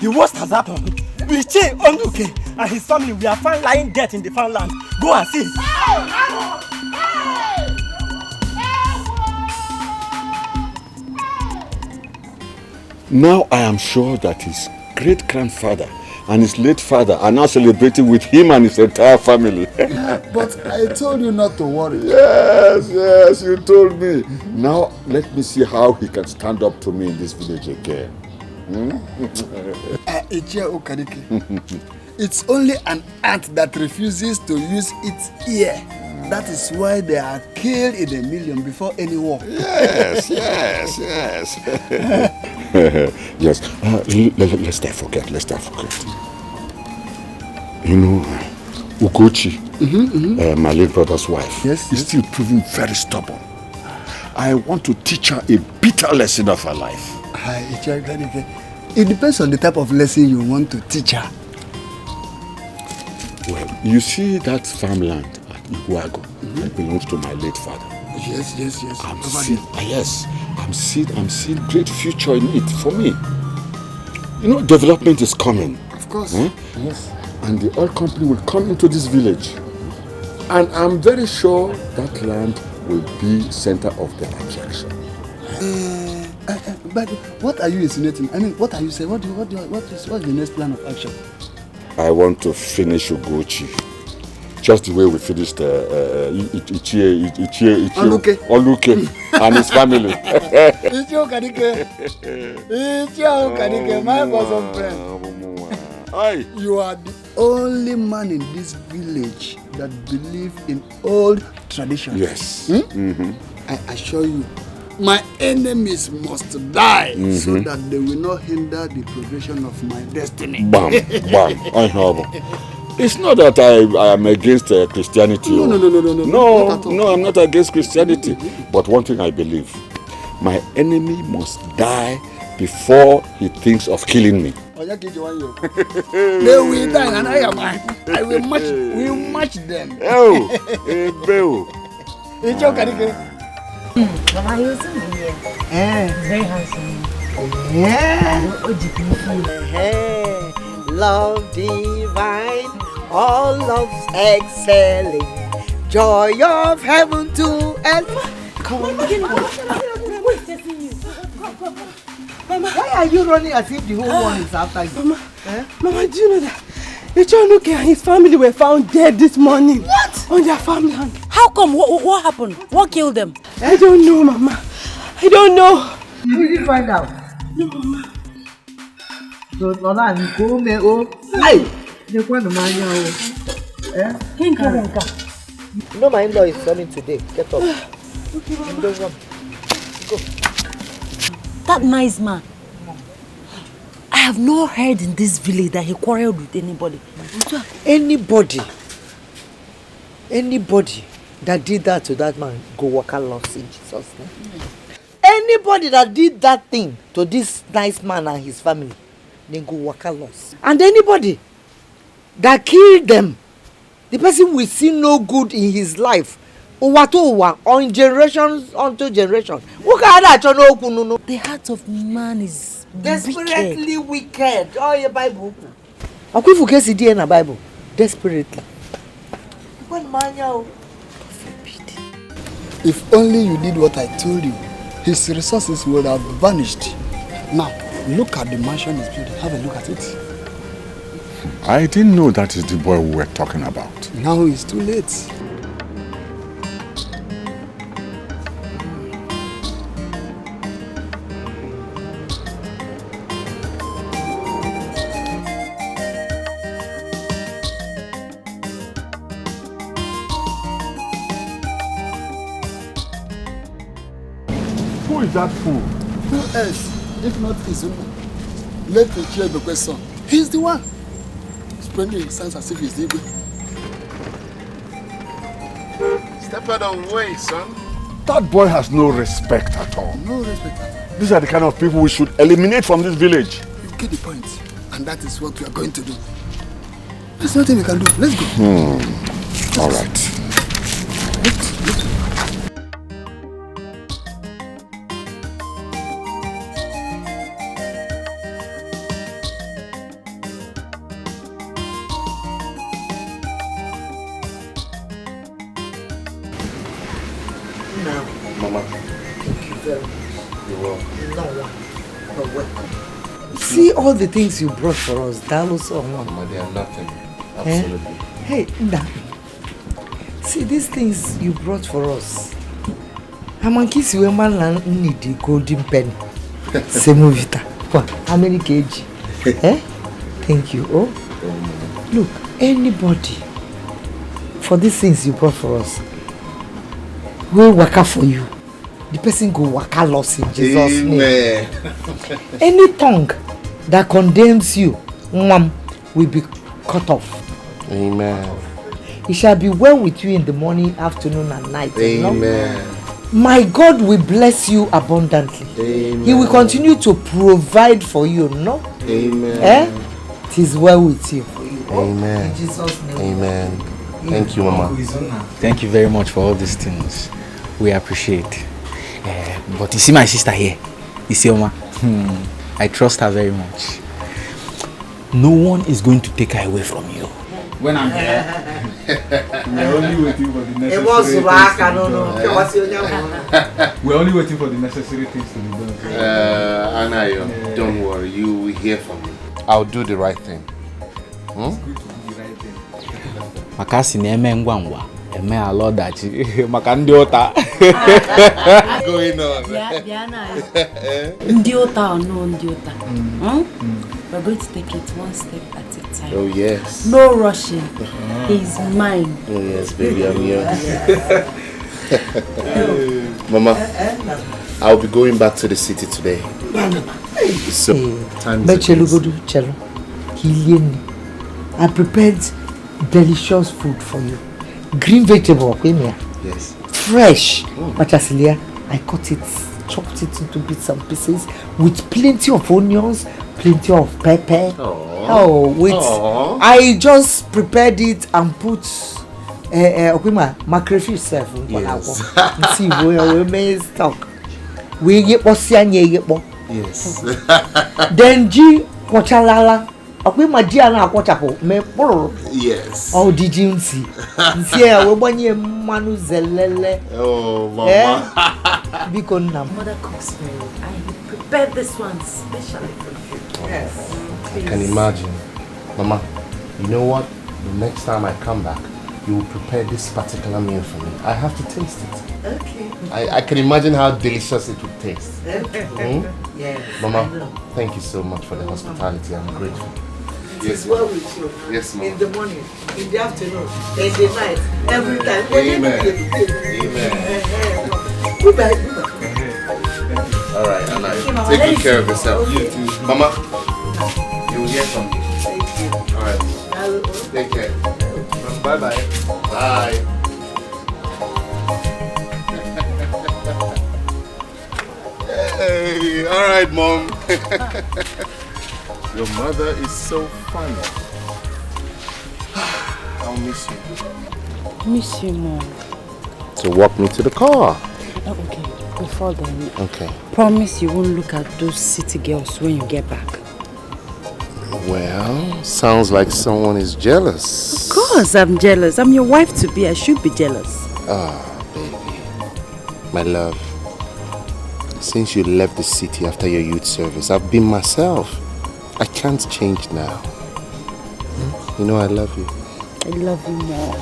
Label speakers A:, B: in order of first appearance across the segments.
A: The worst has happened. Uche Onuke and his family, we are found lying dead in the farmland. Go and see.
B: Now I am sure that his great-grandfather and his late father are now celebrating with him and his entire family.
C: But I told you not to worry.
B: Yes, you told me. Now let me see how he can stand up to me in this village again.
C: It's only an ant that refuses to use its ear. That is why they are killed in 1 million before any war.
B: Yes. Yes. Let's not forget. You know, Ugochi, my late brother's wife, is still proving very stubborn. I want to teach her a bitter lesson of her life.
C: It depends on the type of lesson you want to teach her.
B: Well, you see that farmland at Iguago that belongs to my late father.
C: Yes.
B: I'm seeing great future in it for me. You know, development is coming.
C: Of course.
B: Yes. And the oil company will come into this village. And I'm very sure that land will be center of their attraction.
C: But what are you insinuating? I mean, what are you saying? What's the next plan of action?
B: I want to finish Ugochi. Just the way we finished Oluke and his family.
C: Ichio, my bosom friend. You are the only man in this village that believes in old traditions.
B: Yes.
C: I assure you, my enemies must die so that they will not hinder the progression of my destiny.
B: Bam. It's not that I am against Christianity. No, I'm not against Christianity. But one thing I believe, my enemy must die before he thinks of killing me.
C: They will die and I will match them. It's your
D: Mama, you see me here. Very handsome.
E: Love divine, all love's excelling, joy of heaven to earth. Come on. Mama, why are you running as if the whole world is after you?
A: Mama, do you know that Ichonuke and his family were found dead this morning?
D: What?
A: On their farmland.
D: How come? What happened? What killed them?
A: I don't know, Mama. I don't know.
E: You didn't find out?
A: No, Mama.
E: So, Lola, you go me oh. Hey! You want to mind you? You know my in-law is coming today. Get up.
A: Okay, Mama.
E: Go.
D: That nice man. I have not heard in this village that he quarreled with anybody. Anybody
E: that did that to that man, go walk along in Jesus' name. Anybody that did that thing to this nice man and his family, then go walk along. And anybody that killed them, the person will see no good in his life. On generations unto generation.
D: The heart of man is
E: desperately wicked. Oh, your Bible. Aku forget the in a Bible. Desperately.
C: If only you did what I told you, his resources would have vanished. Now, look at the mansion he's building. Have a look at it.
B: I didn't know that is the boy we were talking about.
C: Now it's too late.
B: Who is that fool?
C: Who else, if not Izuma? Let me hear the question. He's the one. Spreading his hands as if he's the evil.
F: Step out of the way, son.
B: That boy has no respect at all.
C: No respect at all.
B: These are the kind of people we should eliminate from this village.
C: You get the point. And that is what we are going to do. There's nothing we can do. Let's go.
B: All right.
E: No.
F: Mama.
E: Thank you very much.
F: You're welcome.
E: No one. But welcome. See all the things you brought for us. That was all.
F: Mama, they are nothing. Absolutely.
E: Hey, Nda. See these things you brought for us. Amankisi we man need the golden pen. Semovita. How many kg? Thank you. Oh, look, anybody for these things you brought for us, will waka for you. The person go waka lost in Jesus' name. Any tongue that condemns you, will be cut off.
F: Amen.
E: It shall be well with you in the morning, afternoon, and night.
F: Amen.
E: My God will bless you abundantly.
F: Amen.
E: He will continue to provide for you, no?
F: Amen.
E: It is well with you.
F: Amen.
E: In Jesus' name.
F: Amen. Thank you, Mama.
G: Thank you very much for all these things. We appreciate. But you see my sister here, Isioma. I trust her very much. No one is going to take her away from you. When I'm here, we're only waiting for the necessary We're only waiting for the necessary things to be done.
F: Anayo, don't worry. You will hear from me. I'll do the right thing.
G: Makasi na-eme ngwa ngwa, eme alọdachi maka ndị ụta.
F: Going on.
D: Ndi ụta or no ndi ụta? We're going to take it one step at a time.
F: Oh yes.
D: No rushing. He's mine.
F: Oh yes, baby, I'm yours. Mama, I'll be going back to the city today. So, time is
E: I prepared delicious food for you. Green vegetable,
F: yes.
E: Fresh. Machasilia, I cut it, chopped it into bits and pieces with plenty of onions, plenty of pepper. I just prepared it and put macrofish self.
F: Yes.
E: See, we may stock. We get
F: Yes.
E: Then G Pochalala.
F: Yes.
E: Oh, did you see? Yeah, we manu zelele.
F: Oh, Mama.
D: Mother cooks for you. I prepared this one specially for you.
E: Yes.
F: I can imagine. Mama, you know what? The next time I come back, you will prepare this particular meal for me. I have to taste it.
E: Okay.
F: I can imagine how delicious it would taste.
E: Yes.
F: Mama, thank you so much for the hospitality. I'm grateful.
E: Yes, well with you.
F: Yes, Mama.
E: In the morning, in the afternoon, in the night, every time.
F: Amen. Amen.
E: Goodbye.
F: All right, Anna. Take good care of yourself. You too. Mama, you will hear from me.
E: Thank you.
F: All right. Take care.
G: Bye-bye.
F: Bye. Hey, all right, Mom. Your mother is so funny. I'll miss you.
D: Miss you, Mom.
F: So walk me to the car.
D: Oh, okay. Before then,
F: Okay.
D: promise you won't look at those city girls when you get back.
F: Well, sounds like someone is jealous.
D: Of course, I'm jealous. I'm your wife to be. I should be jealous.
F: Ah, baby. My love. Since you left the city after your youth service, I've been myself. I can't change now. You know I love you.
D: I love you more.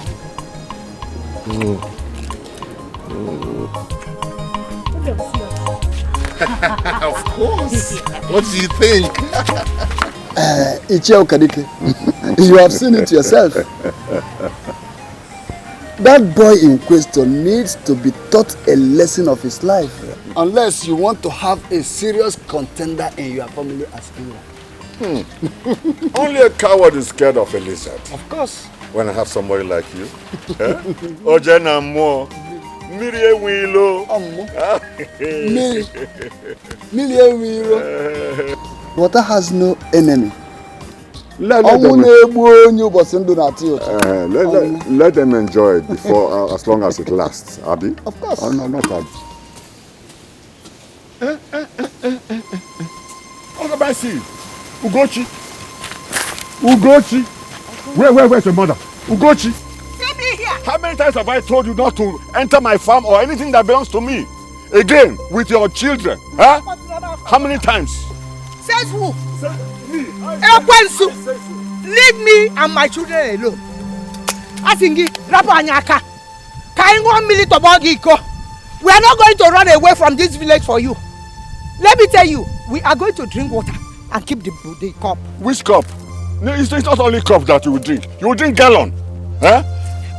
F: Of course. What do you think?
C: You have seen it yourself. That boy in question needs to be taught a lesson of his life. Unless you want to have a serious contender in your family as Ira.
B: Only a coward is scared of a lizard.
C: Of course.
B: When I have somebody like you. Ojena mo. Mirie wilo.
C: Mirie wilo. Water has no enemy.
B: Let them enjoy it before, as long as it lasts, Abi.
C: Of course.
B: Oh, no, not Abi. Ogabasi, Ugochi. Where's your mother? Ugochi.
E: See me here.
B: How many times have I told you not to enter my farm or anything that belongs to me? Again, with your children. Huh? How many times?
C: Says who?
B: Me.
C: Leave me and my children alone. Asingi, Rapo Anyaka. Kain 1 minute about Giko. We are not going to run away from this village for you. Let me tell you, we are going to drink water and keep the cup.
B: Which cup? No, it's not only cup that you will drink. You will drink gallon. Huh?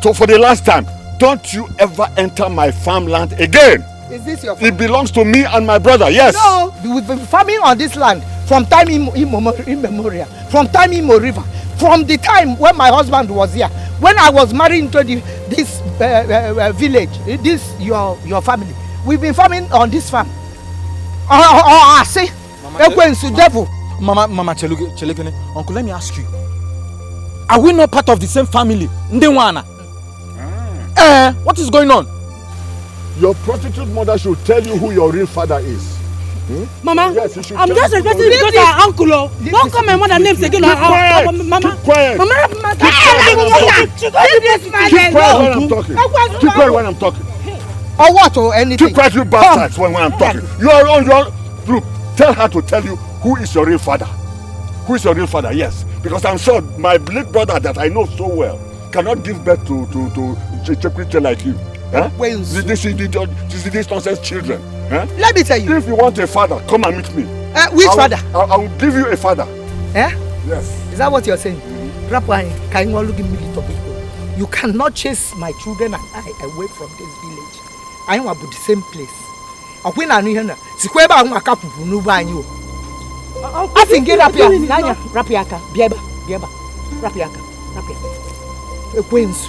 B: So for the last time, don't you ever enter my farmland again.
C: Is this your farm?
B: It belongs to me and my brother, yes.
C: No, we've been farming on this land from time immemorial, from time immemorial, from the time when my husband was here, when I was married into this village, this your family. We've been farming on this farm. I say, devil.
A: Mama Chelekene, Uncle, let me ask you. Are we not part of the same family? Ndewana. What is going on?
B: Your prostitute mother should tell you who your real father is.
D: Mama,
B: yes, you should
D: I'm just requesting because our uncle. Don't call my mother names again.
B: Mama.
D: Mama.
B: Keep quiet when I'm talking.
C: Or what or anything?
B: Keep quiet, you bastards, when I'm talking. You are on your... Look, tell her to tell you who is your real father. Who is your real father, yes. Because I'm sure my late brother that I know so well cannot give birth to a creature like you. Huh? These nonsense children. Huh?
C: Let me tell you.
B: If you want a father, come and meet me.
C: Which father?
B: I will give you a father.
C: Eh?
B: Yes.
C: Is that what you're saying? You cannot chase my children and I away from this village. I am about the same place. When I know Sikweba a couple who know by you. I think get up here. Rapiaka, Biaba, Rapiaka.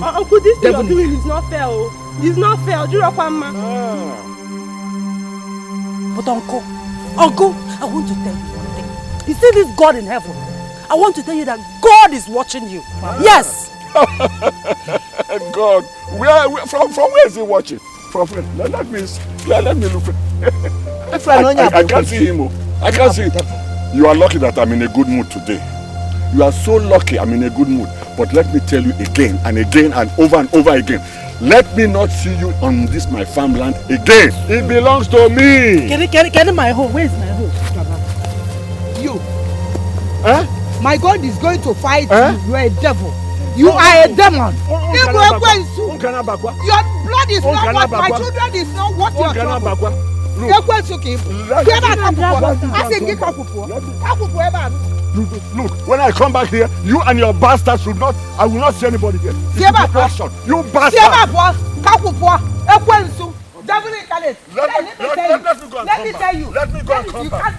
H: Uncle, this thing you're doing is not fair. It's not fair. Do you know what,
D: But Uncle, I want to tell you one thing. You see this God in heaven? I want to tell you that God is watching you. Yes.
B: God, from where is he watching? From where? Let me look. I can't see him. I can't see him. You are lucky that I'm in a good mood today. You are so lucky I'm in a good mood. But let me tell you again and again and over again. Let me not see you on this my farmland again. It belongs to me.
D: Get my home. Where is my home?
C: You. Huh? My God is going to fight you. You are a devil. You are a demon. Your blood is not what my children is not what your children.
B: Look, when I come back here, you and your bastards should not. I will not see anybody here. You bastard! You bastard!
C: Devil incarnate. Let me tell you.
B: Let me go and come back.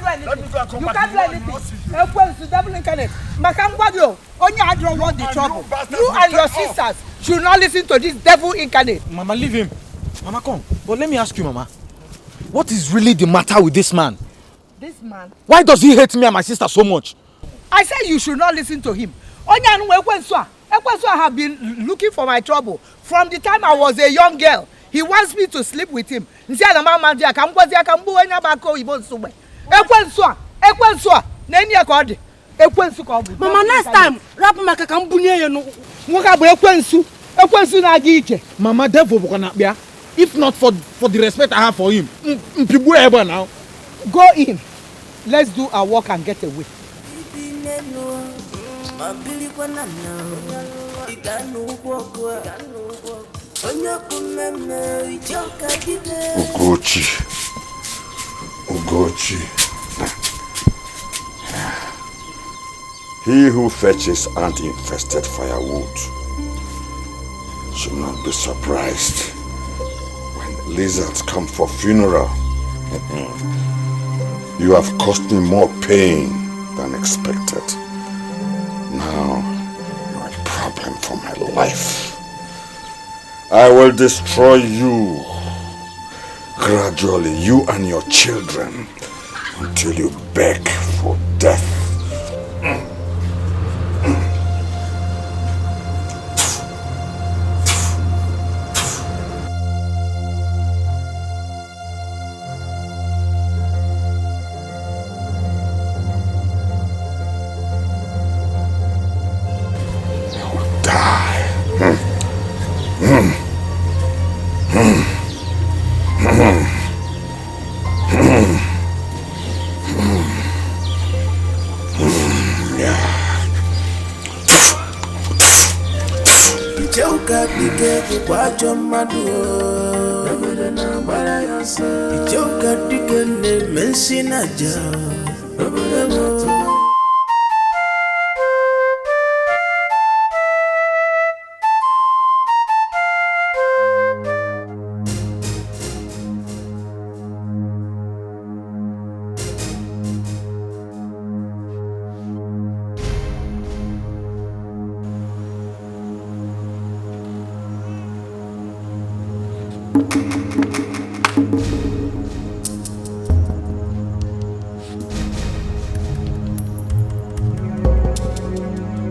C: You can't do anything. Devil incarnate. Makangwadio, only I don't want the trouble. You and your sisters should not listen to this devil incarnate.
A: Mama, leave him. Mama, come. But let me ask you, Mama. What is really the matter with this man?
C: This man?
A: Why does he hate me and my sister so much?
C: I said you should not listen to him. Ekwensua have been looking for my trouble from the time I was a young girl. He wants me to sleep with him. Mama,
D: next time,
A: Mama, devil, if not for the respect I have for him, now.
C: Go in. Let's do our work and get away.
B: Ugochi. He who fetches ant-infested firewood should not be surprised when lizards come for funeral. You have caused me more pain than expected. Now, you're a problem for my life. I will destroy you gradually, you and your children, until you beg for death.
I: madu obodo na gbara ya ọsọ ijoka dike na-eme nsi na aja obodo.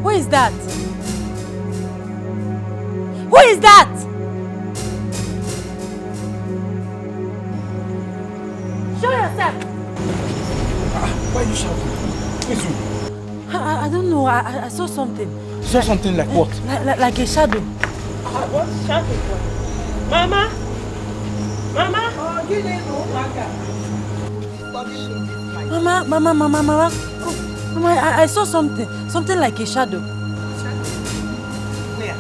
D: Who is that? Who is that? Show yourself.
A: Why are you shouting? Who is you?
D: I don't know. I saw something.
A: Saw something like what?
D: Like a shadow.
H: What's shadow for? Mama? Mama?
C: Oh, give me
D: Mama. Oh, Mama, I saw something. Something like a shadow.
C: Where?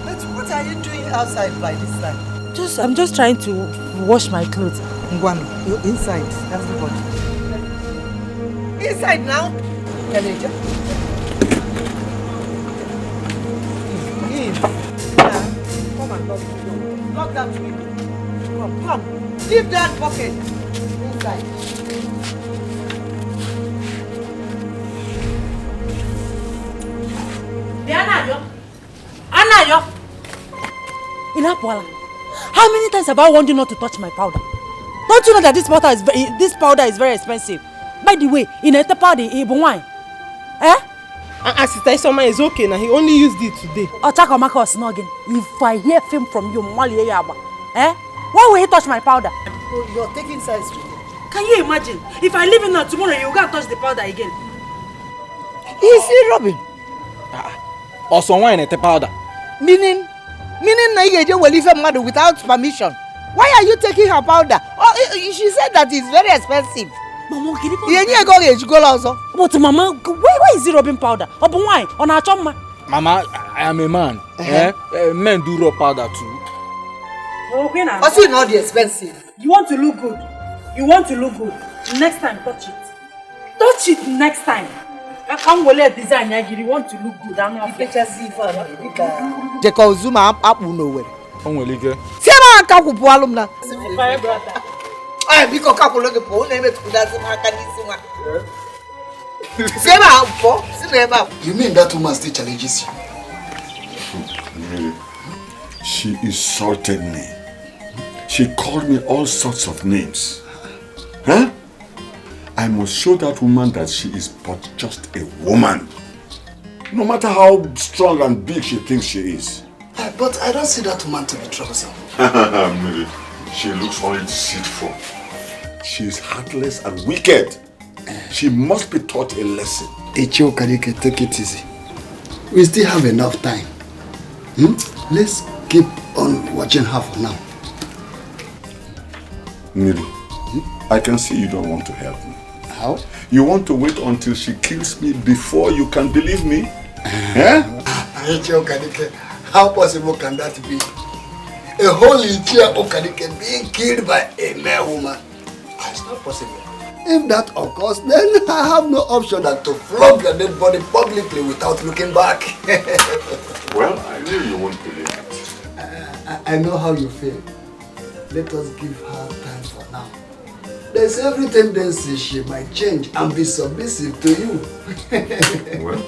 C: But what are you doing outside by this time?
D: I'm just trying to wash my clothes.
C: Ngwano, you're inside, everybody. Inside now? Keleja. Come and lock the door. Lock that window. Come. Leave that bucket inside.
D: Anayo! Inapuala, how many times have I warned you not to touch my powder? Don't you know that this powder is very expensive? By the way, in a powder, wine. Eh?
H: Sister Isoma is okay now. He only used it today.
D: Ochakomaka was snogging. If I hear film from you, Mali Yaba, eh? Why will he touch my powder?
C: Oh, you're taking sides with him.
D: Can you imagine? If I leave it now, tomorrow you go and touch the powder again.
C: Is he Robin?
A: Or someone in a powder.
C: Meaning na you will leave a mother without permission. Why are you taking her powder? Oh, she said that it's very expensive.
D: Mama, can
C: you go also?
D: But Mama, why is he rubbing powder? Open wine on our choma.
A: Mama, I am a man. Men do rub powder too.
D: Okay now.
C: Also, not the expensive.
D: You want to look good. You want to look good. Next time, touch it. Touch it next time. I can't wear design. You want to look good. I'm not
C: picture see for Jeko Zuma up nowhere.
A: Onwelike.
C: Sema akakupu alumna.
H: My brother.
C: Ay, biko kakuloge po na ime tukudazi makanisi. Sema po, sema.
J: You mean that woman still challenges you?
B: Really? She insulted me. She called me all sorts of names. Huh? I must show that woman that she is but just a woman. No matter how strong and big she thinks she is.
J: But I don't see that woman to be troublesome.
B: Mary, she looks only deceitful. She is heartless and wicked. She must be taught a lesson.
J: Ichio Kadike, take it easy. We still have enough time. Let's keep on watching her for now.
B: Mary, I can see you don't want to help me.
J: How?
B: You want to wait until she kills me before you can believe me?
J: Ichio Kadike, how possible can that be? A whole Ichio Kadike being killed by a male woman? It's not possible. If that occurs, then I have no option than to flog your dead body publicly without looking back.
B: Well, I knew you won't believe it.
J: I know how you feel. Let us give her time for now. There's every tendency she might change and be submissive to you.
B: Well.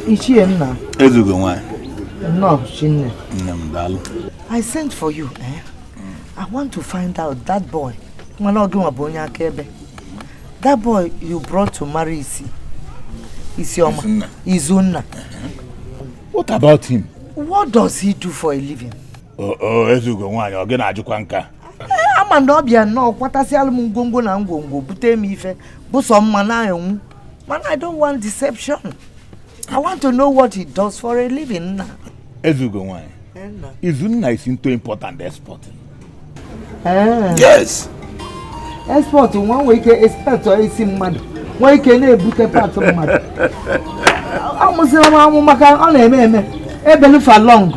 C: Ichienna.
A: Ezugo.
C: No, Shinne. I sent for you, eh? I want to find out that boy. That boy you brought to marry Izunna.
A: What about him?
C: What does he do for a living?
A: Ezugo nwanyi oge na ajukwa nka.
C: Amandobia no kwatasi almungongo na ngongo bute mi ife bo so mma na enwu. Man, I don't want deception. I want to know what he does for a living now.
A: Ezugo nwanyi. Izunna is into important exporting.
C: Eh.
A: Yes.
C: Export one way can expect or isi mmadu.
E: Why can they boot a part of my? I must say, I'm on a belly for long.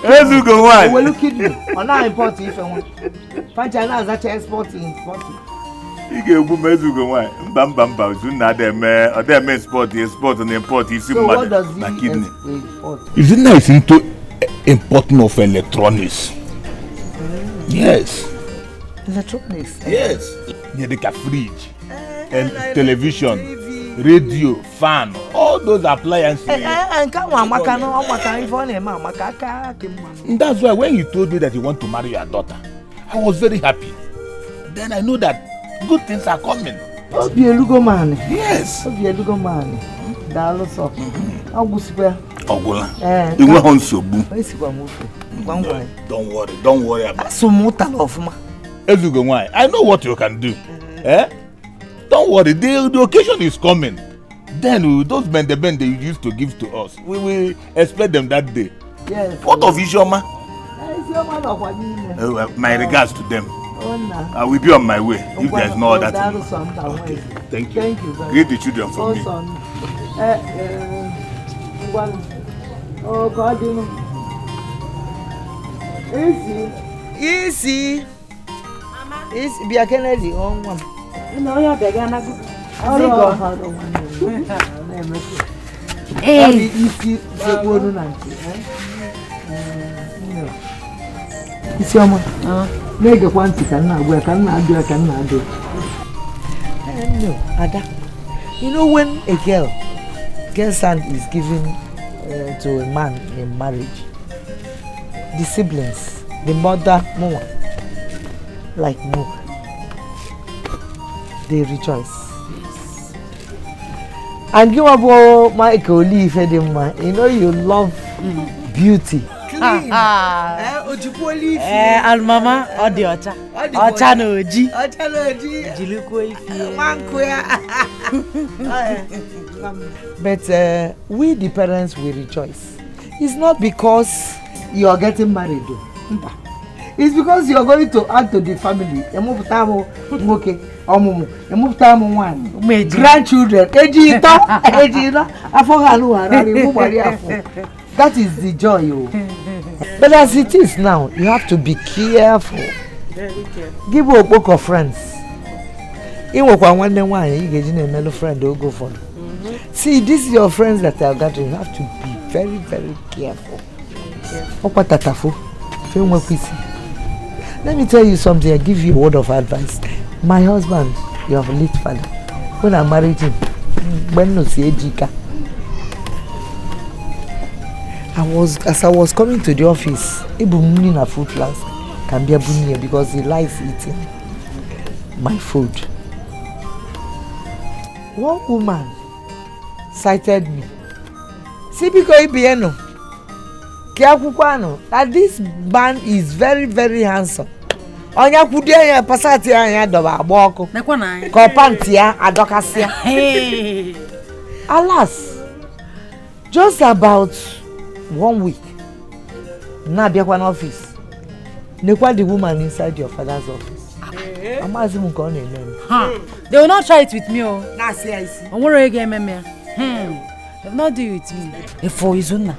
K: Let's go one.
E: We're looking on our import if I want. Find China as a exporting.
K: You get Mezugo one. Bam bam bam. Soon now them export and import. You see,
E: so what does
K: my kidney.
L: Is it nice into importing of electronics? Yes.
E: Electronics?
L: Yes. Yeah, like a fridge, and television, radio, fan, all those appliances.
E: And that's
L: why when you told me that you want to marry your daughter, I was very happy. Then I know that good things are coming.
E: Be a lugo man.
L: Yes.
E: Be a lugo man. Dallas of August.
L: Ogola. You want on so boom. Don't worry about
E: so much of ma.
L: I know what you can do. Don't worry, the occasion is coming. Then those men they used to give to us, we will expect them that day.
E: Yes.
L: What of Ishoma? My regards to them. I will be on my way if there's no other thing. Okay. Thank you.
E: Thank you.
L: Greet the children for me.
E: Oh God, you know. Easy. Easy. Be a Kennedy on one.
D: No, you're begging.
E: Make a quantity cannot work, cannot do. No, Ada. You know when a girl's son is given to a man in marriage, the siblings, the mother more, like more, they rejoice. And you have Michael leave him, you know you love beauty.
D: And mama, Odor,
E: but we the parents will rejoice. It's not because you are getting married. It's because you are going to add to the family. Grandchildren. That is the joy. But as it is now, you have to be careful.
D: Very careful.
E: Give a book of friends. You walk on one you get in a mellow friend, don't go for. See, this is your friends that are gathering. You have to be very, very careful. Let me tell you something. I give you a word of advice. My husband, you have a late father. When I married him, when no see Dikeh, as I was coming to the office, even a food flask can be a bunya because he likes eating my food. One woman cited me. See, because that this man is very, very handsome. Onya kudia pasati anya doba boko. Ko pantia adokasia. Alas, just about 1 week. Na bia kwa office. Nekwa the woman inside your father's office. I'm asking you call name.
D: They will not try it with me. Oh.
E: Na see I see.
D: I want to get me. They will not do it with me. If for Izuna,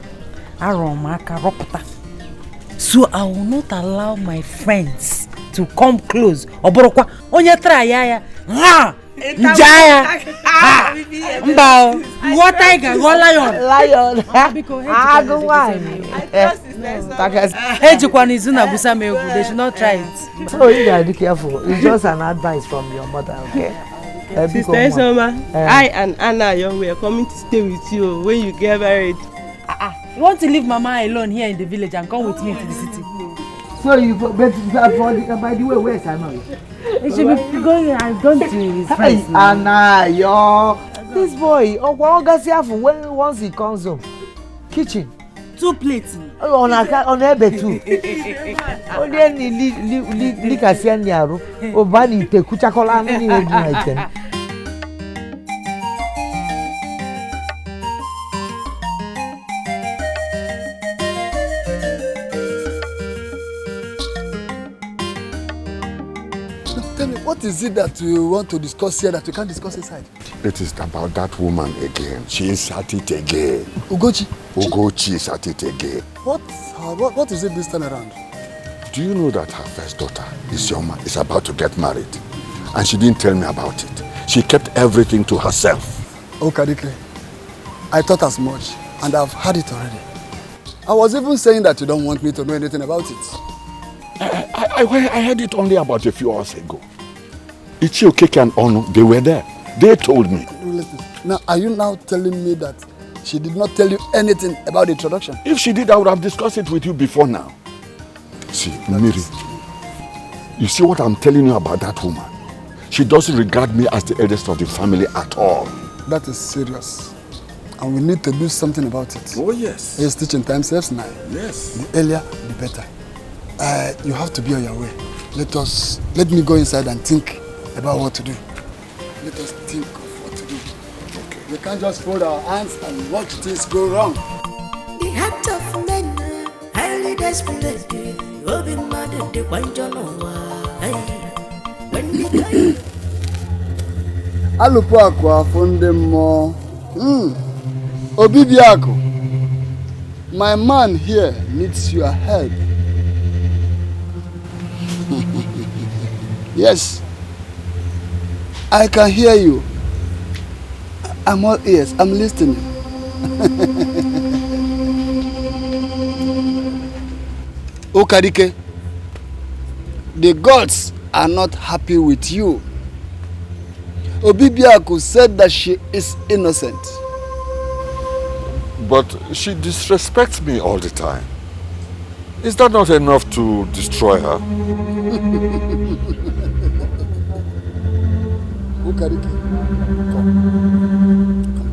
D: so I will not allow my friends to come close. Oborokwa, onye try ya. Ha! Njaya. Mbao. What tiger? What lion?
E: Lion. Go one.
D: They should not try it.
E: So you gotta be careful. It's just an advice from your mother, okay?
H: Sister Esoma, I and Anna Young, we are coming to stay with you when you get married.
D: You want to leave Mama alone here in the village and come with me to the city?
E: So you but by the way, where's Anna?
D: He should be going. I've gone to his friends.
E: Anna, yo, this boy, when once he comes home, kitchen,
D: 2 plates.
E: On a bed too. Only Likasian Yaro, or Bani te Kuchakola.
J: What is it that we want to discuss here that we can't discuss inside?
B: It is about that woman again. She is at it again.
J: Ugochi?
B: Ugochi is at it again.
J: What is it this time around?
B: Do you know that her first daughter, Isioma, is about to get married? And she didn't tell me about it. She kept everything to herself.
J: Okay, Dikeh. I thought as much, and I've heard it already. I was even saying that you don't want me to know anything about it.
B: I heard it only about a few hours ago. Ichi Okeke and Ono, they were there. They told me.
J: Listen, now, are you now telling me that she did not tell you anything about the introduction?
B: If she did, I would have discussed it with you before now. See, Miri, you see what I'm telling you about that woman? She doesn't regard me as the eldest of the family at all.
J: That is serious. And we need to do something about it.
B: Oh, yes.
J: Yes, teaching time saves 9.
B: Yes.
J: The earlier, the better. You have to be on your way. Let me go inside and think about what to do. Let us think of what to do. Okay. We can't just fold our hands and watch things go wrong.
I: The heart of men, highly desperate. Open minded, the white when we die.
J: Alupu afunde mo. Obibiako. My man here needs your help. Yes. I can hear you. I'm all ears. I'm listening. Okadike, the gods are not happy with you. Obibiaku said that she is innocent.
B: But she disrespects me all the time. Is that not enough to destroy her?
J: Okadike, come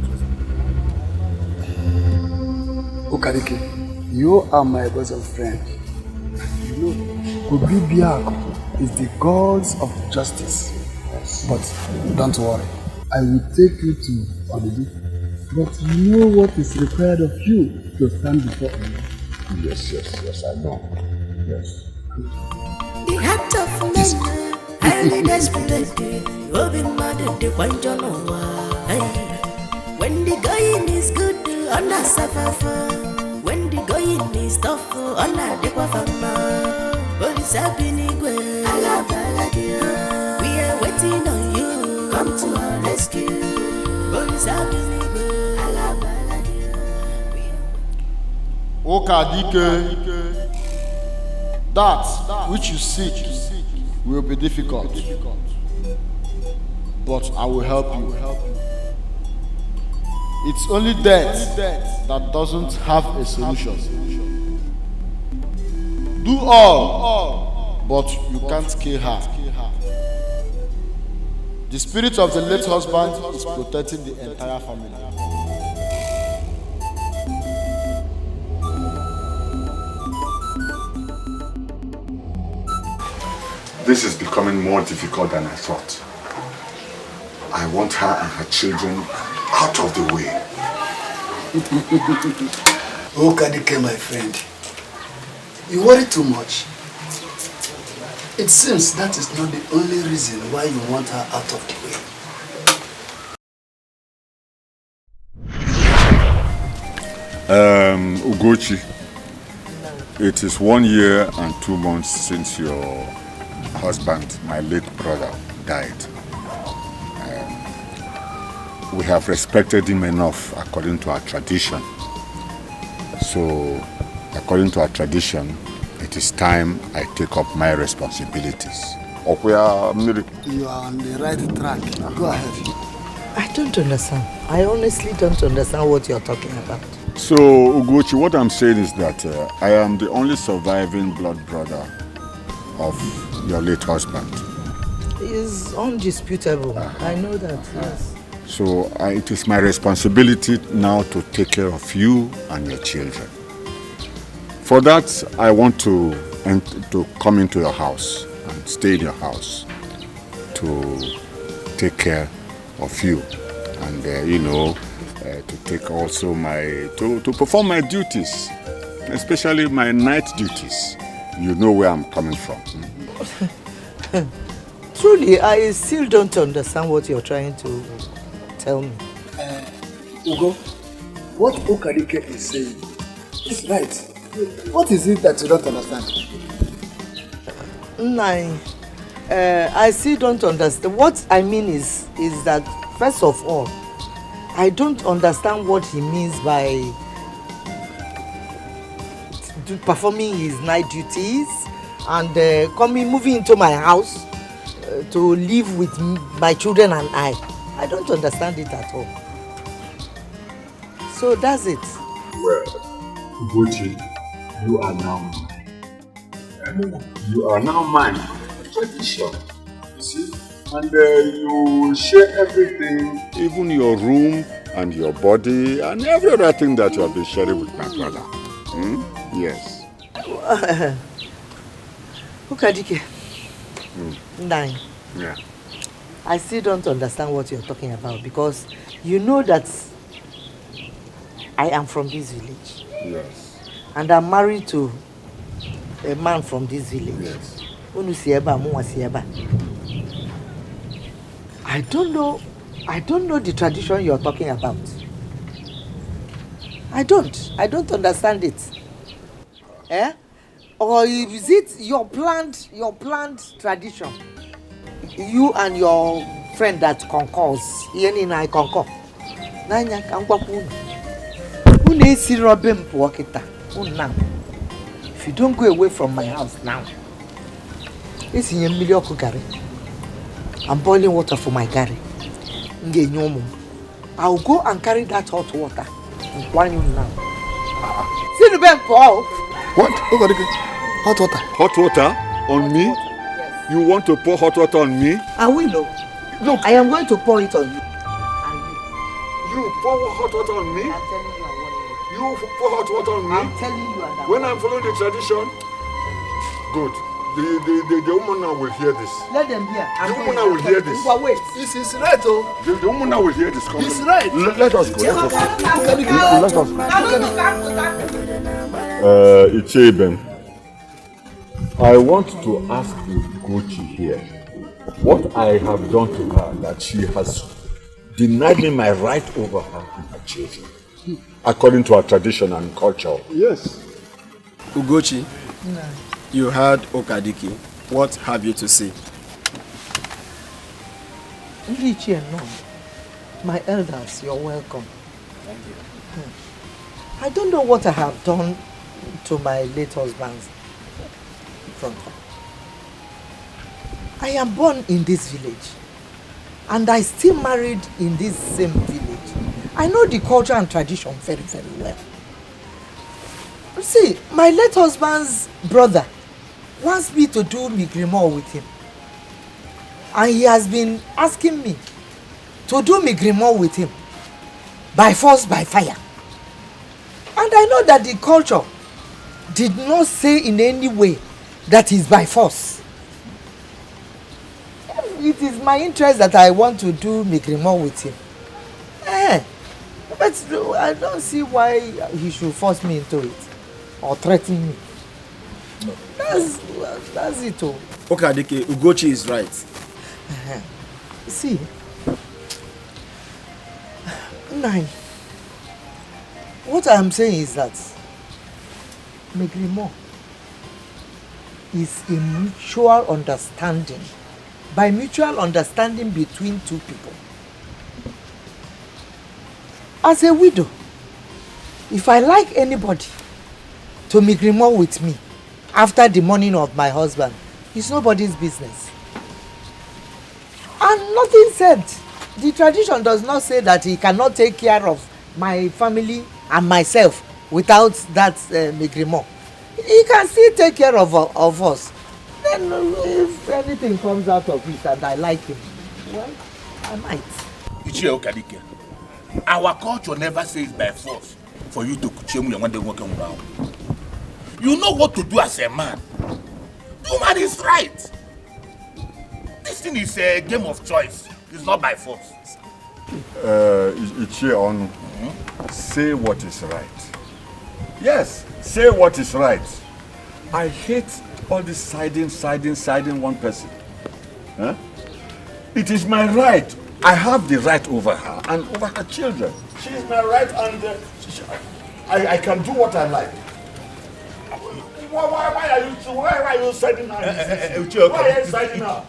J: closer. Okadike, you are my bosom friend. You know, Obibiaku is the gods of justice. But don't worry, I will take you to Odidi. But you know what is required of you to stand before me.
B: Yes, I know. Yes.
I: The heart of men, highly desperate. Open minded, the white when the going is good, on a suffer. When the going is tough, on a dequafama. What is happening? We are waiting on you. Come to our rescue. What is happening?
J: Okadike, that which you seek will be difficult, but I will help you. It's only death that doesn't have a solution. Do all, but you can't kill her. The spirit of the late husband is protecting the entire family.
B: This is becoming more difficult than I thought. I want her and her children out of the way.
J: Okadike, my friend, you worry too much. It seems that is not the only reason why you want her out of
B: the way. Ugochi, it is 1 year and 2 months since your husband, my late brother, died. We have respected him enough according to our tradition. So, according to our tradition, it is time I take up my responsibilities.
J: You are on the right track. Go ahead.
E: I don't understand. I honestly don't understand what you're talking about.
B: So, Ugochi, what I'm saying is that I am the only surviving blood brother of your late husband.
E: It's undisputable. I know that, yes.
B: So it is my responsibility now to take care of you and your children. For that, I want to come into your house and stay in your house to take care of you and, to take also to perform my duties, especially my night duties. You know where I'm coming from.
E: Truly, I still don't understand what you're trying to tell me.
J: Ugo, what Okadike is saying is right. What is it that you don't understand?
E: I still don't understand. What I mean is that, first of all, I don't understand what he means by performing his night duties and moving into my house to live with my children and I. I don't understand it at all. So that's it.
B: Well, Ugochi, you are now mine. You are now mine. Tradition, you see? And you share everything, even your room and your body and every other thing that you have been sharing with my brother. Yes.
E: Okadike. 9.
B: Yeah.
E: I still don't understand what you're talking about because you know that I am from this village.
B: Yes.
E: And I'm married to a man from this village.
B: Yes.
E: I don't know the tradition you're talking about. I don't understand it. Eh? Or is it your planned tradition? You and your friend that concurs. Yeni na I concur. Nanya kankwapu. Unu esi robe mpo kita. Now. If you don't go away from my house now. Esi nye mmiri oku gari. I'm boiling water for my gari. I'll go and carry that hot water and pour you now. See the bank pour.
B: What? Hot water. Hot water on me?
E: Yes.
B: You want to pour hot water on me?
E: I will. Look, I am going to pour it on you.
B: You pour hot water on me?
E: I'm telling you, I want it.
B: You pour hot water on me?
E: I'm telling you, and
B: when I'm following the tradition? Good. The woman now will hear this.
E: Let them hear.
B: The woman now will hear this.
E: Wait.
J: This is right, oh.
B: The woman now will hear this.
J: It's right.
B: Let us go. Let us go. Icheben, I want to ask you, Gochi here, what I have done to her that she has denied me my right over her and her children, according to our tradition and culture.
M: Yes. Ugochi, you heard Okadike. What have you to say?
E: My elders, you're welcome. Thank you. I don't know what I have done to my late husband's front. I am born in this village and I still married in this same village. I know the culture and tradition very, very well. See, my late husband's brother wants me to do migrimo with him. And he has been asking me to do migrimo with him by force, by fire. And I know that the culture did not say in any way that is by force. It is my interest that I want to do migrimo with him. But I don't see why he should force me into it or threaten me. That's it all.
M: Okay, Dikeh, Ugochi is right.
E: See, 9. What I am saying is that migrimo is a mutual understanding. By mutual understanding between two people. As a widow, if I like anybody to migrimo with me after the mourning of my husband, it's nobody's business. And nothing said. The tradition does not say that he cannot take care of my family and myself without that migrimo. He can still take care of us. Then if anything comes out of it and I like him, well, I might.
K: Ichie Okadike, our culture never says by force for you to kuchemu and when they walk around. You know what to do as a man. The man is right. This thing is a game of choice. It's not by force.
B: Ichie on, say what is right. Yes, say what is right. I hate all this siding one person. Huh? It is my right. I have the right over her and over her children. She is my right, and I can do what I like. Why are you siding her? Why are you siding her?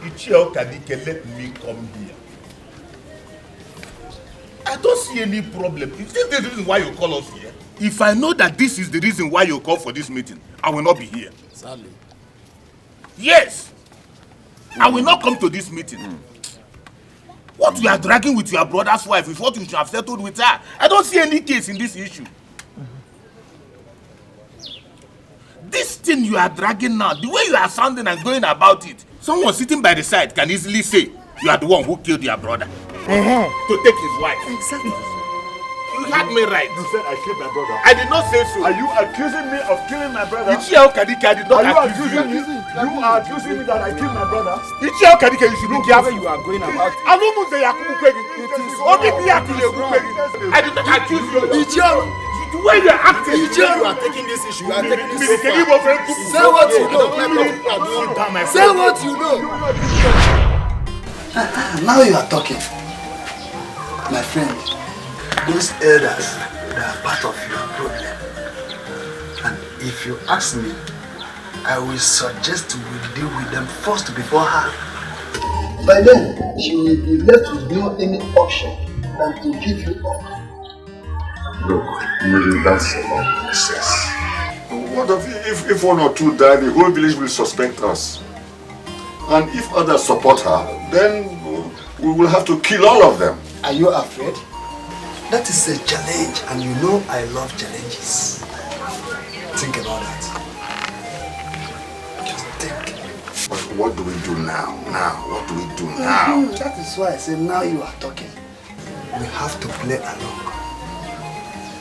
K: Let me come here. I don't see any problem. Is this the reason why you call us here? If I know that this is the reason why you call for this meeting, I will not be here.
M: Sadly.
K: Yes. I will not come to this meeting. What you are dragging with your brother's wife is what you should have settled with her. I don't see any case in this issue. This thing you are dragging now, the way you are sounding and going about it, someone sitting by the side can easily say you are the one who killed your brother. To take his wife.
E: Exactly.
K: You had me right.
B: You said I killed my brother.
K: I did not say so.
B: Are you accusing me of killing my brother?
K: Ichio Kadike, I did not accuse you.
B: You are accusing me that I killed my brother?
K: Ichio Kadike, you should be careful.
M: You are going about it.
K: I don't say Yakubu Kwegi. I did not accuse you.
M: Ichio.
K: The way you are acting.
M: Ichio, you are taking this issue. You are taking this
K: Say
M: what you know. Say what you know.
J: Now you are talking. My friend, those elders, they are part of your problem. And if you ask me, I will suggest we deal with them first before her. By then, she will be left with no any option than to give you up.
B: Look, maybe that's about process. What if one or two die, the whole village will suspect us. And if others support her, then we will have to kill all of them.
J: Are you afraid? That is a challenge, and you know I love challenges. Think about that. Just think.
B: But what do we do now? What do we do now?
J: That is why I say now you are talking. We have to play along.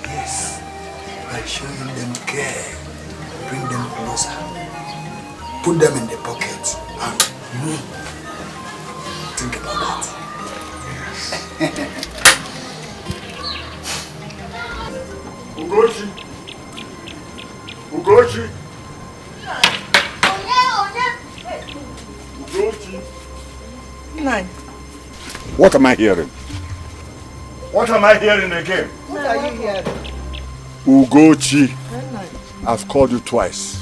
J: Yes, by showing them care, bring them closer, put them in the pocket, and think about that.
B: Ugochi! Ugochi! Ugochi!
E: Nine.
B: What am I hearing? What am I hearing again?
E: What are you hearing?
B: Ugochi! I've called you twice.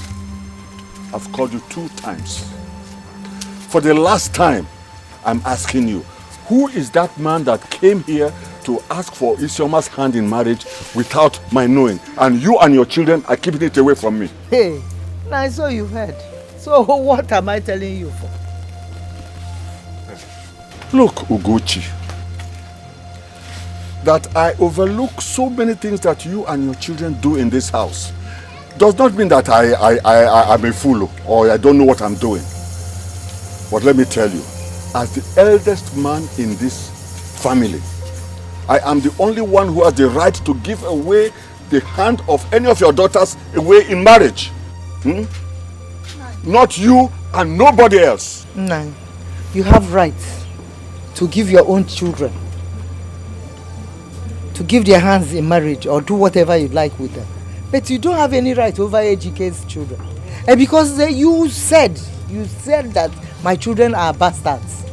B: I've called you 2 times. For the last time, I'm asking you, who is that man that came here to ask for Isioma's hand in marriage without my knowing? And you and your children are keeping it away from me.
E: Hey, now so you heard. So what am I telling you for?
B: Look, Ugochi, that I overlook so many things that you and your children do in this house does not mean that I'm a fool or I don't know what I'm doing. But let me tell you, as the eldest man in this family, I am the only one who has the right to give away the hand of any of your daughters away in marriage. Not you and nobody else.
E: No, you have rights to give your own children, to give their hands in marriage or do whatever you like with them. But you don't have any right over Ejike's children. And because you said that my children are bastards.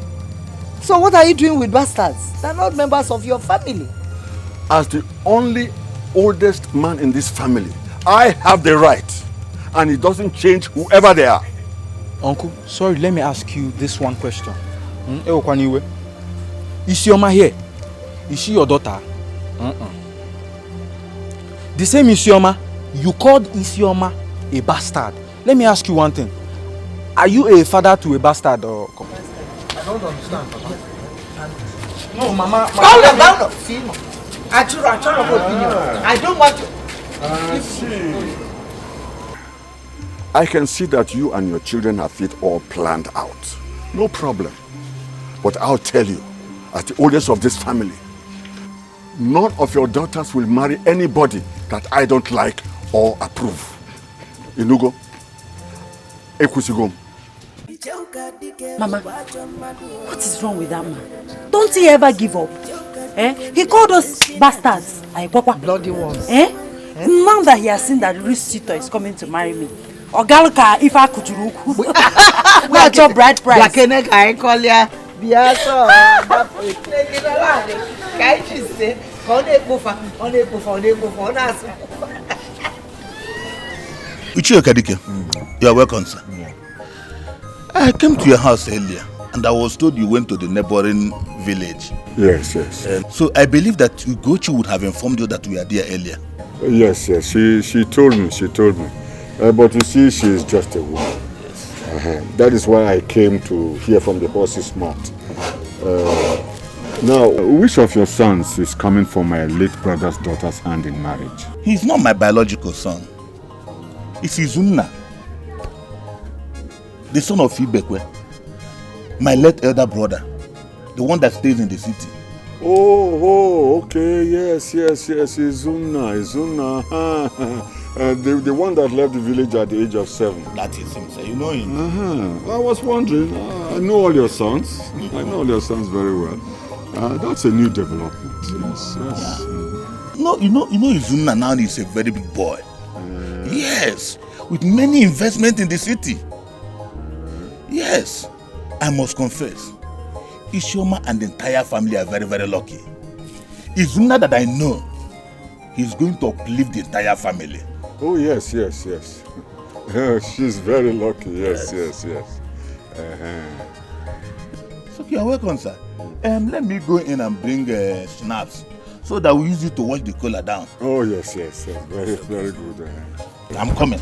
E: So what are you doing with bastards? They're not members of your family.
B: As the only oldest man in this family, I have the right. And it doesn't change whoever they are.
A: Uncle, sorry, let me ask you this one question. Isioma here, is she your daughter? The same Isioma, you called Isioma a bastard. Let me ask you one thing. Are you a father to a bastard or...
E: I don't understand, Papa. No, Mama. Calm down. See, I told your opinion. I don't want to...
B: I can see that you and your children have it all planned out. No problem. But I'll tell you, as the oldest of this family, none of your daughters will marry anybody that I don't like or approve. Inugo, Ekusigom.
D: Mama, what is wrong with that man? Don't he ever give up? He called us bastards.
E: Bloody ones.
D: Now that he has seen that rich suitor is coming to marry me, Ogaluka, if I could, that's your bride price.
E: Biaso, that way. Can't you say? On
K: Uchiyo Kadike, you are welcome, sir.
B: Yeah.
K: I came to your house earlier and I was told you went to the neighboring village.
B: Yes.
K: So I believe that Ugochi would have informed you that we are there earlier.
B: Yes. She told me. But you see, she is just a woman.
K: Yes.
B: That is why I came to hear from the horse's mouth. Now, which of your sons is coming for my late brother's daughter's hand in marriage?
K: He's not my biological son. It's Izunna, the son of Ibekwe, my late elder brother, the one that stays in the city.
B: Oh, okay, yes, Izunna. The one that left the village at the age of 7.
K: That is him, sir. You know him.
B: I was wondering, I know all your sons. I know all your sons very well. That's a new development, yes.
K: Yeah. No, you know Izunna now is a very big boy. Yes, with many investments in the city. Yes, I must confess, Isioma and the entire family are very, very lucky. Izunna that I know, he's going to uplift the entire family.
B: Oh, yes. She's very lucky, yes.
K: So you're welcome, sir. Let me go in and bring schnapps so that we use it to wash the collar down.
B: Oh, yes. Very, very good.
K: I'm coming.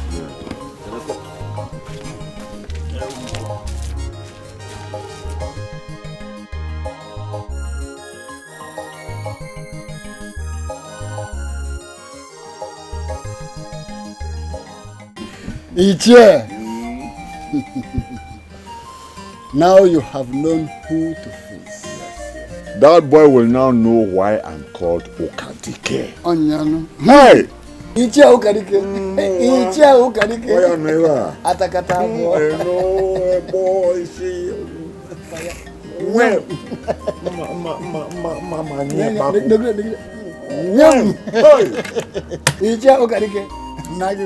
J: Ichie. Now you have known who to face.
B: That boy will now know why I'm called Okadike.
J: Onyano.
B: Hey!
J: Ichie Okadike. Ichie Okadike.
B: Why am I?
J: Atakata.
B: I know, boy. See. When? Mama,
J: Ichie Okadike. Nagi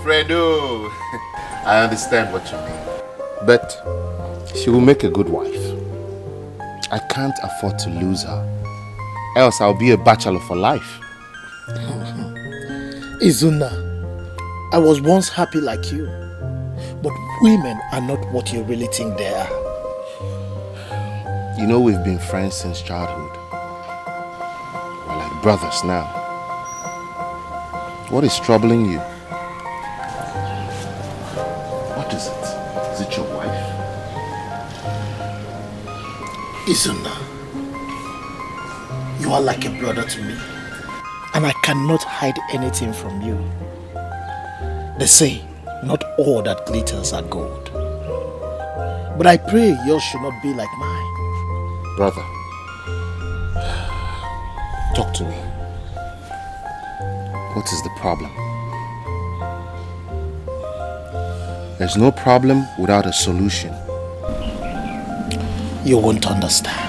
F: Fredo, I understand what you mean. But she will make a good wife. I can't afford to lose her. Else I'll be a bachelor for life.
N: Izunna, I was once happy like you. But women are not what you really think they are.
F: You know we've been friends since childhood. We're like brothers now. What is troubling you? What is it? Is it your wife?
N: Izunna, you are like a brother to me. And I cannot hide anything from you. They say, not all that glitters are gold. But I pray yours should not be like mine.
F: Brother, talk to me. What is the problem? There's no problem without a solution.
N: You won't understand.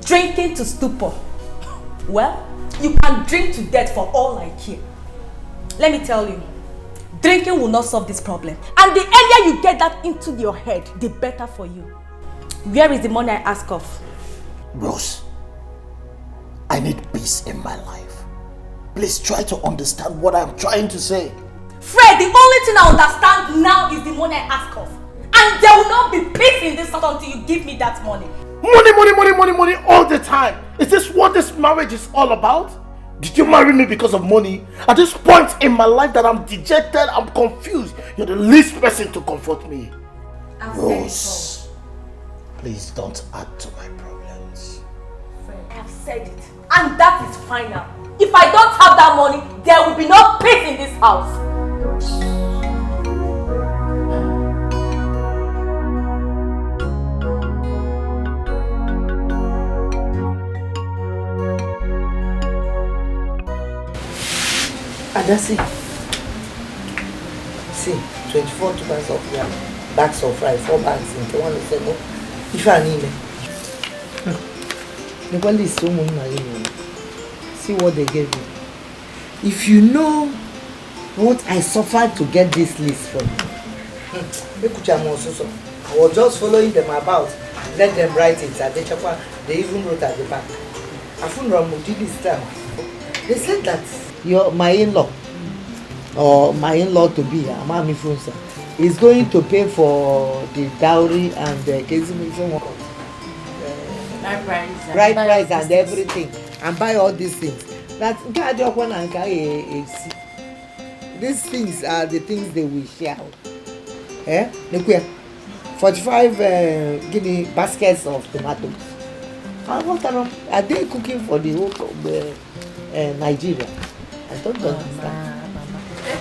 D: Drinking to stupor. Well, you can drink to death for all I care. Let me tell you, drinking will not solve this problem. And the earlier you get that into your head, the better for you. Where is the money I ask of?
N: Rose, I need peace in my life. Please try to understand what I'm trying to say.
D: Fred, the only thing I understand now is the money I ask of. And there will not be peace in this house until you give me that money.
N: Money all the time. Is this what this marriage is all about? Did you marry me because of money? At this point in my life that I'm dejected, I'm confused. You're the least person to comfort me. Rose, please don't add to my problems.
D: said it. And that is final. If I don't have that money, there will be no peace in this house.
E: Adasi. See, 24 tubers of yam, bags of rice, 4 bags into one of them. If I need it. The one is so much. See what they gave me. If you know what I suffered to get this list from you, I was just following them about, let them write it. They even wrote at the back. I found this time. They said that my in-law or my in-law to be Amami Funsa is going to for the dowry and the bride price and everything, and buy all these things. That these things are the things they will share. 45 guinea baskets of tomatoes. Are they cooking for the whole of Nigeria? I don't understand.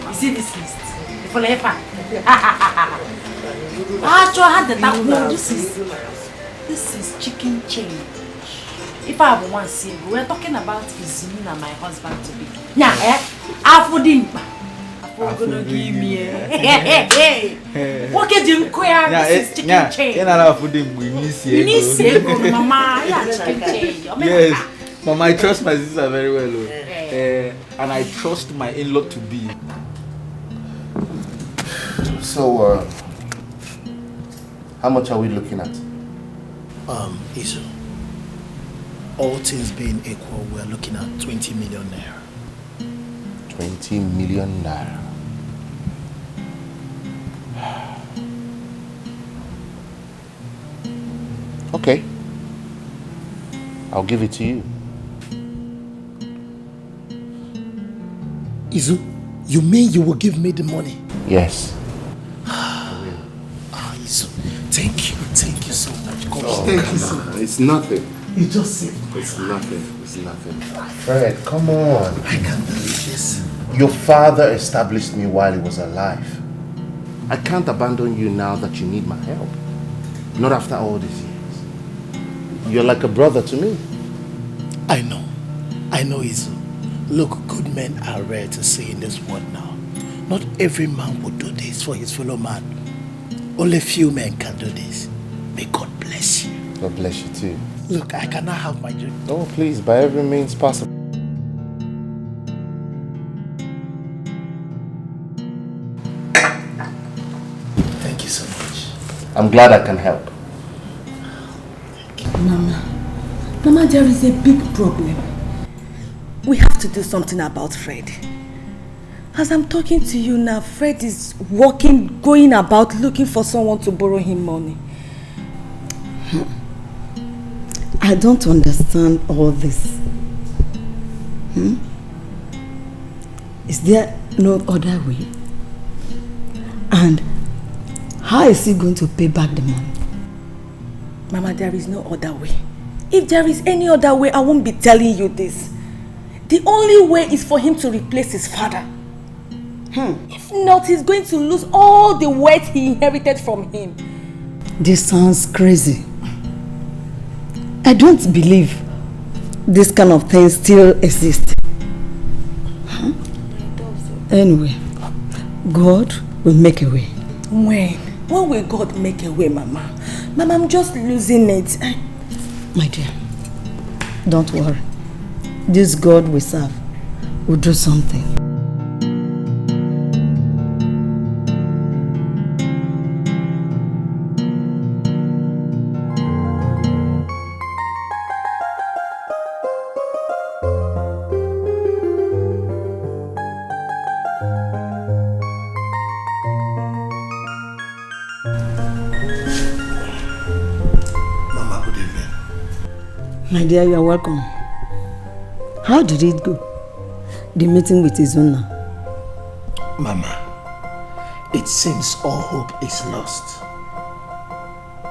D: You see this list? For Lefa. This is chicken change. If I have one single, we're talking about Izumi and my husband to be. Now, I for him. I'm gonna give me what can you queer? This is chicken change. We need Mama. Yeah, chicken change.
G: Yes, Mama, I trust my sister very well. And I trust my in-law to be.
F: So, how much are we looking at?
N: Isu, all things being equal, we're looking at 20 million naira.
F: 20 million naira. Okay. I'll give it to you.
N: Izu, you mean you will give me the money?
F: Yes.
N: Izu, thank you so much. God,
F: thank you so much. It's nothing.
N: You just said
F: it's nothing. It's nothing. Fred, come on.
N: I can't believe this.
F: Your father established me while he was alive. I can't abandon you now that you need my help. Not after all these years. You're like a brother to me.
N: I know, Izu. Look, good men are rare to see in this world now. Not every man would do this for his fellow man. Only few men can do this. May God bless you.
F: God bless you too.
N: Look, I cannot have my dream.
F: Oh, please, by every means possible.
N: Thank you so much.
F: I'm glad I can help.
D: Mama, there is a big problem. We have to do something about Fred. As I'm talking to you now, Fred is going about looking for someone to borrow him money.
O: I don't understand all this. Is there no other way? And how is he going to pay back the money?
D: Mama, there is no other way. If there is any other way, I won't be telling you this. The only way is for him to replace his father. If not, he's going to lose all the wealth he inherited from him.
O: This sounds crazy. I don't believe this kind of thing still exists. Anyway, God will make a way.
D: When? When will God make a way, Mama? Mama, I'm just losing it.
O: My dear, don't worry. This God we serve will do something. My dear, you are welcome. How did it go? The meeting with Izuna?
N: Mama, it seems all hope is lost.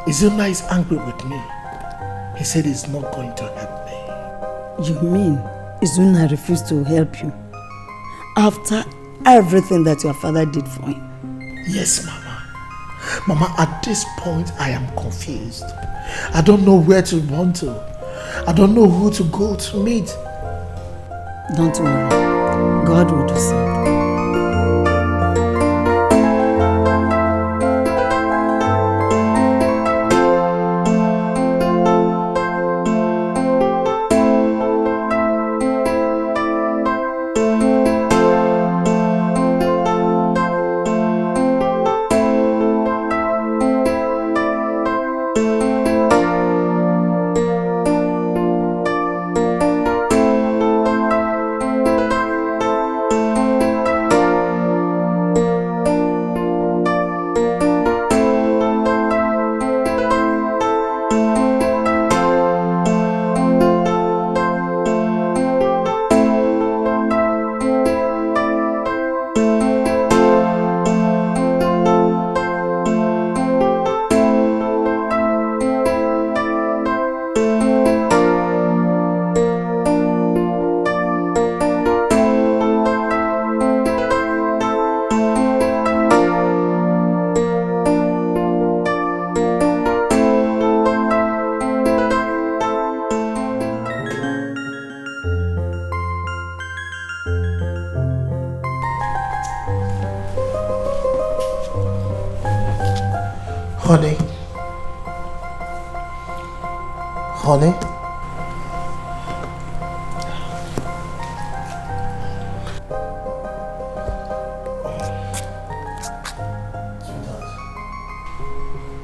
N: Izuna is angry with me. He said he's not going to help me.
O: You mean Izuna refused to help you after everything that your father did for him?
N: Yes, Mama. Mama, at this point, I am confused. I don't know where to run to. I don't know who to go to meet.
O: Don't worry. God will do something.
N: Honey. Honey.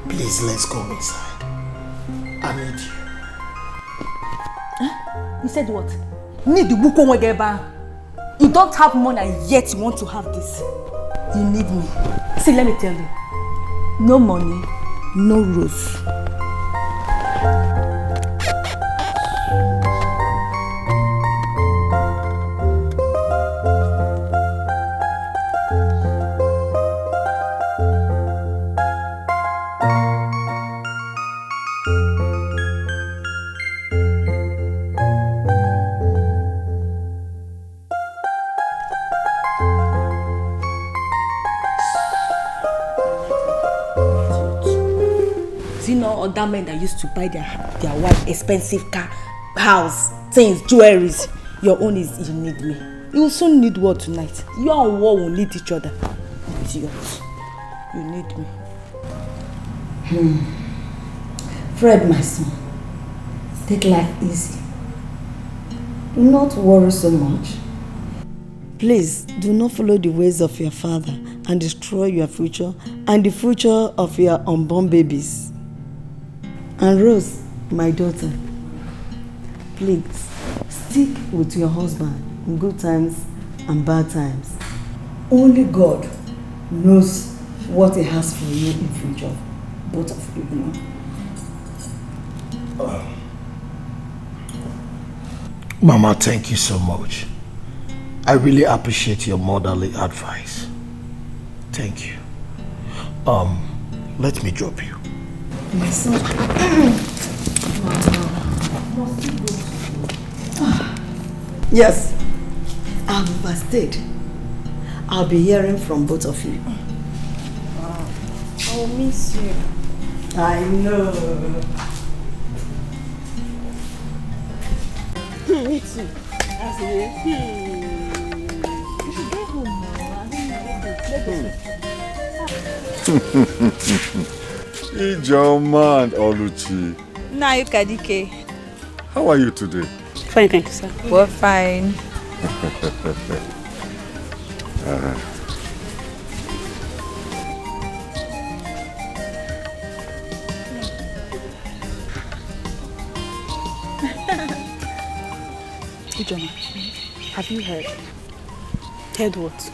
N: Please, let's go inside. I need you.
D: You said what? Need the book on You don't have money and yet you want to have this. You need me. See, let me tell you. No money, no rose. Other men that used to buy their wife expensive car, house, things, jewelries. Your own is you need me. You will soon need war tonight. You and war will need each other. It's yours. You need me.
O: Fred, my son, take life easy. Do not worry so much. Please, do not follow the ways of your father and destroy your future and the future of your unborn babies. And Rose, my daughter, please stick with your husband in good times and bad times. Only God knows what He has for you in future, both of you,
N: Mama, thank you so much. I really appreciate your motherly advice. Thank you. Let me drop you.
O: My son. Yes, I've overstayed. I'll be hearing from both of you.
D: I'll miss you.
O: I know.
D: Me too. You should go home now.
B: Ijeoma and Oluchi.
P: Now you Dikeh.
B: How are you today?
P: Fine, thank you, sir. We're fine.
D: Ijeoma, have you heard?
P: Heard what?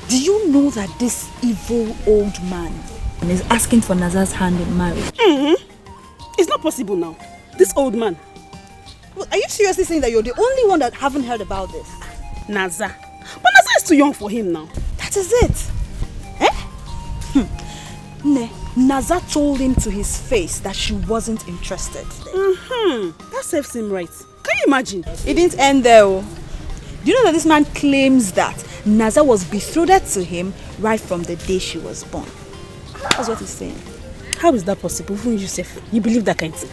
D: Do you know that this evil old man is asking for Naza's hand in marriage?
P: It's not possible now. This old man.
D: Well, are you seriously saying that you're the only one that haven't heard about this?
P: Naza. But Naza is too young for him now.
D: That is it. Eh? Ne,
P: Naza told him to his face that she wasn't interested. That serves him right. Can you imagine? It didn't end there. Do you know that this man claims that Naza was betrothed to him right from the day she was born? That's what he's saying. How is that possible? Even Yusuf, you believe that kind of thing?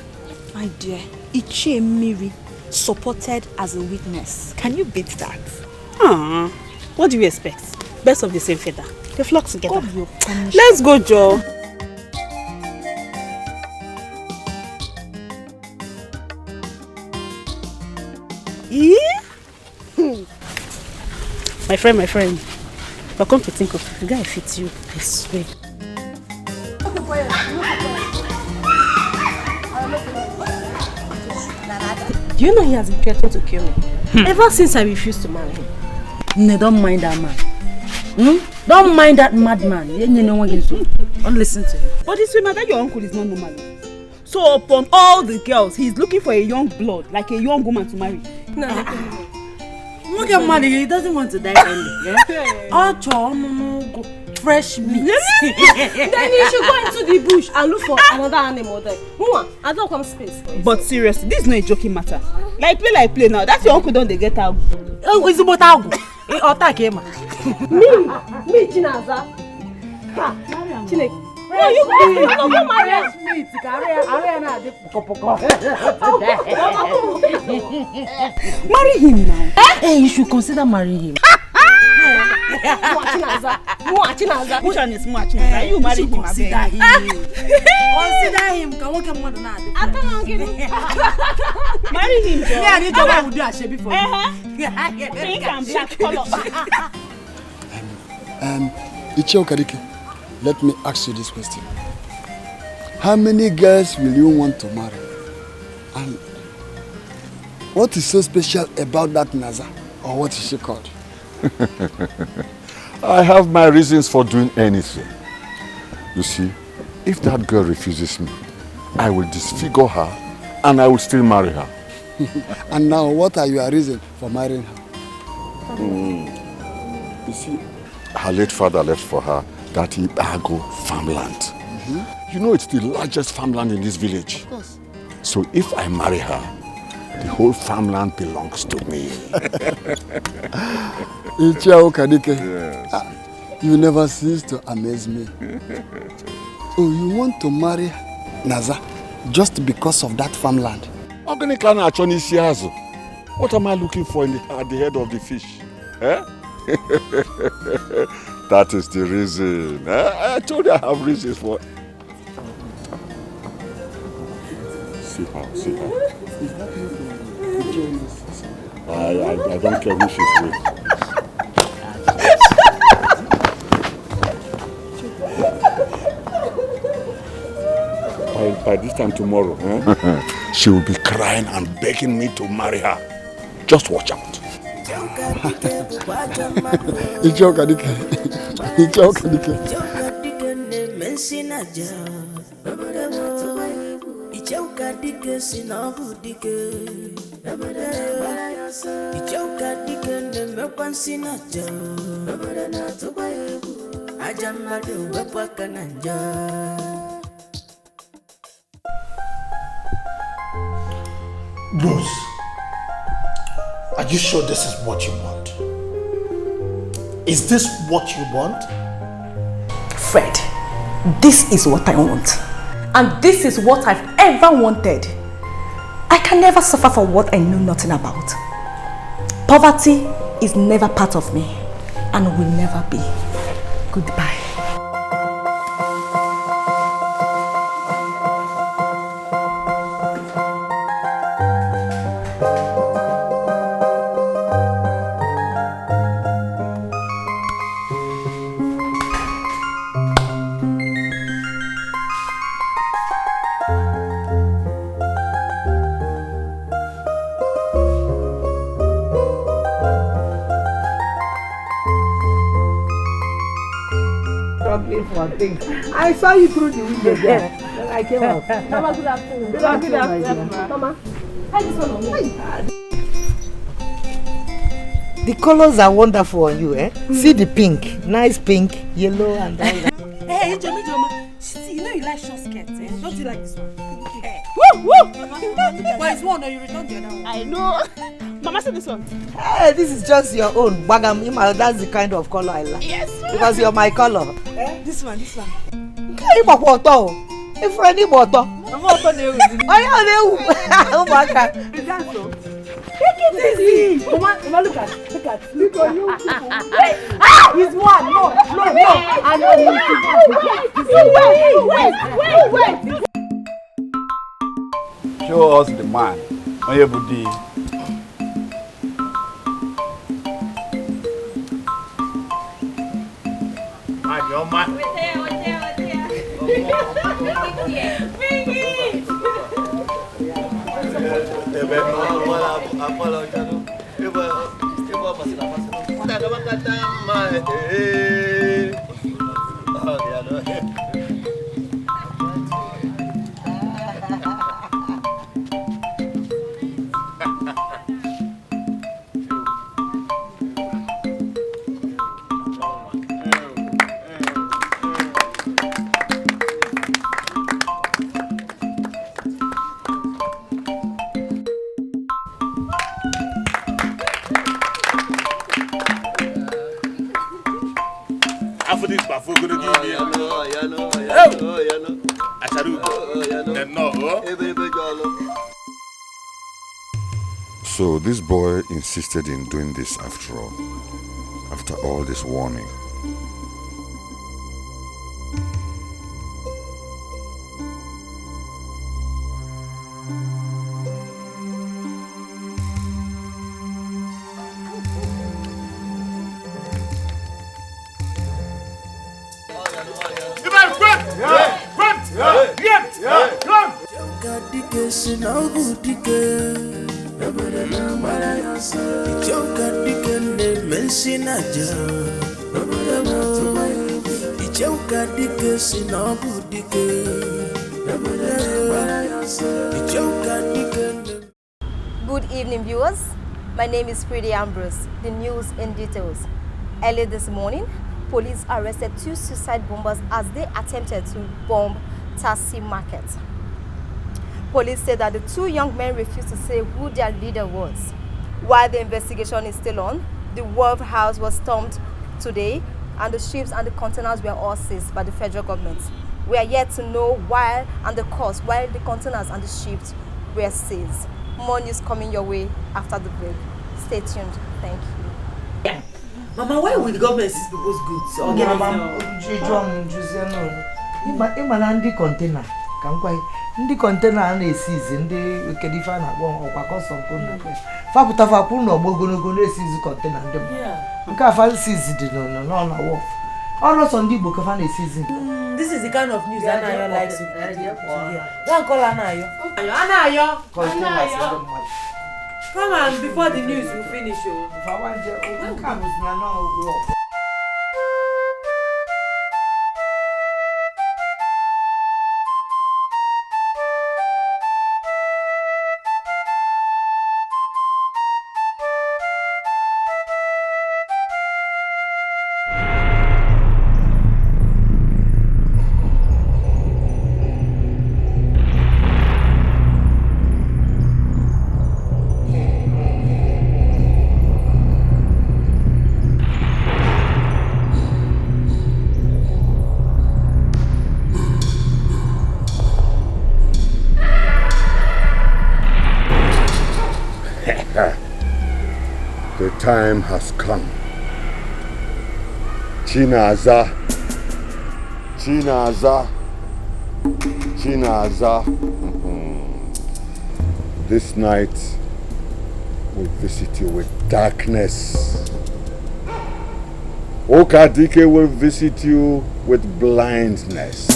P: My dear, Ichie Miri supported as a witness. Can you beat that? What do you expect? Best of the same feather. They flock together. Let's go, Joe. Yeah? My friend. But come to think of it, the guy fits you, I swear. Do you know he has been threatening to kill me? Ever since I refused to marry him.
D: No, don't mind that man. Don't mind that madman. Don't listen to him.
P: But it's remember that your uncle is not normal. So upon all the girls, he's looking for a young blood, like a young woman to marry.
D: Look at money, he doesn't want to die early. Fresh meat.
H: Then you should go into the bush and look for another animal there. I don't come space.
P: But seriously, this is not a joking matter. Like play now. That's your uncle don't they get out.
D: Oh, it's about out. Attack him.
H: Me, Chinaza. Chinek. No, you go marry meat.
D: Marry him now. Hey, you should consider marrying him.
P: Which one is Chinaza? You marry him.
D: Consider him. Consider him.
P: Marry him, Joe.
D: Yeah, I need to do a shape for you.
P: Pink and black color.
J: Ichie Okadike, let me ask you this question. How many girls will you want to marry? And what is so special about that Naza? Or what is she called?
B: I have my reasons for doing anything. You see, if that girl refuses me, I will disfigure her and I will still marry her.
J: And now, what are your reasons for marrying her?
B: You see, her late father left for her that Ibago farmland. You know, it's the largest farmland in this village.
J: Of course.
B: So if I marry her, the whole farmland belongs to me.
J: Ichie Okadike, you never cease to amaze me. Oh, you want to marry Naza just because of that farmland?
B: What am I looking for at the head of the fish? Eh? That is the reason. I told you I have reasons for it. See her. I don't care who she's with. By this time tomorrow, she will be crying and begging me to marry her. Just watch out.
J: Ichie Okadike.
N: Rose, are you sure this is what you want? Is this what you want?
P: Fred, this is what I want. And this is what I've ever wanted. I can never suffer for what I know nothing about. Poverty is never part of me and will never be. Goodbye.
E: I saw you through the window there. Then I came out.
H: Mama, good afternoon. Good afternoon. Mama, how is this one on me?
E: The colors are wonderful on you, eh? See the pink. Nice pink, yellow and all that.
D: Hey, Joma. You know like short skirts, eh? Don't you like this one?
P: Hey. Woo! Woo!
D: But it's one, or you return the other one.
P: I know. Mama said this one.
E: Hey, this is just your own. Bagam, that's the kind of color I like.
P: Yes.
E: Because you're my color.
D: Eh? This one.
E: Hey, Papa, if any bottle. I'm not going to oh my God.
D: Take it easy. Come on, look at. Look at you. Wait. Ah! He's one. No. I know wait.
Q: Show us the man. Oyebudi.
K: Your man. After this, my folk gonna give me.
B: So this boy insisted in doing this after all this warning.
R: Good evening, viewers. My name is Pretty Ambrose. The news in details. Early this morning, police arrested 2 suicide bombers as they attempted to bomb Tassi Market. Police said that the 2 young men refused to say who their leader was. While the investigation is still on, the Wharf House was stormed today and the ships and the containers were all seized by the federal government. We are yet to know why and the cause why the containers and the ships were seized. More news coming your way after the break. Stay tuned. Thank you.
E: Mama, why would the government seize people's goods? Container. Ndị container a na-esizi ndị kedifa na agwọ ọkwa custom kwunu fapụtafa kwunu na ogbogonogo na-esizi container ndị nke afa sizi dị no na wharf ọrụ sọ ndị Igbo kafa na-esizi.
D: This is the kind of news Anayo likes to hear. One call Anayo. Anayo. Come on, before the news will finish.
B: The time has come. Chinaza. This night will visit you with darkness. Dikeh will visit you with blindness.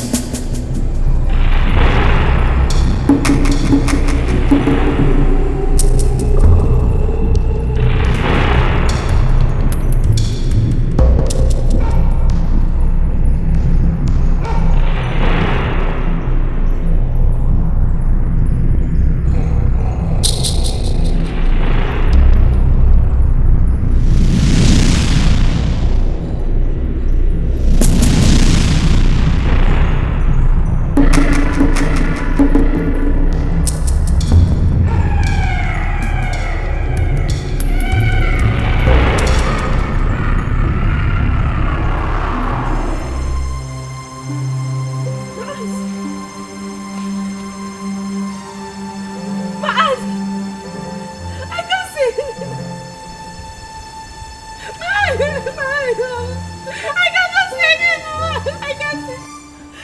I: I cannot see anymore. I can't see.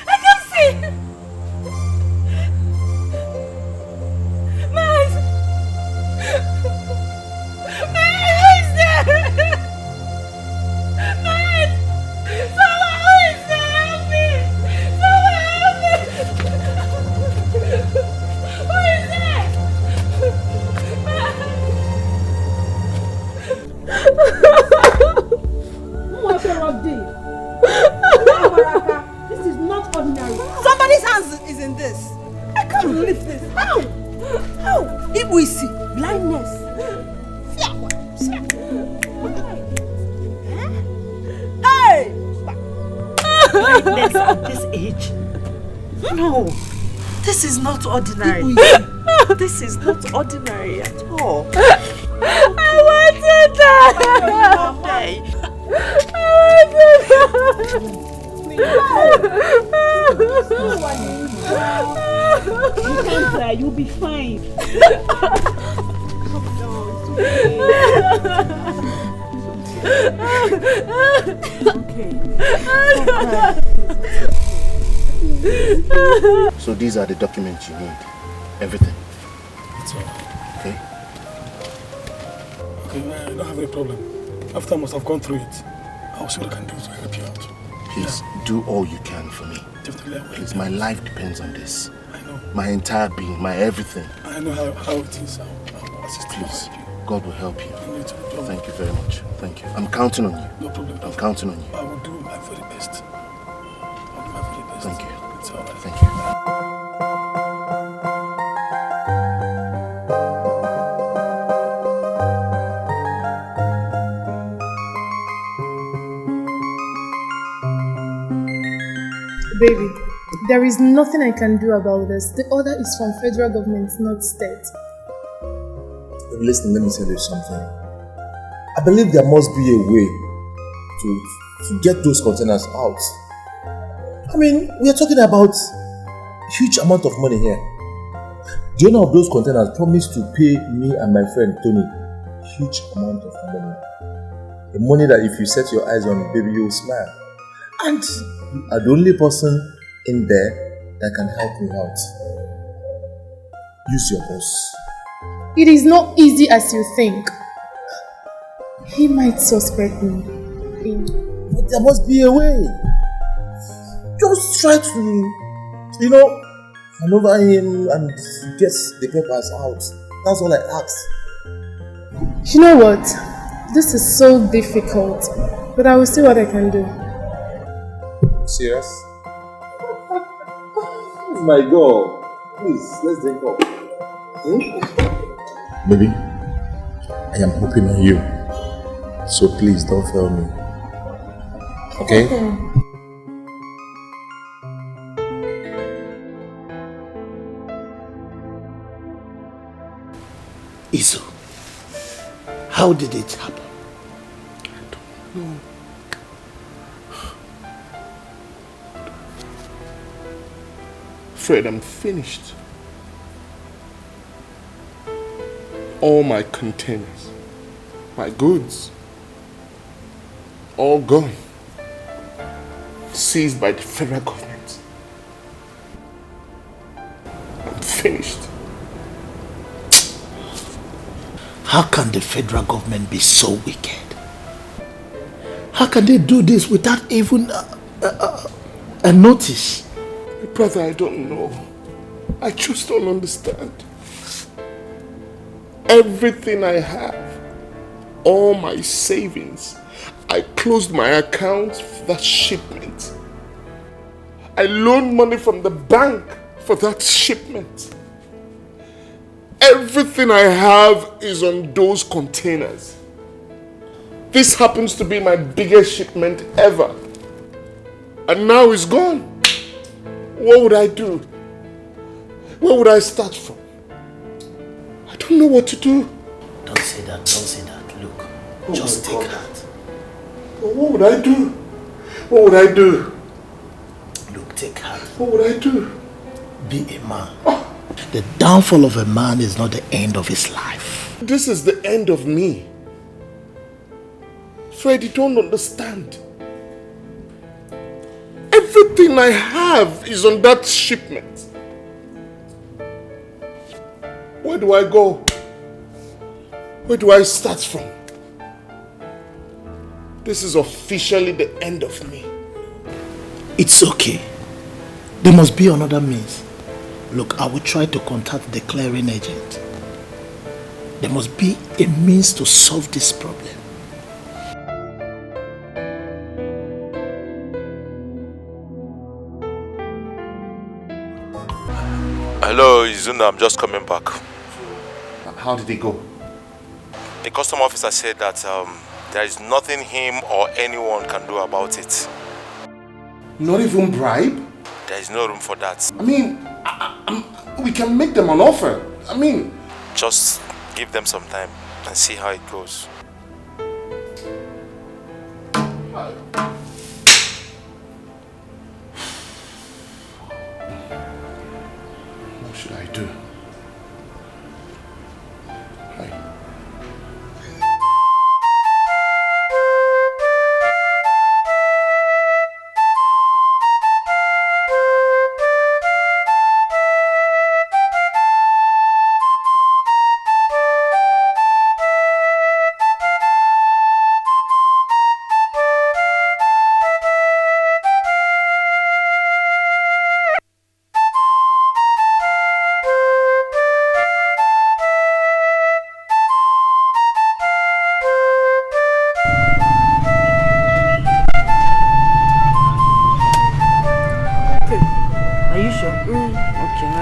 I: I can't see. My eyes. My eyes there. My eyes. Someone who is there, help me. Someone help me. Who is there?
D: What of this? This is not ordinary.
P: Somebody's hands is in this. I can't lift this. How? How? If we see blindness. Hey!
E: Blindness at this age? No. This is not ordinary. This is not ordinary at all.
I: I want to die.
D: You can't cry, you'll be fine.
F: So these are the documents you need. Everything.
N: That's all right.
F: Okay?
N: Okay, I don't have any problem. After I must have gone through it, I'll see what I can do to help you out.
F: Please, do all you can for me.
N: Definitely I will.
F: Please, my life depends on this.
N: I know.
F: My entire being, my everything.
N: I know how it is. I'll assist you.
F: Please, God will help you.
N: I need to do.
F: Thank you very much. Thank you. I'm counting on you.
N: No problem.
F: I'm counting on you.
N: I will do my very best. I'll do my very best.
F: Thank you.
N: It's all right.
F: Thank you.
S: Baby, there is nothing I can do about this. The order is from federal government, not state.
T: Listen, let me tell you something. I believe there must be a way to get those containers out. I mean, we are talking about a huge amount of money here. The owner of those containers promised to pay me and my friend Tony a huge amount of money. The money that if you set your eyes on it, baby, you will smile. And you are the only person in there that can help me out. Use your boss.
S: It is not easy as you think. He might suspect me.
T: But there must be a way. Just try to, maneuver him and get the papers out. That's all I ask.
S: You know what? This is so difficult, but I will see what I can do.
T: Serious? This is my girl. Please, let's drink up. Baby, I am hoping on you. So please don't fail me. Okay?
N: Iso, how did it happen?
F: I don't know. Fred, I'm finished. All my containers, my goods, all gone. Seized by the federal government. I'm finished.
N: How can the federal government be so wicked? How can they do this without even a notice?
F: Brother, I don't know. I just don't understand. Everything I have, all my savings, I closed my account for that shipment. I loaned money from the bank for that shipment. Everything I have is on those containers. This happens to be my biggest shipment ever. And now it's gone. What would I do? Where would I start from? I don't know what to do.
N: Don't say that, don't say that. Look, just take heart.
F: What would I do? What would I do?
N: Look, take heart.
F: What would I do?
N: Be a man. The downfall of a man is not the end of his life.
F: This is the end of me. Fred, you don't understand. Everything I have is on that shipment. Where do I go? Where do I start from? This is officially the end of me.
N: It's okay. There must be another means. Look, I will try to contact the clearing agent. There must be a means to solve this problem.
U: Hello, Izuna, I'm just coming back.
F: How did it go?
U: The custom officer said that there is nothing him or anyone can do about it.
F: Not even bribe?
U: There is no room for that.
F: I mean, we can make them an offer. I mean...
U: Just give them some time and see how it goes.
F: What should I do?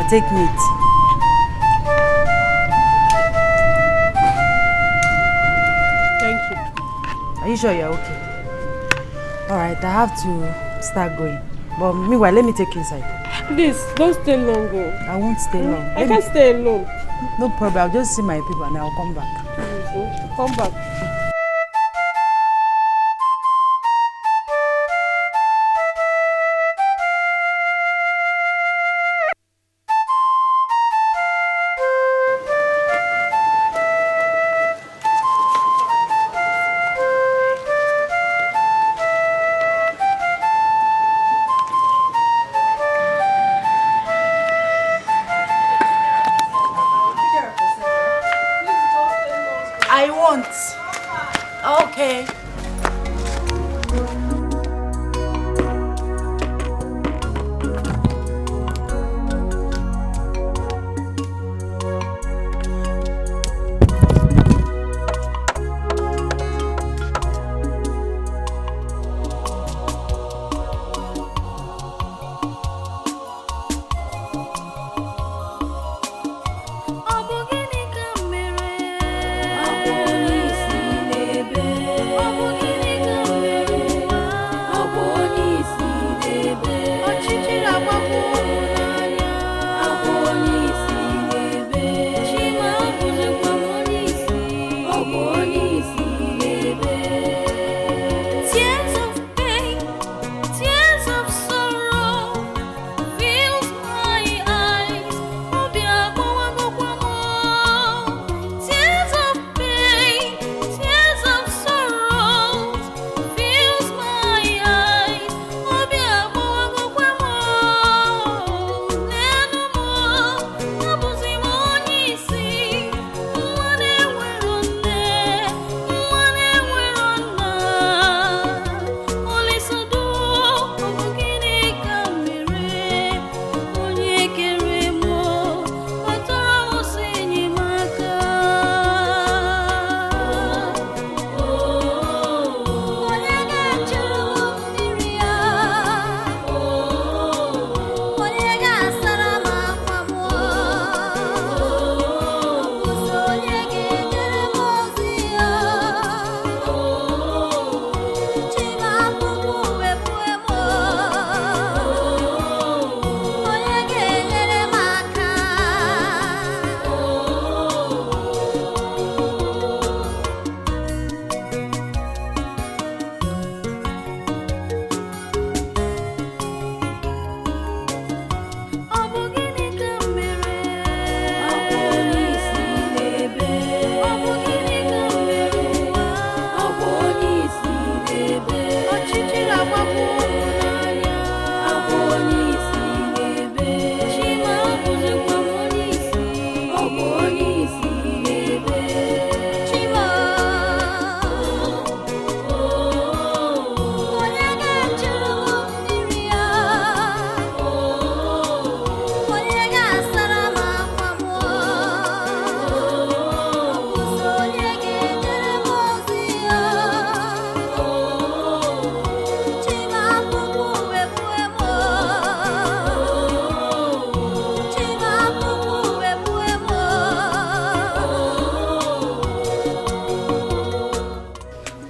D: Take meat.
H: Thank you.
D: Are you sure you're okay? Alright, I have to start going. But meanwhile, let me take you inside.
H: Please, don't stay long.
D: I won't stay long.
H: I can't stay alone.
D: No problem, I'll just see my people and I'll come back.
H: Come back.
D: Okay.
I: Oh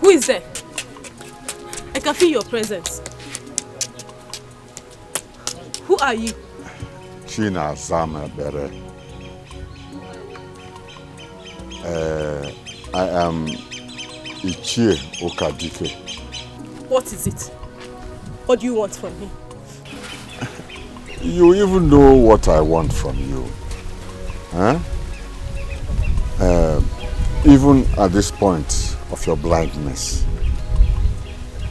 H: Who is there? I can feel your presence. Who are you?
B: China Zama Bere. I am Ichie Okadike.
H: What is it? What do you want from me?
B: You even know what I want from you. Huh? Even at this point of your blindness,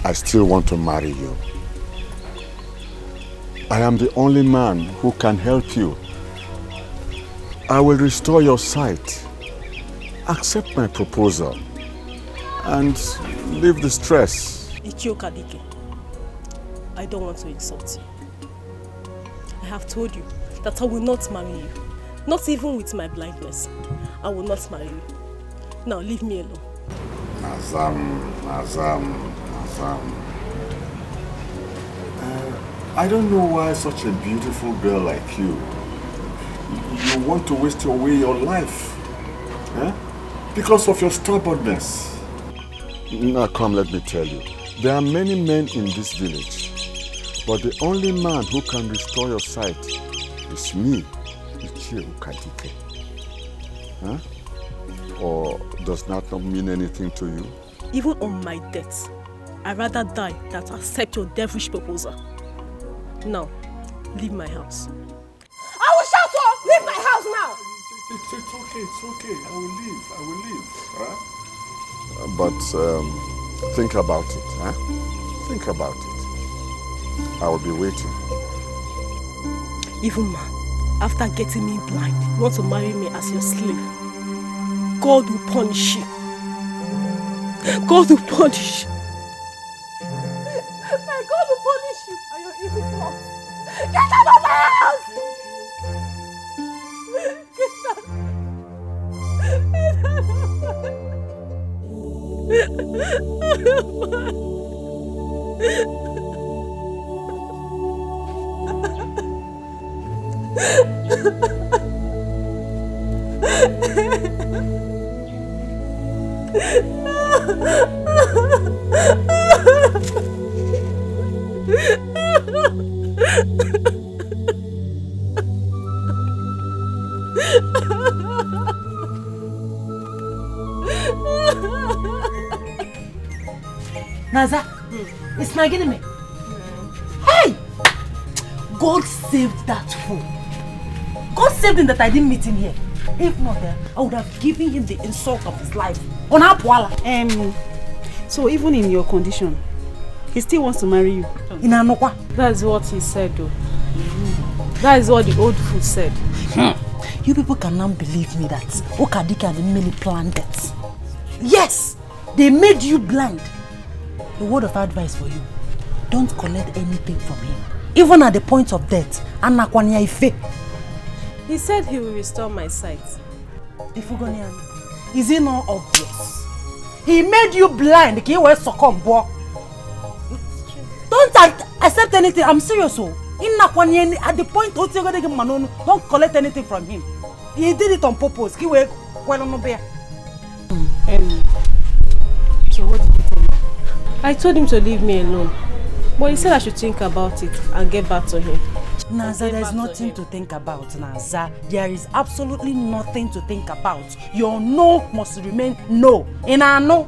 B: I still want to marry you. I am the only man who can help you. I will restore your sight. Accept my proposal and leave the stress.
H: Ichioka Dike, I don't want to insult you. I have told you that I will not marry you. Not even with my blindness. I will not marry you. Now leave me alone.
B: Nazam. I don't know why such a beautiful girl like you want to waste away your life. Huh? Because of your stubbornness. Now come, let me tell you. There are many men in this village, but the only man who can restore your sight is me, Ichie Ukadike. Huh? Or does that not mean anything to you?
H: Even on my death, I'd rather die than accept your devilish proposal. Now, leave my house.
D: I will shout to her, leave my house now!
B: It's okay. I will leave. Huh? But think about it. Huh? Think about it. I will be waiting.
H: Even man, after getting me blind, you want to marry me as your slave. God will punish you. God will punish you.
D: My God will punish you and your evil plots. Get out of my house! Get out of my Naza, it's nagging me. Hey! God saved that fool. God saved him that I didn't meet him here. If not there, I would have given him the insult of his life. On Apwala.
P: So even in your condition, he still wants to marry you?
D: In Anokwa.
H: That's what he said though. That is what the old fool said.
D: You people cannot believe me that Okadike and Emily planned it. Yes! They made you blind. A word of advice for you. Don't collect anything from him. Even at the point of death.
H: He said he will restore my sight.
D: Is it not obvious? He made you blind. Don't accept anything. I'm serious. At the point don't collect anything from him. He did it on purpose. So what did you tell him?
H: I told him to leave me alone. But he said I should think about it and get back to him.
D: Naza, there's nothing to think about, Naza. There is absolutely nothing to think about. Your no must remain no. In our no.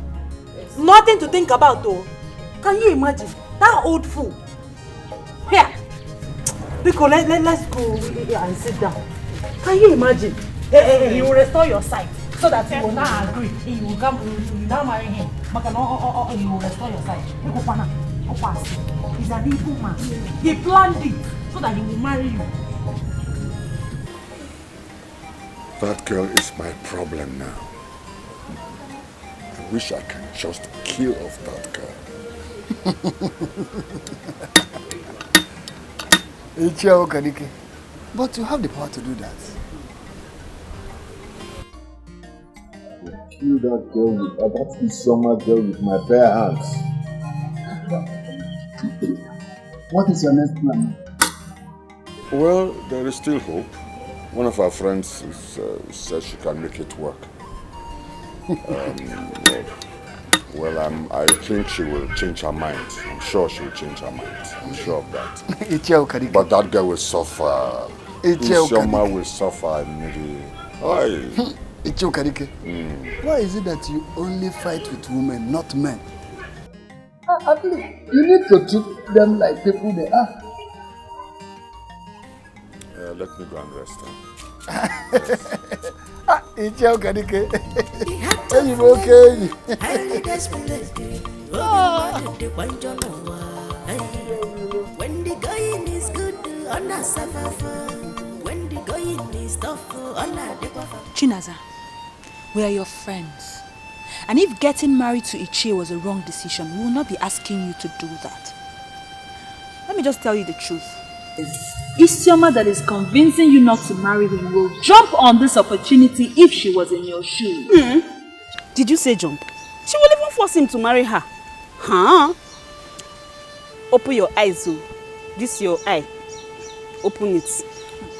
D: Yes. Nothing to think about though. Can you imagine? That old fool. Here. Because let's go and sit down. Can you imagine? He will restore your sight so that you will not agree. You will come, you will not marry him. He will restore your sight. He's an evil man. He planned it so that he will marry you.
B: That girl is my problem now. I wish I can just kill off that girl.
J: But you have the power to do that.
B: Kill that girl that summer girl with my bare hands.
J: What is your next plan?
B: Well, there is still hope. One of our friends says she can make it work. Well, I think she will change her mind. I'm sure she will change her mind. I'm sure of that. But that girl will suffer. Isioma will suffer.
J: Why is it that you only fight with women, not men? At least you need to treat them like people they are.
B: Let me go and rest.
J: It's okay. Okay.
I: When the going is good, when the going is tough,
P: Chinaza, we are your friends. And if getting married to Ichie was a wrong decision, we will not be asking you to do that. Let me just tell you the truth.
C: Isioma that is convincing you not to marry him will jump on this opportunity if she was in your shoes.
P: Did you say jump? She will even force him to marry her. Huh? Open your eyes, oh. This your eye. Open it.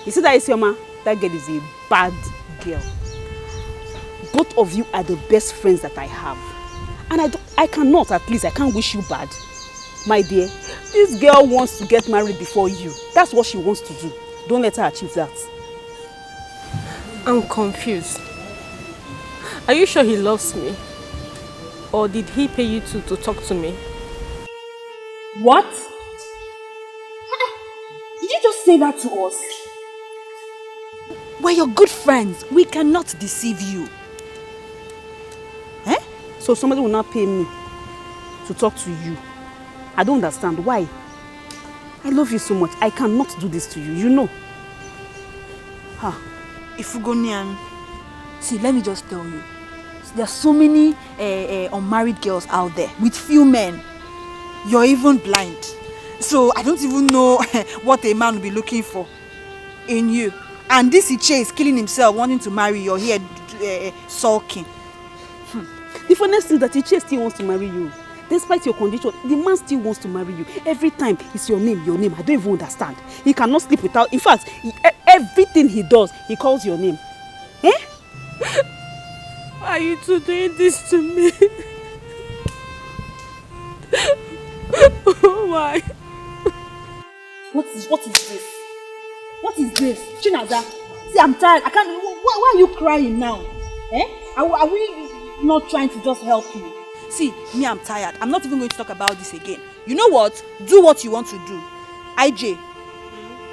P: You see that Isioma? That girl is a bad girl. Both of you are the best friends that I have. And I can't wish you bad. My dear, this girl wants to get married before you. That's what she wants to do. Don't let her achieve that.
H: I'm confused. Are you sure he loves me? Or did he pay you to talk to me?
C: What? Did you just say that to us?
P: We're your good friends. We cannot deceive you. Eh? So somebody will not pay me to talk to you. I don't understand. Why? I love you so much. I cannot do this to you. You know.
C: Ifugonian. See, let me just tell you. There are so many unmarried girls out there with few men. You're even blind. So I don't even know what a man will be looking for in you. And this Ichie is killing himself, wanting to marry you. You're here sulking.
P: The funniest thing is that Ichie still wants to marry you. Despite your condition, the man still wants to marry you. Every time it's your name. I don't even understand. He cannot sleep without. In fact, everything he does, he calls your name. Eh?
H: Why are you two doing this to me? Oh my.
C: What is this? What is this? Chinaza, see, I'm tired. I can't. Why are you crying now? Eh? Are we not trying to just help you? See, me, I'm tired. I'm not even going to talk about this again. You know what? Do what you want to do. IJ,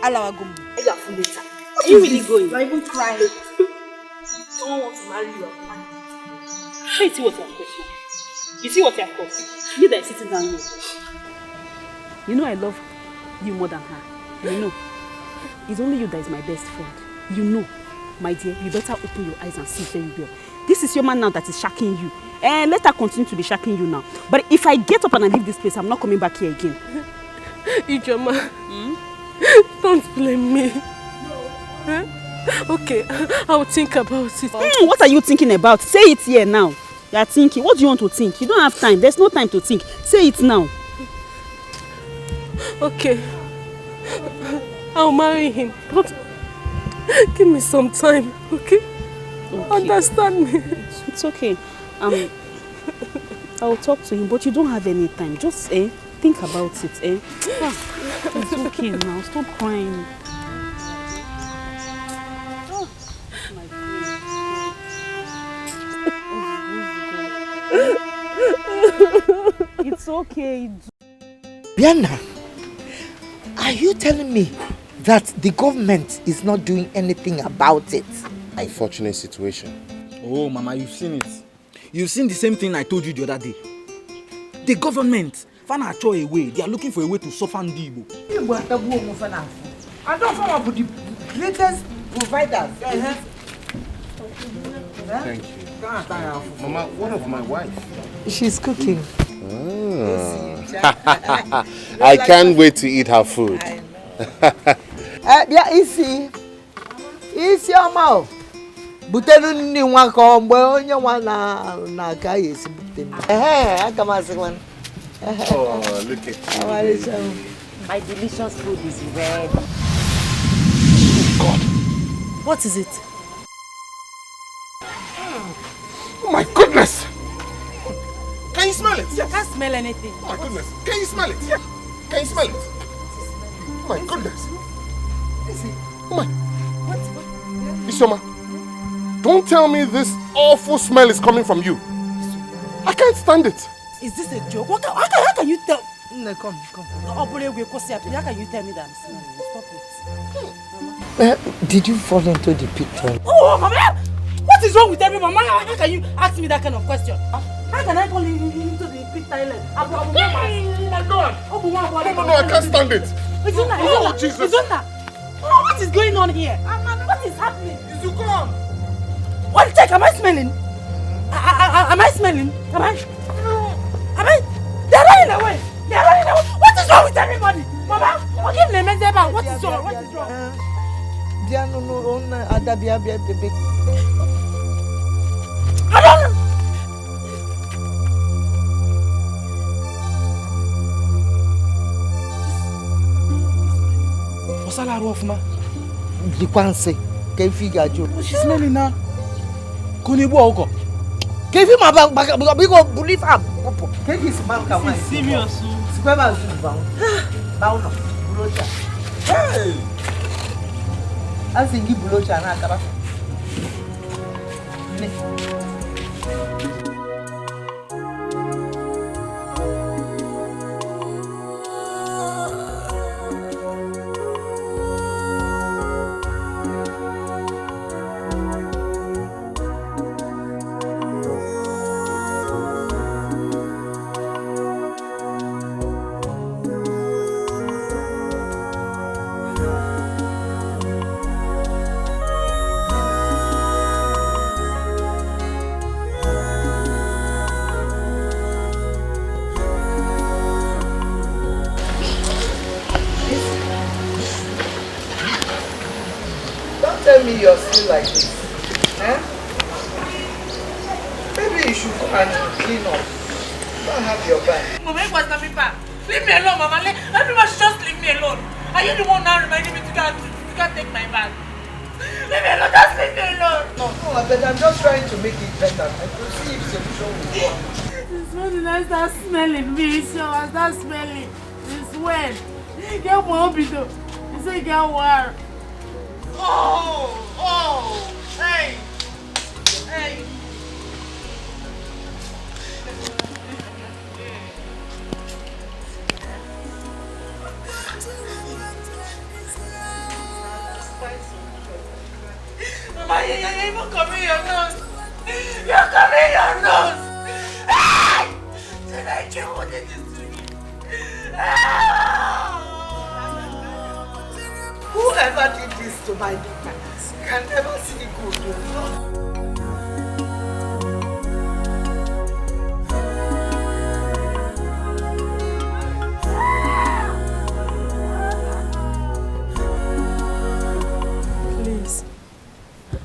C: Alawagum. Are you really going? You're even crying. Someone wants to marry you.
P: Hey, see what you have caused. You see what you have caused. You that is sitting down here. You know I love you more than her. You know. It's only you that is my best friend. You know. My dear, you better open your eyes and see very well. This is your man now that is shacking you. And let her continue to be shacking you now. But if I get up and I leave this place, I'm not coming back here again.
H: Ijoma, don't blame me. Huh? Okay, I'll think about it.
P: What are you thinking about? Say it here now. You are thinking. What do you want to think? You don't have time. There's no time to think. Say it now.
H: Okay. I'll marry him. But give me some time, okay? Understand me.
P: It's okay. I'll talk to him, but you don't have any time. Just think about it. It's okay now. Stop crying. Oh, my God. It's okay.
E: Bianna, are you telling me that the government is not doing anything about it?
F: Unfortunate situation.
A: Oh, Mama, you've seen it. You've seen the same thing I told you the other day. The government, find a way. They are looking for a way to soften the Igbo.
E: I don't know about the greatest providers.
F: Thank you. Mama, what of my wife?
E: She's cooking.
F: I can't wait to eat her food.
E: Yeah, easy. Easy, Mama. Butelu ni wako mwe onye na ka yesi butelu. Akamasịkwan.
F: Oh, look at you.
D: My delicious food is ready.
N: God.
D: What is it?
N: Oh my goodness! Can you
K: smell it?
D: You can't smell anything.
K: Oh my goodness. Can you smell it? Can you smell it? Oh my goodness. Oh my. Isioma, don't tell me this awful smell is coming from you. I can't stand it.
D: Is this a joke? How can you tell?
E: No, come.
D: How can you tell me that I'm smelling? Stop it.
E: Did you fall into the pit?
D: Oh, Mama! What is wrong with everyone? Mama, how can you ask me that kind of question? How can I fall into the pit toilet? Oh
K: my God! No, I can't stand it.
D: Oh, Jesus! What is going on here? What is happening?
K: You come.
D: What check? Am I smelling? Am I smelling? Am I? They're running away. What is wrong with everybody? Mama, give me a message. What is wrong? I don't know.
A: What's all that ma?
E: The Kwanse. Can you figure out?
A: She's smelling now. Kunibu Oko.
E: Can you believe him? Take his man.
P: Serious.
E: Hey! I think you blow China. Tell me you're still like this. Eh? Maybe you should go and clean up. Don't have your back.
D: Mama, it was not me back. Leave me alone, Mama. Everyone should just leave me alone. Are you the one now reminding me to go take my bag? Leave me alone, just leave me alone.
E: No, but I'm just trying to make it better. I can see if solution will work.
D: It's when I start smelling me, so I start smelling. It's when. Get one bit. You say get one. Oh, hey. Mama, you're even covering your nose. You're covering your nose. Hey! Tonight you wanted to do it.
E: Whoever did this to my daughter can never see good.
H: Please,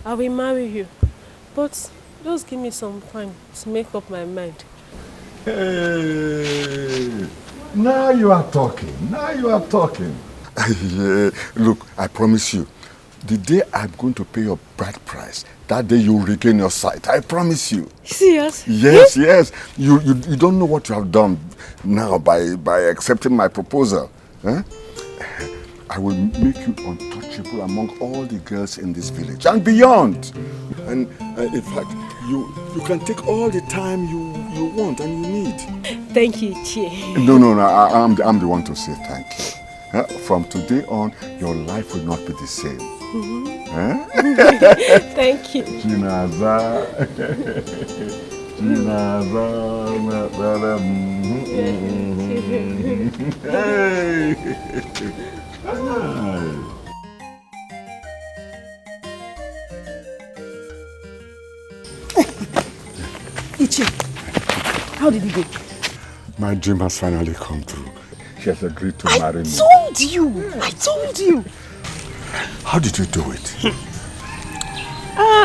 H: I will marry you, but just give me some time to make up my mind.
B: Hey, now you are talking. Look, I promise you, the day I'm going to pay your bride price, that day you will regain your sight. I promise you.
H: Serious?
B: Yes. You don't know what you have done now by accepting my proposal. Huh? I will make you untouchable among all the girls in this village and beyond. And in fact, you can take all the time you want and you need.
H: Thank you, Chie.
B: No, I'm the one to say thank you. From today on, your life will not be the same.
H: Thank you.
B: Chinaza. Hey.
D: Ichi, how did it go?
B: My dream has finally come true. She has agreed to marry me.
D: I told you.
B: How did you do it?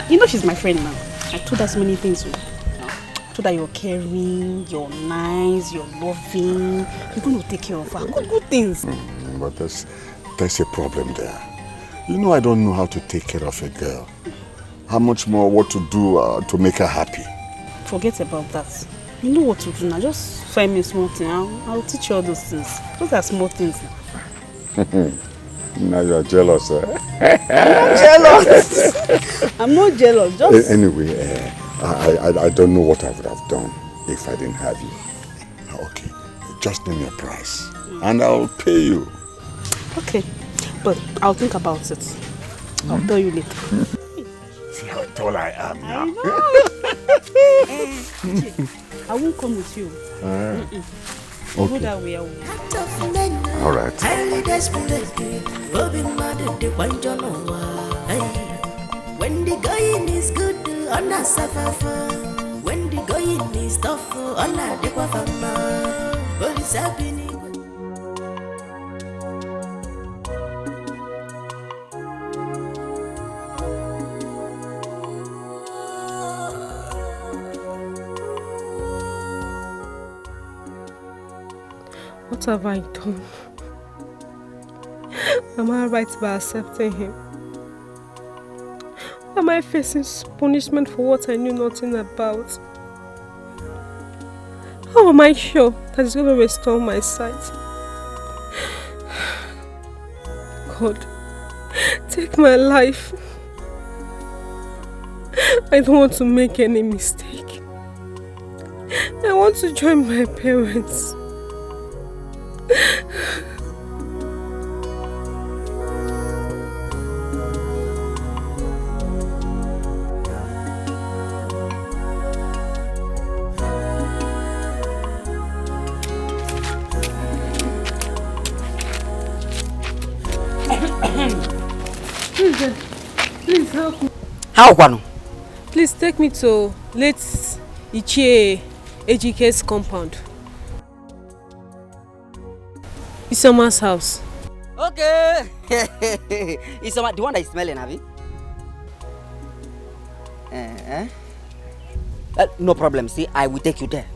P: You know she's my friend now. I told her so many things. I told her you're caring, you're nice, you're loving. You're going to take care of her. Good things.
B: But there's a problem there. You know I don't know how to take care of a girl. How much more what to do to make her happy?
P: Forget about that. You know what to do now. Just find me small thing. I'll teach you all those things. Those are small things.
B: Now you are jealous, eh?
P: I'm not jealous. I'm not jealous. Just
B: anyway, I don't know what I would have done if I didn't have you. Okay, just name your price, and I'll pay you.
P: okay, but I'll think about it. I'll tell you later.
K: See how tall I am now.
P: I won't come with you. Go that way.
B: All right.
I: When the going is good, on a suffer. When the going is tough, on a dequafama. What is happening?
H: What have I done? Am I right by accepting him? Am I facing punishment for what I knew nothing about? How am I sure that he's going to restore my sight? God, take my life. I don't want to make any mistake. I want to join my parents. Please help me.
E: How, Kwano?
H: Please take me to late Ichie Ejike's compound. Isoma's house.
E: Okay. Isoma, the one that is smelling, have you? No problem. See, I will take you there.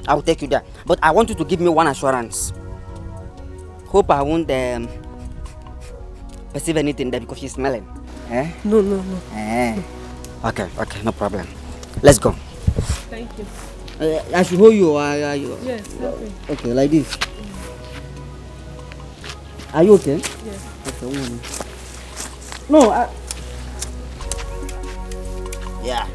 E: I will take you there. But I want you to give me one assurance. Hope I won't perceive anything there because she's smelling.
H: No.
E: Okay, no problem. Let's go.
H: Thank you.
E: I should hold you.
H: Yes, okay.
E: Okay, like this. Are you okay?
H: Yes.
E: Okay, no, yeah.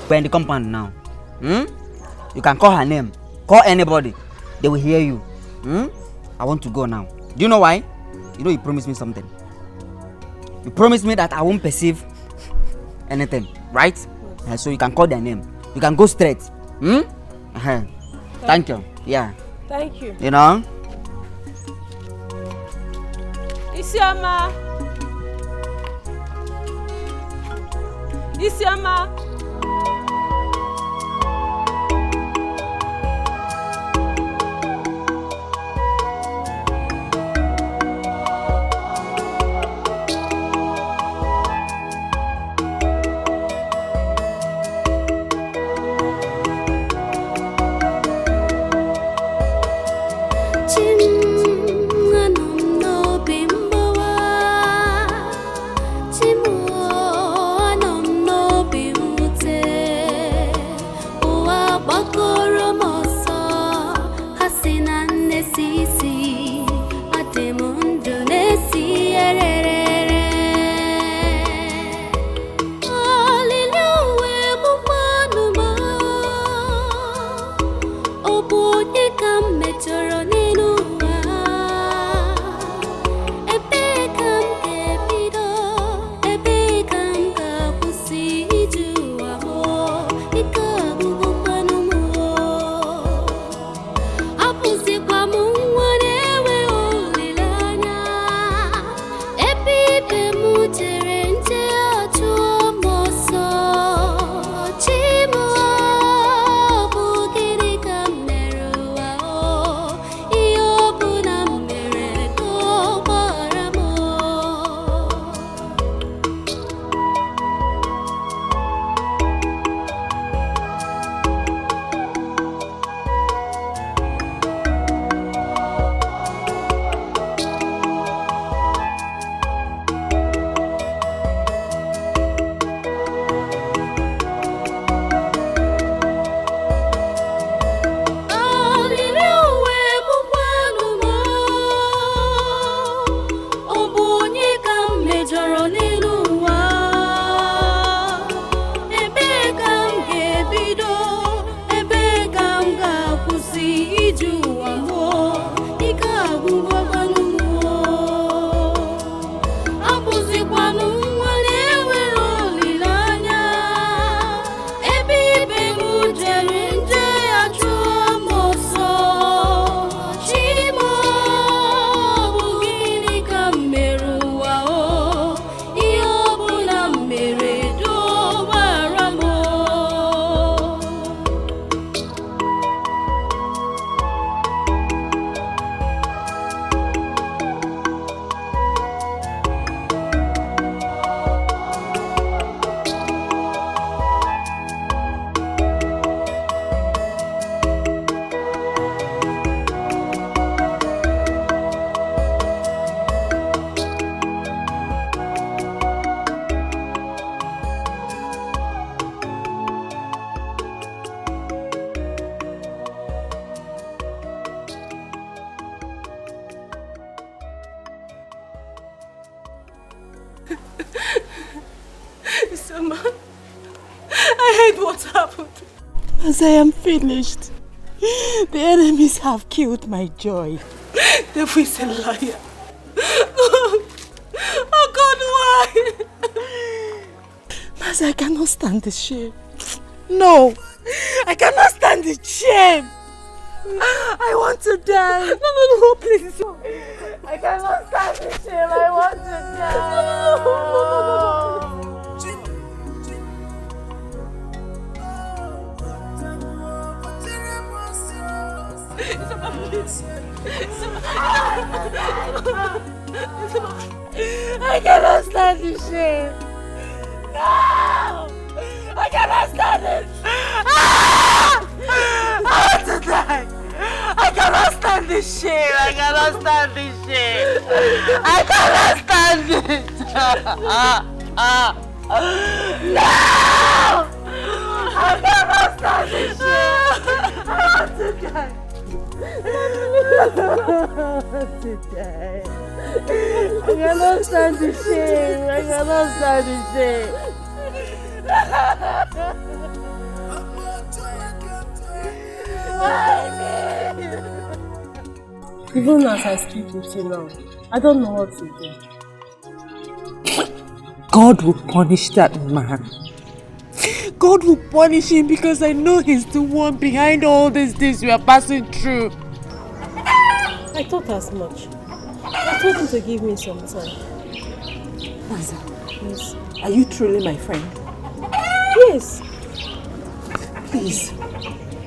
E: We're in the compound now. You can call her name. Call anybody. They will hear you. I want to go now. Do you know why? You know you promised me something. You promised me that I won't perceive anything, right? So you can call their name. You can go straight. Thank you. Yeah.
H: Thank you.
E: You know?
H: Isioma. Isioma.
I: Timu
H: I hate what happened.
D: As I am finished, the enemies have killed my joy.
H: The is a liar. Oh God, why?
D: Mas, I cannot stand the shame. No, I cannot stand the shame. I want to die.
H: No, please.
D: I cannot stand the shame. I want to die.
H: No.
D: I cannot stand the shame. No! I cannot stand it. I want to die. I cannot stand this shame. I cannot stand this shame. I cannot stand it. No! I cannot stand this shame. I want to die. I cannot stand the shame. I cannot stand the shame.
H: Even as I speak with you now, I don't know what to do.
D: God will punish that man. God will punish him because I know he's the one behind all these things we are passing through.
H: I thought as much. I told him to give me some time.
D: Naza,
H: Yes.
D: are you truly my friend?
H: Yes.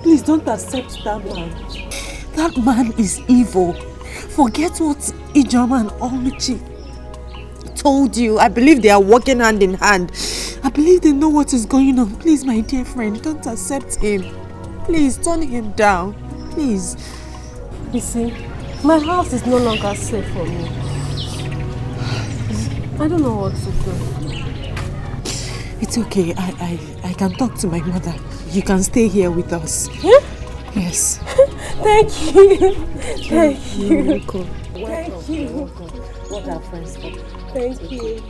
D: Please don't accept that man. That man is evil. Forget what Ijoma and Oluchi told you. I believe they are working hand in hand. I believe they know what is going on. Please, my dear friend, don't accept him. Please, turn him down. Please.
H: You see, my house is no longer safe for me. I don't know what to do.
D: It's okay. I can talk to my mother. You can stay here with us.
H: Huh?
D: Yes.
H: Thank you. Thank you.
D: You're welcome.
H: Thank you.
D: What are friends for?
H: Thank you.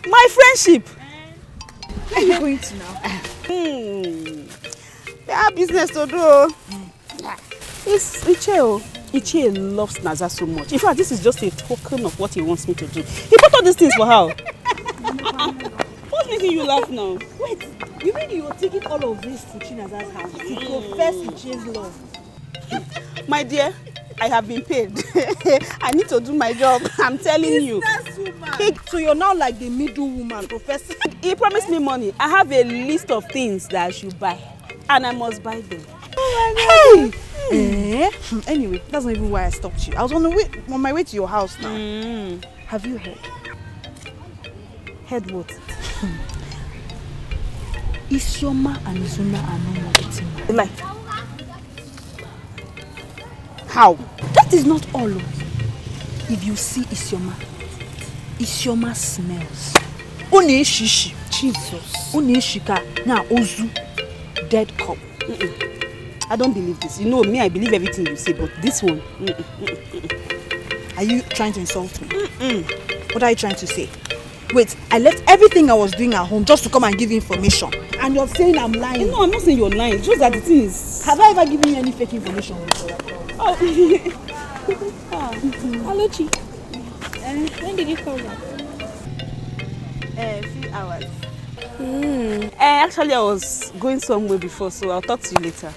P: My friendship. Where are you going to now? They have business to do. It's Iche. Iche loves Naza so much. In fact, this is just a token of what he wants me to do. He bought all these things for her. What's making you laugh now?
C: Wait, you mean you were taking all of this to Chinaza's house to profess Iche's love?
P: My dear, I have been paid. I need to do my job. I'm telling you.
C: So you're now like the middle woman, professor.
P: He promised me money. I have a list of things that I should buy, and I must buy them.
C: Oh my God. Anyway, that's not even why I stopped you. I was on my way to your house now. Have you heard? Heard what? Isioma and Izuna are no more getting married. Like, how? That is not all. If you see Isioma smells. One shishi. Jesus. One shika. Na ozu. Dead cop.
P: I don't believe this. You know me, I believe everything you say, but this one.
C: Are you trying to insult me? What are you trying to say? Wait, I left everything I was doing at home just to come and give you information. And you're saying I'm lying.
P: No, I'm not saying you're lying. It's just that the thing is...
C: Have I ever given you any fake information?
P: Oh.
L: Alochi, when did you come back?
P: A few hours. Actually, I was going somewhere before, so I'll talk to you later.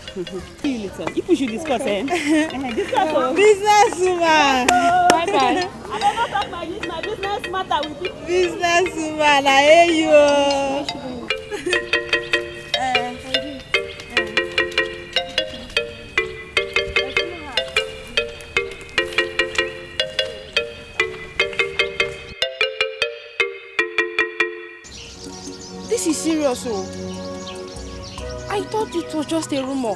P: See you later. If we should discuss, discuss.
C: Business woman.
P: Bye-bye. I never talk my business matter with you.
C: Business woman, I hear you.
L: This is serious, oh. I thought it was just a rumor.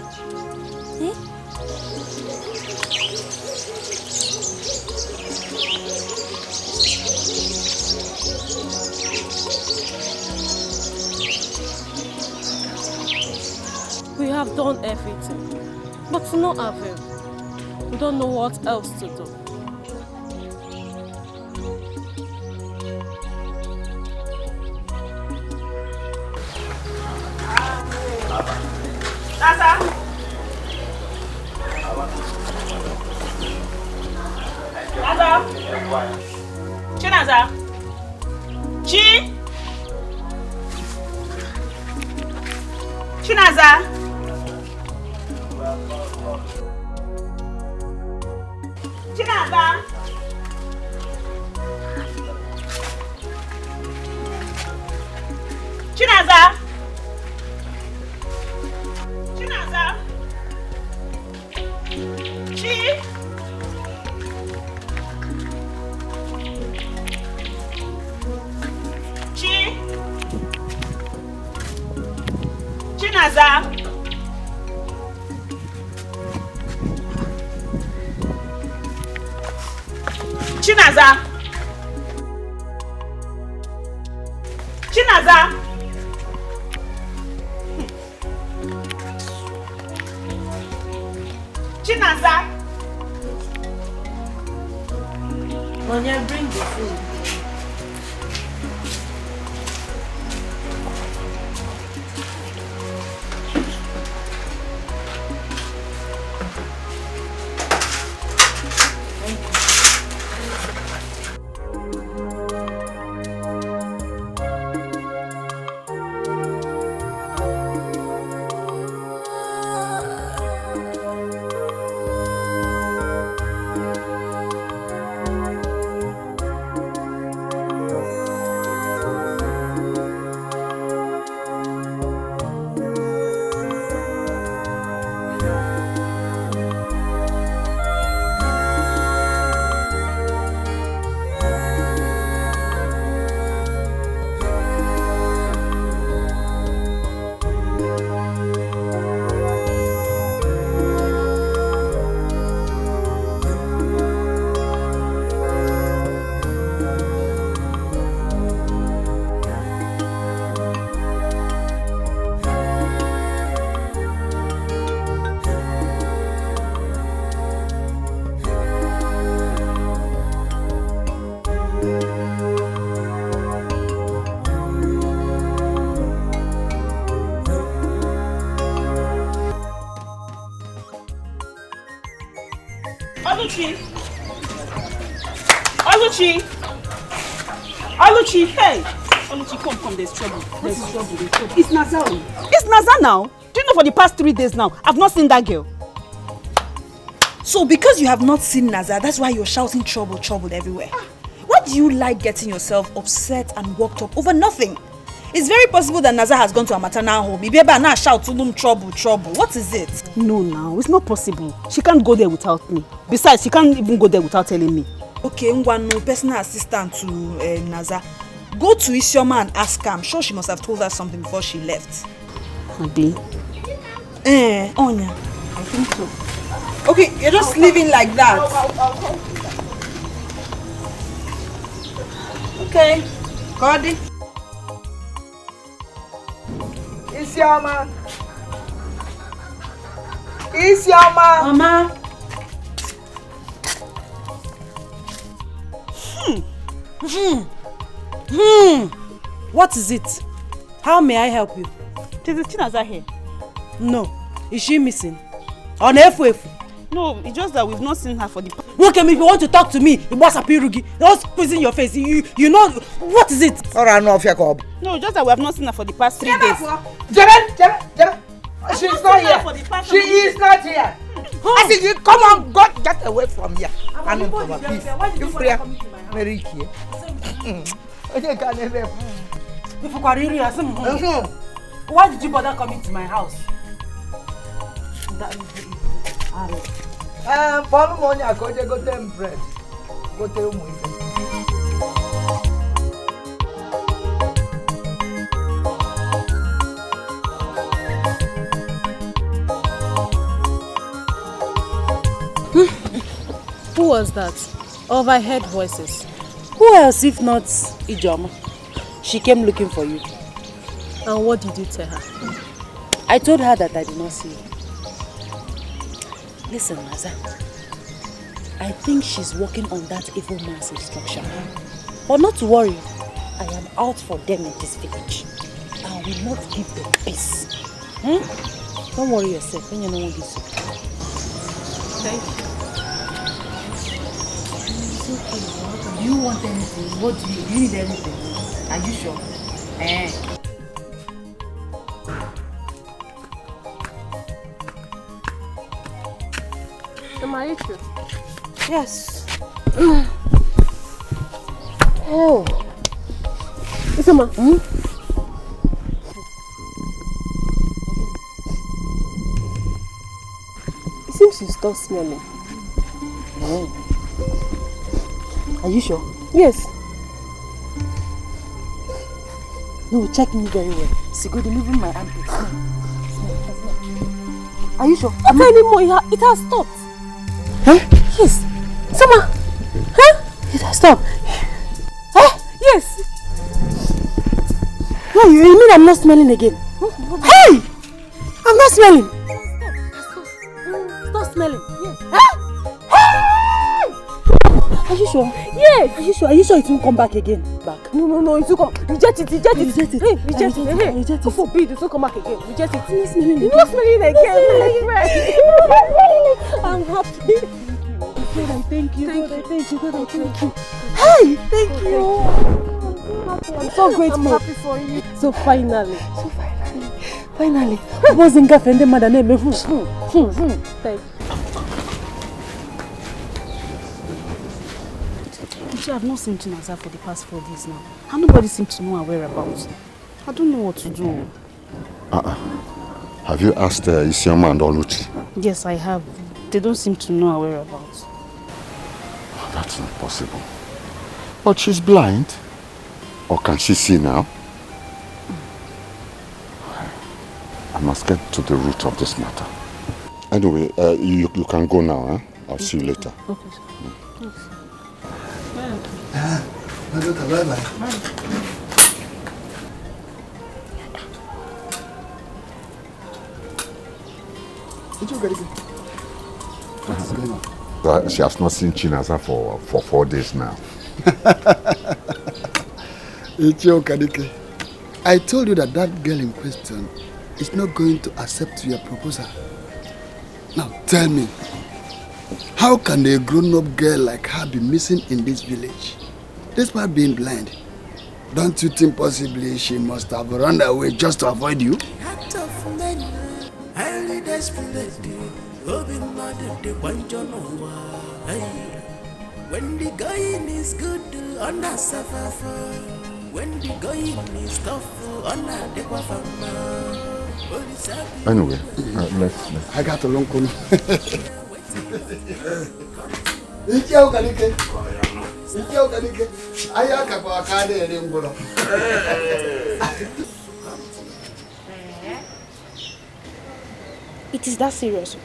H: We have done everything, but to no avail. We don't know what else to do.
P: Naza! Naza! Chinaza! Chi! Chinaza! Chinaza! Chinaza! Chinaza! Chi! Chi! Chinaza! Chinaza! Chinaza! Chinaza!
D: Monya, bring the food.
P: Oluchi! Oluchi, hey! Oluchi, come, there's trouble. There's trouble. It's Naza. It's Naza now. Do you know for the past 3 days now, I've not seen that girl.
M: So because you have not seen Naza, that's why you're shouting trouble everywhere. Why do you like getting yourself upset and worked up over nothing? It's very possible that Naza has gone to a maternal home. Maybe now shout to them trouble. What is it?
P: No, now it's not possible. She can't go there without me. Besides, she can't even go there without telling me.
M: Okay, no personal assistant to Naza. Go to Isioma and ask her. I'm sure she must have told her something before she left.
P: Adi?
M: Onya.
P: I think so.
M: Okay, you're just leaving like that. Okay. Cody.
E: Isioma. Isioma.
D: Mama. What is it? How may I help you?
P: Is Chinaza here?
D: No. Is she missing? On F-F?
P: No, it's just that we've not seen her for the...
D: Look at me, if you want to talk to me, it was a pirugi. Don't squeeze in your face. You know, what is it?
P: No, just that we have not seen her for the past 3 days.
E: Jebe! She's not here. She is not here. I said, you come on, God, get away from here. I'm in trouble, please. You free? Mary here.
D: Why did you bother coming to my house?
E: Follow money, I go them bread. Go tell me.
H: Who was that? Or I heard voices.
D: Who else if not Ijoma? She came looking for you.
H: And what did you tell her?
D: I told her that I did not see you. Listen, Naza. I think she's working on that evil man's instruction. But not to worry. I am out for them in this village. I will not give them peace. Don't worry yourself when you know this.
H: Thank you.
D: It's okay. Do you want anything? What do you need anything? Are you sure?
H: Am I sure?
D: Yes.
H: Oh. Isama. It seems you stopped smelling.
D: Are you sure?
H: Yes.
D: No, check me very well. See, go delivering my armpit. Smell. Are you sure?
H: Not anymore. It has stopped.
D: Huh?
H: Yes. Sama. Huh?
D: It has stopped.
H: Huh? Yes.
D: No, you mean I'm not smelling again? Hey! I'm not smelling. Stop smelling.
H: Yes.
D: Huh? Hey! Are you sure?
H: Yes.
D: Are you sure? Are you sure it won't come back again? Back?
H: No, it will come. Reject it.
D: Reject it.
H: Hey, reject it. Hey,
D: reject it.
H: Forbid it will come back again. Reject it.
D: You're not smelling
H: again. You're not smelling again. I'm happy.
D: God, I thank you. God, I thank you. God, I thank you.
H: Hey, thank you.
D: I'm so grateful.
H: I'm happy for you. So finally.
D: Finally. I wasn't girlfriend mother name.
H: Thank you.
P: I've not seen Chinaza for the past 4 days now. And nobody seems to know her whereabouts. I don't know what to do.
B: Have you asked Isioma and Oluchi?
P: Yes, I have. They don't seem to know her whereabouts.
B: That's not possible. But she's blind. Or can she see now? I must get to the root of this matter. Anyway, you can go now. Huh? I'll see you later.
P: Okay.
J: My daughter, bye-bye. What's going on?
B: She has not seen Chinaza for 4 days now.
J: Dikeh, I told you that girl in question is not going to accept your proposal. Now tell me, how can a grown-up girl like her be missing in this village? Despite being blind, don't you think possibly she must have run away just to avoid you?
I: When the going is good, on a suffer. When the going is tough, on a dequafama.
B: Anyway, let's.
J: I got a long call.
L: It is that serious.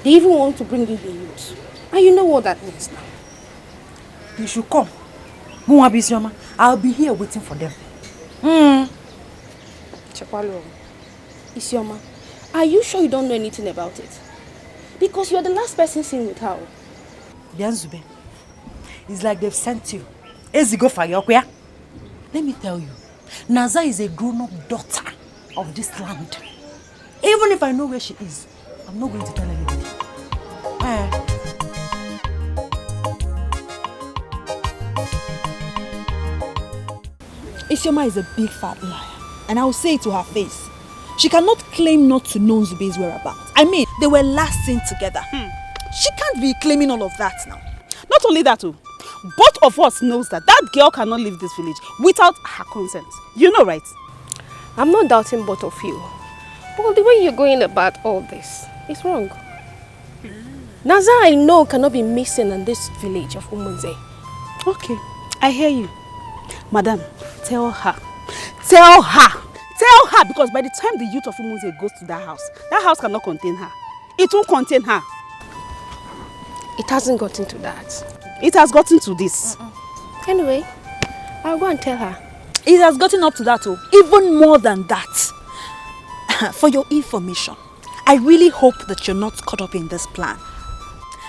L: They even want to bring in the youth. And you know what that means now.
D: You should come. I'll be here waiting for them.
L: Chakwalo, Isioma, are you sure you don't know anything about it? Because you're the last person seen with her.
D: Bianzube, it's like they've sent you. Ezigo Fayokwea. Let me tell you, Naza is a grown-up daughter of this land. Even if I know where she is, I'm not going to tell anybody.
M: Isioma is a big fat liar, and I will say it to her face. She cannot claim not to know Nzube's whereabouts. I mean, they were last seen together. She can't be claiming all of that now.
P: Not only that, both of us knows that girl cannot leave this village without her consent. You know, right?
L: I'm not doubting both of you. But the way you're going about all this is wrong. Naza, I know, cannot be missing in this village of Umunze.
P: Okay, I hear you. Madam, tell her. Tell her! Tell her, because by the time the youth of Umunze goes to that house cannot contain her. It won't contain her.
L: It hasn't gotten to that.
P: It has gotten to this.
L: Anyway, I'll go and tell her.
M: It has gotten up to that, even more than that.
P: For your information, I really hope that you're not caught up in this plan.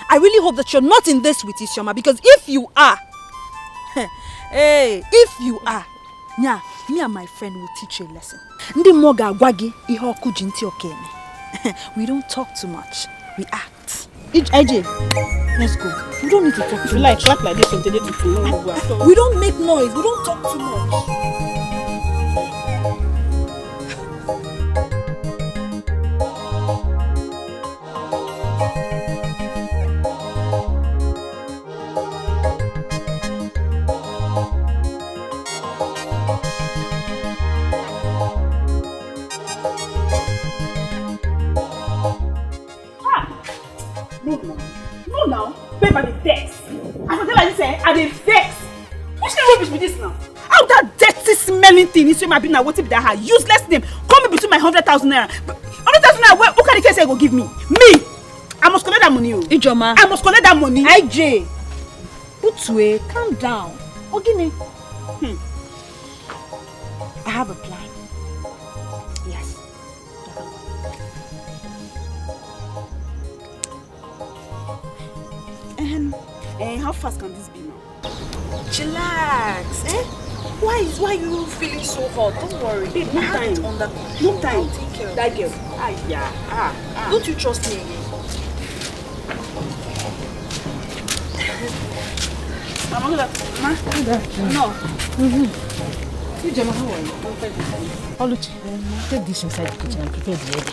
P: I really hope that you're not in this with Isioma, because if you are, hey, if you are, yeah, me and my friend will teach you a lesson. Ndi moga gwagi iho kujinti okene. We don't talk too much, we act. AJ, let's go. We don't need to talk too much.
H: Clap like this from today to tomorrow.
P: We don't make noise, we don't talk too much. No now, babe, I dey vex. I for tell her this, I dey vex. Which kind of rubbish be this now? How that dirty smelling thing is my bin na wetin be that her useless name come in between my 100,000 naira. 100,000 naira, who can the case say go give me? Me! I must collect that money.
M: Ijoma.
P: I must collect that money.
M: IJ, Utue, calm down. Ogini.
P: I have a plan. Yes. How fast can this be now?
M: Chillax, eh? Why are you feeling so hot? Don't worry.
P: Babe, no time.
M: No time. I'll take care of
P: that girl.
M: Don't you trust me again?
P: Mama, no.
D: You Gemma, how are you? Oluchi, take this inside the kitchen and prepare the egg.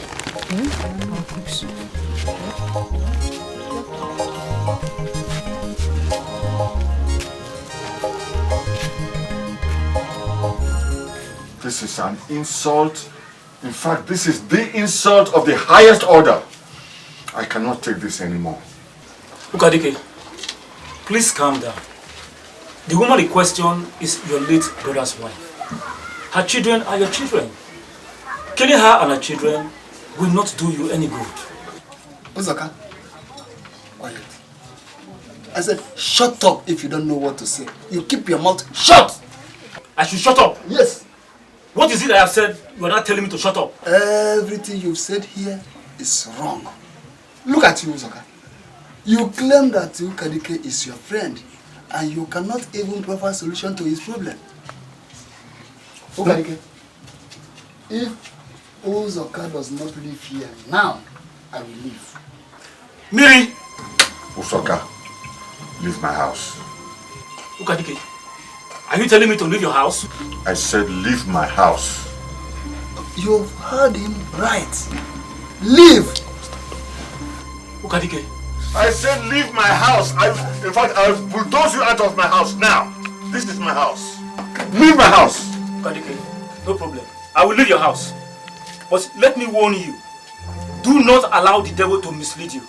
D: I'll cook soup.
B: This is an insult. In fact, this is the insult of the highest order. I cannot take this anymore.
G: Dikeh, please calm down. The woman in question is your late brother's wife. Her children are your children. Killing her and her children will not do you any good.
J: Ozaka, quiet. I said, shut up if you don't know what to say. You keep your mouth shut!
G: I should shut up?
J: Yes.
G: What is it I have said you are not telling me to shut up?
J: Everything you've said here is wrong. Look at you, Ozaka. You claim that Dikeh is your friend and you cannot even provide a solution to his problem. Dikeh, if Ozaka does not live here now, I will leave.
G: Miri!
B: Ozaka, leave my house.
G: Dikeh, are you telling me to leave your house?
B: I said leave my house.
J: You've heard him right. Leave!
G: Dikeh.
B: I said leave my house. In fact, I'll bulldoze you out of my house now. This is my house. Leave my house.
G: Dikeh, no problem. I will leave your house. But let me warn you. Do not allow the devil to mislead you.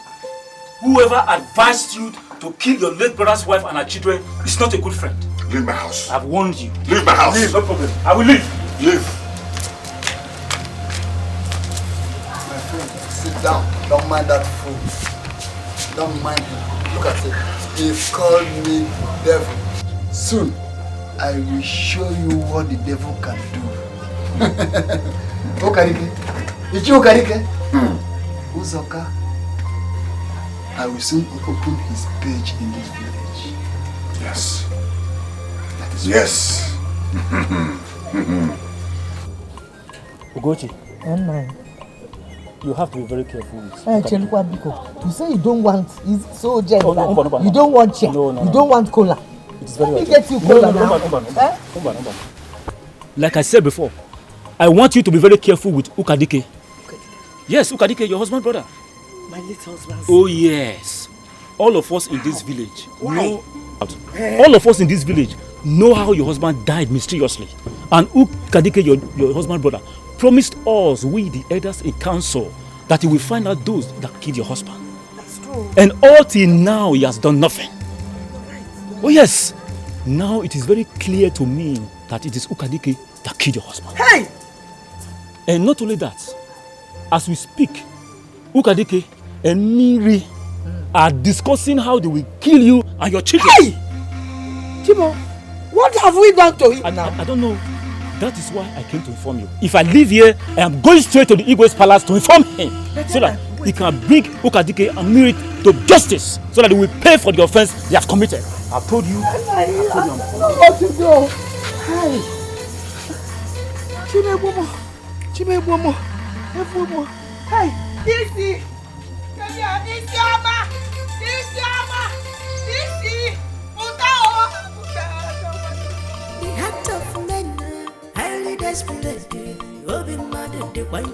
G: Whoever advised you to kill your late brother's wife and her children is not a good friend.
B: Leave my house.
G: I've warned you.
B: Leave my house.
G: Leave, no problem. I will leave.
B: Leave.
J: My friend, sit down. Don't mind that fool. Don't mind him. Look at it. He called me devil. Soon, I will show you what the devil can do. Dikeh. It's you, Dikeh. Ozaka. I will soon open his page in this village.
B: Yes. Yes.
N: Ugochi.
V: You have to be very careful with
E: You say you don't want, it's so gentle.
V: No,
E: you don't want chair.
V: No.
E: You don't want cola.
V: It's very
E: Let me get you cola now.
G: Like I said before, I want you to be very careful with Dikeh. Yes, Dikeh, your husband brother.
E: My little husband.
G: Oh yes. All of us in this village
E: Why?
G: All of us in this village know how your husband died mysteriously. And Dikeh, your husband brother, promised us, we the elders in council, that he will find out those that killed your husband.
E: That's true.
G: And all till now he has done nothing. Oh yes. Now it is very clear to me that it is Dikeh that killed your husband.
E: Hey!
G: And not only that, as we speak, Dikeh and Miri are discussing how they will kill you and your children.
E: Hey! Chibo, what have we done to him now?
G: I don't know. That is why I came to inform you. If I leave here, I am going straight to the Igwe's palace to inform him, so that he can bring Dikeh and Mirit to justice, so that he will pay for the offense they have committed. I've told you.
J: What to do? Hey. Chimebomo. Hey, Isi.
I: The heart of men, highly desperate, be mad at the one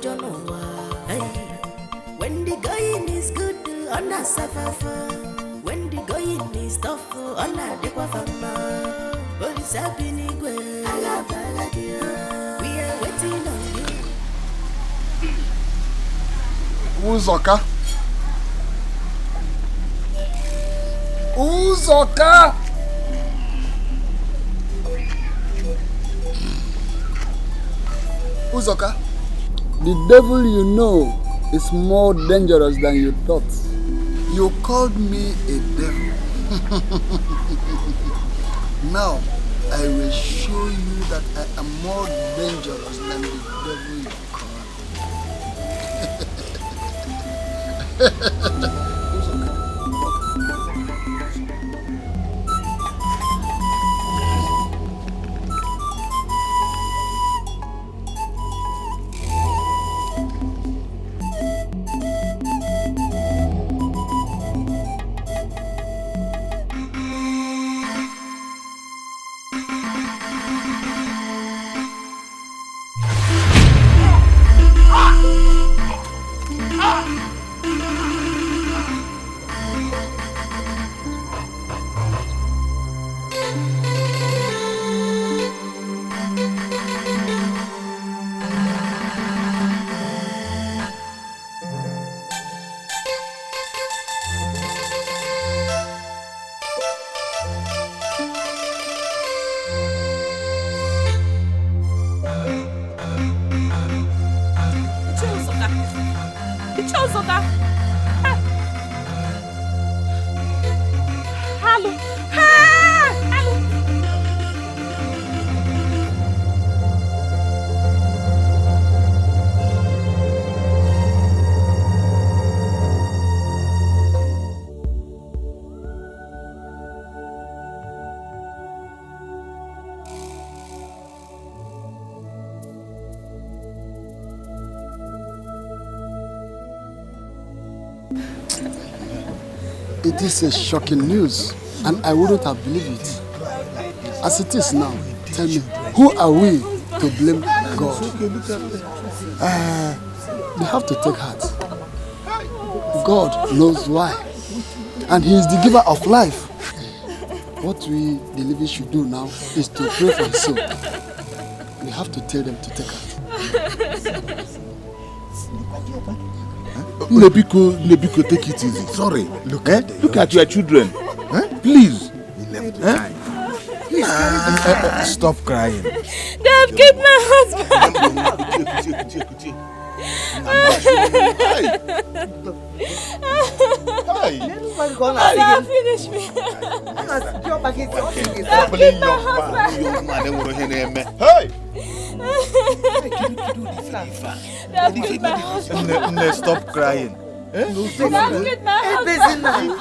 I: when the going is good, on a suffer. When the going is tough, on a dequafama. But it's happening well. We are waiting on you.
J: Uzoka. Uzoka. Uzoka. The devil you know is more dangerous than you thought. You called me a devil. Now, I will show you that I am more dangerous than the devil you called. It is a shocking news, and I wouldn't have believed it. As it is now, tell me, who are we to blame God? They have to take heart. God knows why, and He is the giver of life. What we, the living, should do now is to pray for His soul. We have to tell them to take heart.
K: Nebiko, take it easy. Sorry. Look at your children. Please. Stop crying.
H: They have killed my husband. They have finished me. They have killed my husband. They have killed my husband.
K: Stop crying.
H: They have killed my husband.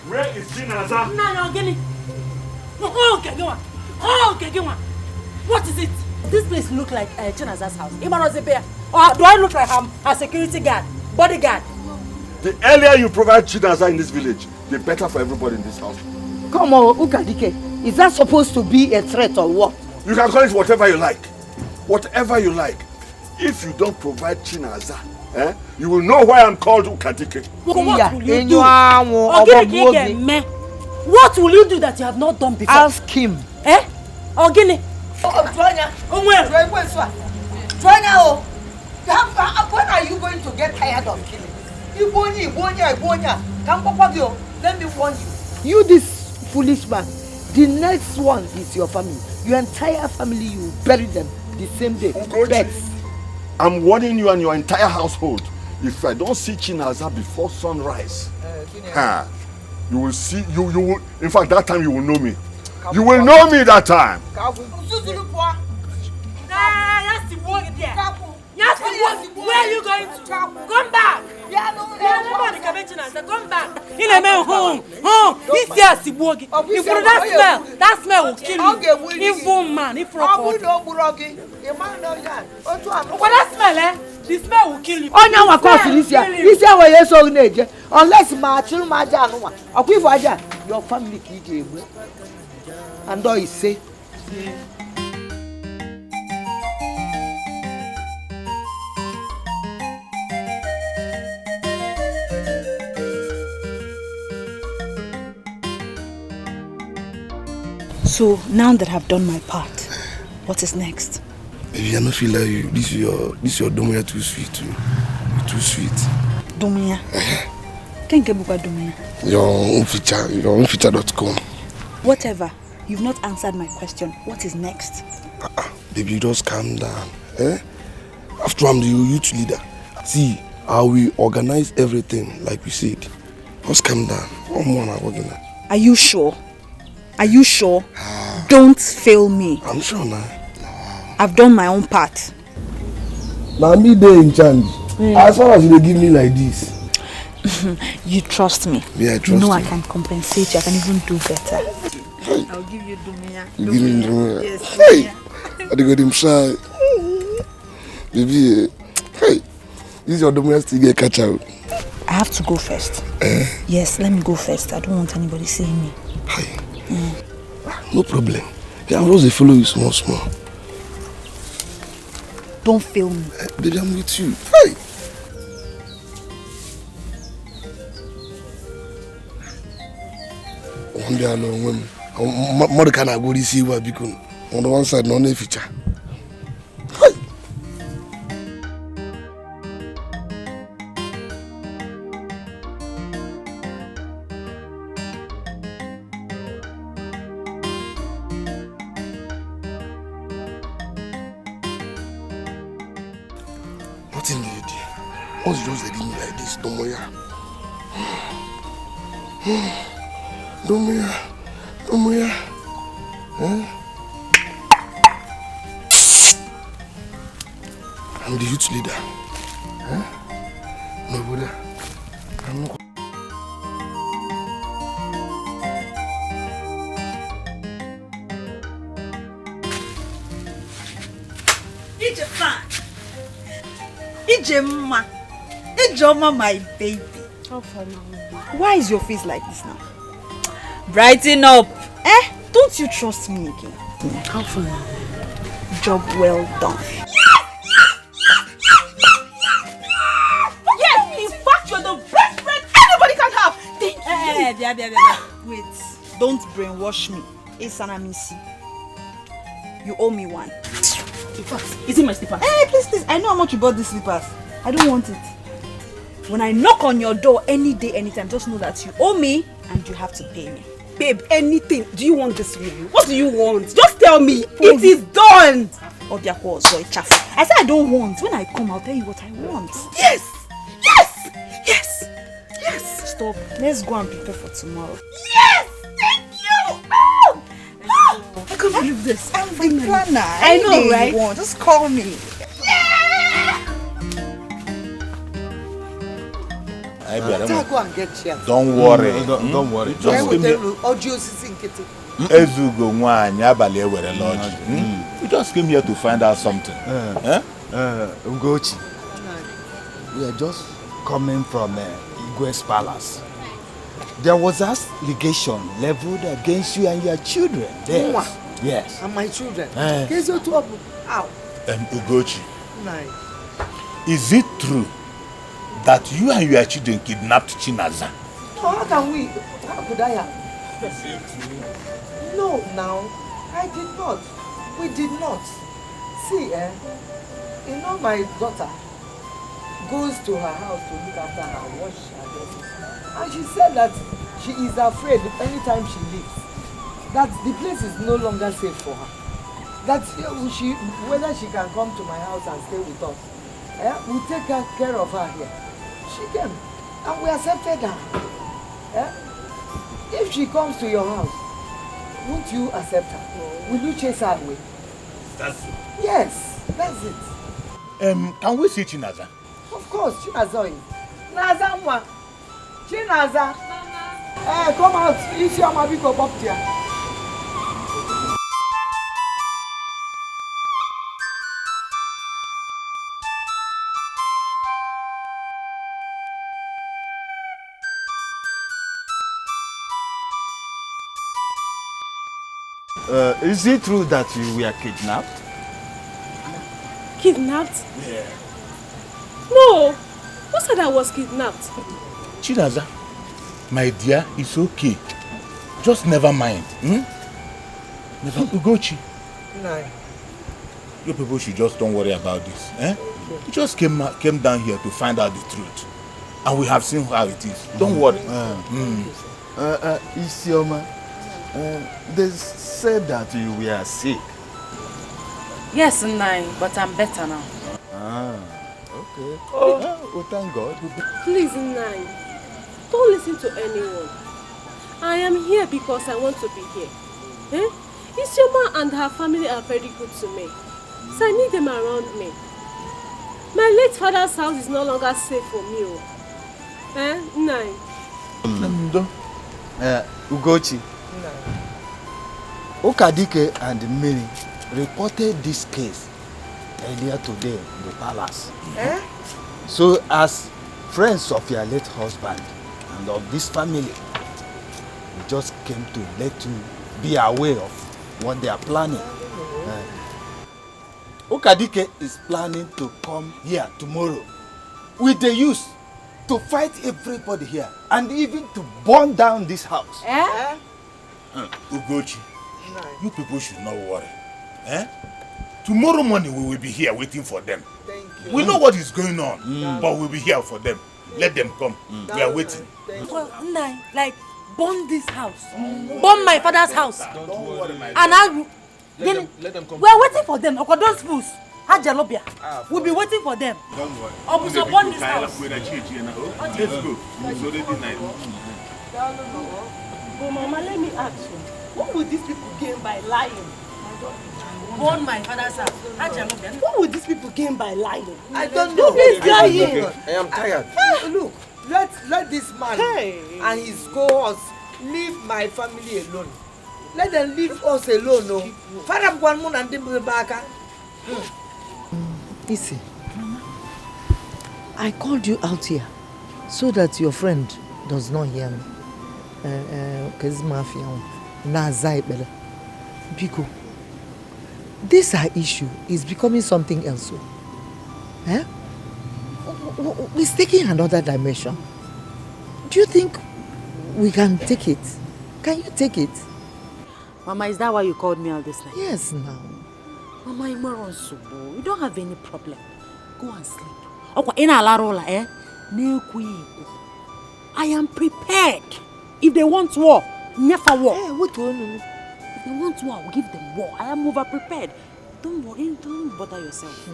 K: Where is Chinaza?
D: No, get it. Okay, what is it? This place look like Chinaza's house. Or do I look like I'm a security guard, bodyguard?
B: The earlier you provide Chinaza in this village, the better for everybody in this house.
E: Come on, Dikeh. Is that supposed to be a threat or what?
B: You can call it whatever you like. Whatever you like. If you don't provide Chinaza, you will know why I'm called Dikeh.
D: What will you do? What will you do that you have not done before?
E: Ask him.
D: Ogini.
E: When are you going to get tired of killing? Let me warn you. You, this foolish man, the next one is your family. Your entire family, you bury them the same day.
B: I'm warning you and your entire household. If I don't see Chinaza before sunrise, You will see, you will, in fact, that time you will know me. You will know me that time.
D: Where are you going to? Come back! Come back! In a man home. He's here, Sibuogi. If for that smell will kill you. Evil man, if for what that smell, eh? The smell will kill you.
E: Oh, now of course this year. This year where you so nature. Unless my children, my jam, your family key. And all is say.
M: So now that I've done my part, what is next?
O: Baby, I don't feel like you. This your Domia too sweet too. You're too sweet.
M: Domia? Can't get book Domia.
O: Your own feature.com.
M: Whatever. You've not answered my question. What is next?
O: Baby, just calm down. After I'm the youth leader. See, I will organize everything like we said. Just calm down. One more I'm working on.
M: Are you sure? Are you sure? Don't fail me.
O: I'm sure now.
M: I've done my own part.
O: Now me there in charge. As far as you give me like this.
M: You trust me.
O: Yeah, I trust
M: you. Know
O: you.
M: I can compensate you. I can even do better.
O: Hey.
M: I'll give you Dumia.
O: You give me Dumia.
M: Yes.
O: Hey, I got him shy. Baby, hey, this is your Dumia still get catch out.
M: I have to go first. Yes, let me go first. I don't want anybody seeing me.
O: Hey. No problem. Yeah, I'm just follow you small.
M: Don't fail me.
O: Baby, I'm with you. Hey. One day I know when mother can go to see what because on the one side no feature. Hey. Nothing do you do. Once you just give me like this, don't worry. Don't worry. I'm the youth leader. No, brother. I'm not.
M: Ijoma, my baby. Why is your face like this now? Brighten up. Don't you trust me again?
H: How far?
M: Job well done.
C: Yes, in fact, you're the best friend anybody can have. Thank you.
M: Wait, don't brainwash me. Esanamisi. You owe me one.
C: Slippers. Is it my slippers?
M: Please. I know how much you bought these slippers. I don't want it. When I knock on your door any day, anytime, just know that you owe me and you have to pay me.
C: Babe, anything. Do you want this with you? What do you want? Just tell me. It is done.
M: I said I don't want. When I come, I'll tell you what I want.
C: Yes.
M: Stop. Let's go and prepare for tomorrow.
C: Yes. Thank you. Oh.
M: I can't believe this. I'm the planner.
C: I know, right?
M: You want. Just call me.
E: Go and get here.
Q: Don't worry.
T: Don't worry.
Q: Just give me. We just came here to find out something.
W: Ugochi, we are just coming from Igwe's palace. There was an allegation leveled against you and your children. Yes.
E: And my children.
Q: Ow. Ugochi, is it true that you and your children kidnapped Chinaza?
E: How can we? How could I have? No, now. I did not. We did not. See, you know my daughter goes to her house to look after her, wash her dress. And she said that she is afraid anytime she leaves, that the place is no longer safe for her. That whether she can come to my house and stay with us, we'll take care of her here. She came, and we accepted her. If she comes to your house, won't you accept her? Will you chase her away?
Q: That's it.
E: Yes, that's it.
Q: Can we see Chinaza?
E: Of course, Chinaza is. Naza mwa. Chinaza. Come out. It's your mama go up there.
W: Is it true that you were kidnapped?
H: Kidnapped?
W: Yeah.
H: No. Who said I was kidnapped?
Q: Chinaza, my dear, it's okay. Just never mind. Never Ugochi.
E: No.
Q: You people should just don't worry about this. We just came down here to find out the truth. And we have seen how it is. Don't worry.
W: Isioma, they said that you were sick.
D: Yes, Nai, but I'm better now.
W: Okay. Oh, thank God.
H: Please, Nai, don't listen to anyone. I am here because I want to be here. Isioma and her family are very good to me. So I need them around me. My late father's house is no longer safe for me. Nai.
W: Ugochi. Dikeh and Miri reported this case earlier today in the palace. So as friends of your late husband and of this family, we just came to let you be aware of what they are planning. Dikeh is planning to come here tomorrow with the youth to fight everybody here and even to burn down this house.
Q: Ugochi, you people should not worry. Tomorrow morning we will be here waiting for them. We know what is going on, but we'll be here for them. Let them come. We are waiting.
D: Well, Nai, like, burn this house. Burn my father's house.
Q: Don't worry, my
D: And
Q: let them come.
D: We are waiting for them. Okay, those fools. Hajalobia. We'll be waiting for them.
Q: Don't worry.
D: Also burn this house.
Q: Let's go. It's already night.
H: But Mama, let me ask you, what would these people gain by lying?
D: Burn my father's house. Hajalobia.
H: What would these people gain by lying?
E: I don't know.
H: Please lying.
E: I am tired. Look, let this man and his cohorts leave my family alone. Let them leave us alone. No. Father Guanmun and Dimbaka. Listen, I called you out here so that your friend does not hear me. Because this our issue is becoming something else. It's taking another dimension. Do you think we can take it? Can you take it?
D: Mama, is that why you called me out this night?
E: Yes, now.
D: Mama, you don't have any problem. Go and sleep. Okay, in Alarola, I am prepared. If they want war, never war.
E: What war?
D: If they want war, I will give them war. I am over prepared. Don't worry, don't bother yourself.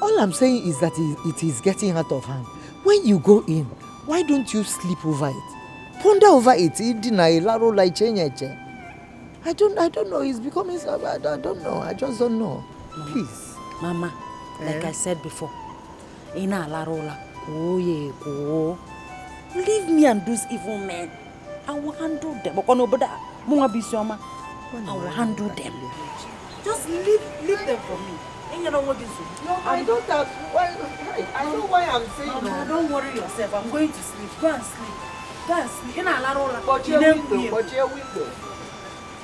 E: All I'm saying is that it is getting out of hand. When you go in, why don't you sleep over it? Ponder over it. I don't know. It's becoming. I don't know. I just don't know. Please,
D: Mama. Like I said before, Ina Larola. Oh yeah, go. Leave me and those evil men. I will handle them. I will handle them. Just leave them for me. And you know what this is?
E: No, I don't have. I know why I'm saying.
D: Mama, don't worry yourself. I'm going to sleep. Go and sleep. Go and sleep. Ina Larola.
E: But your window.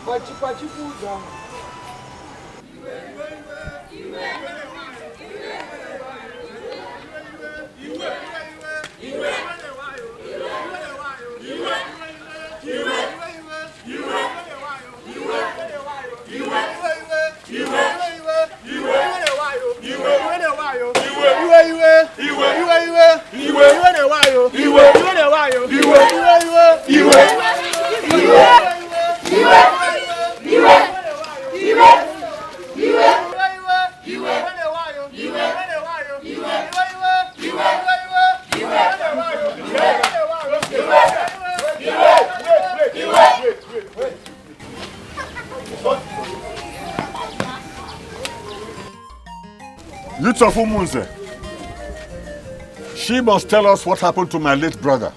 E: But you pull down.
B: Youth of Umunze, she must tell us what happened to my late brother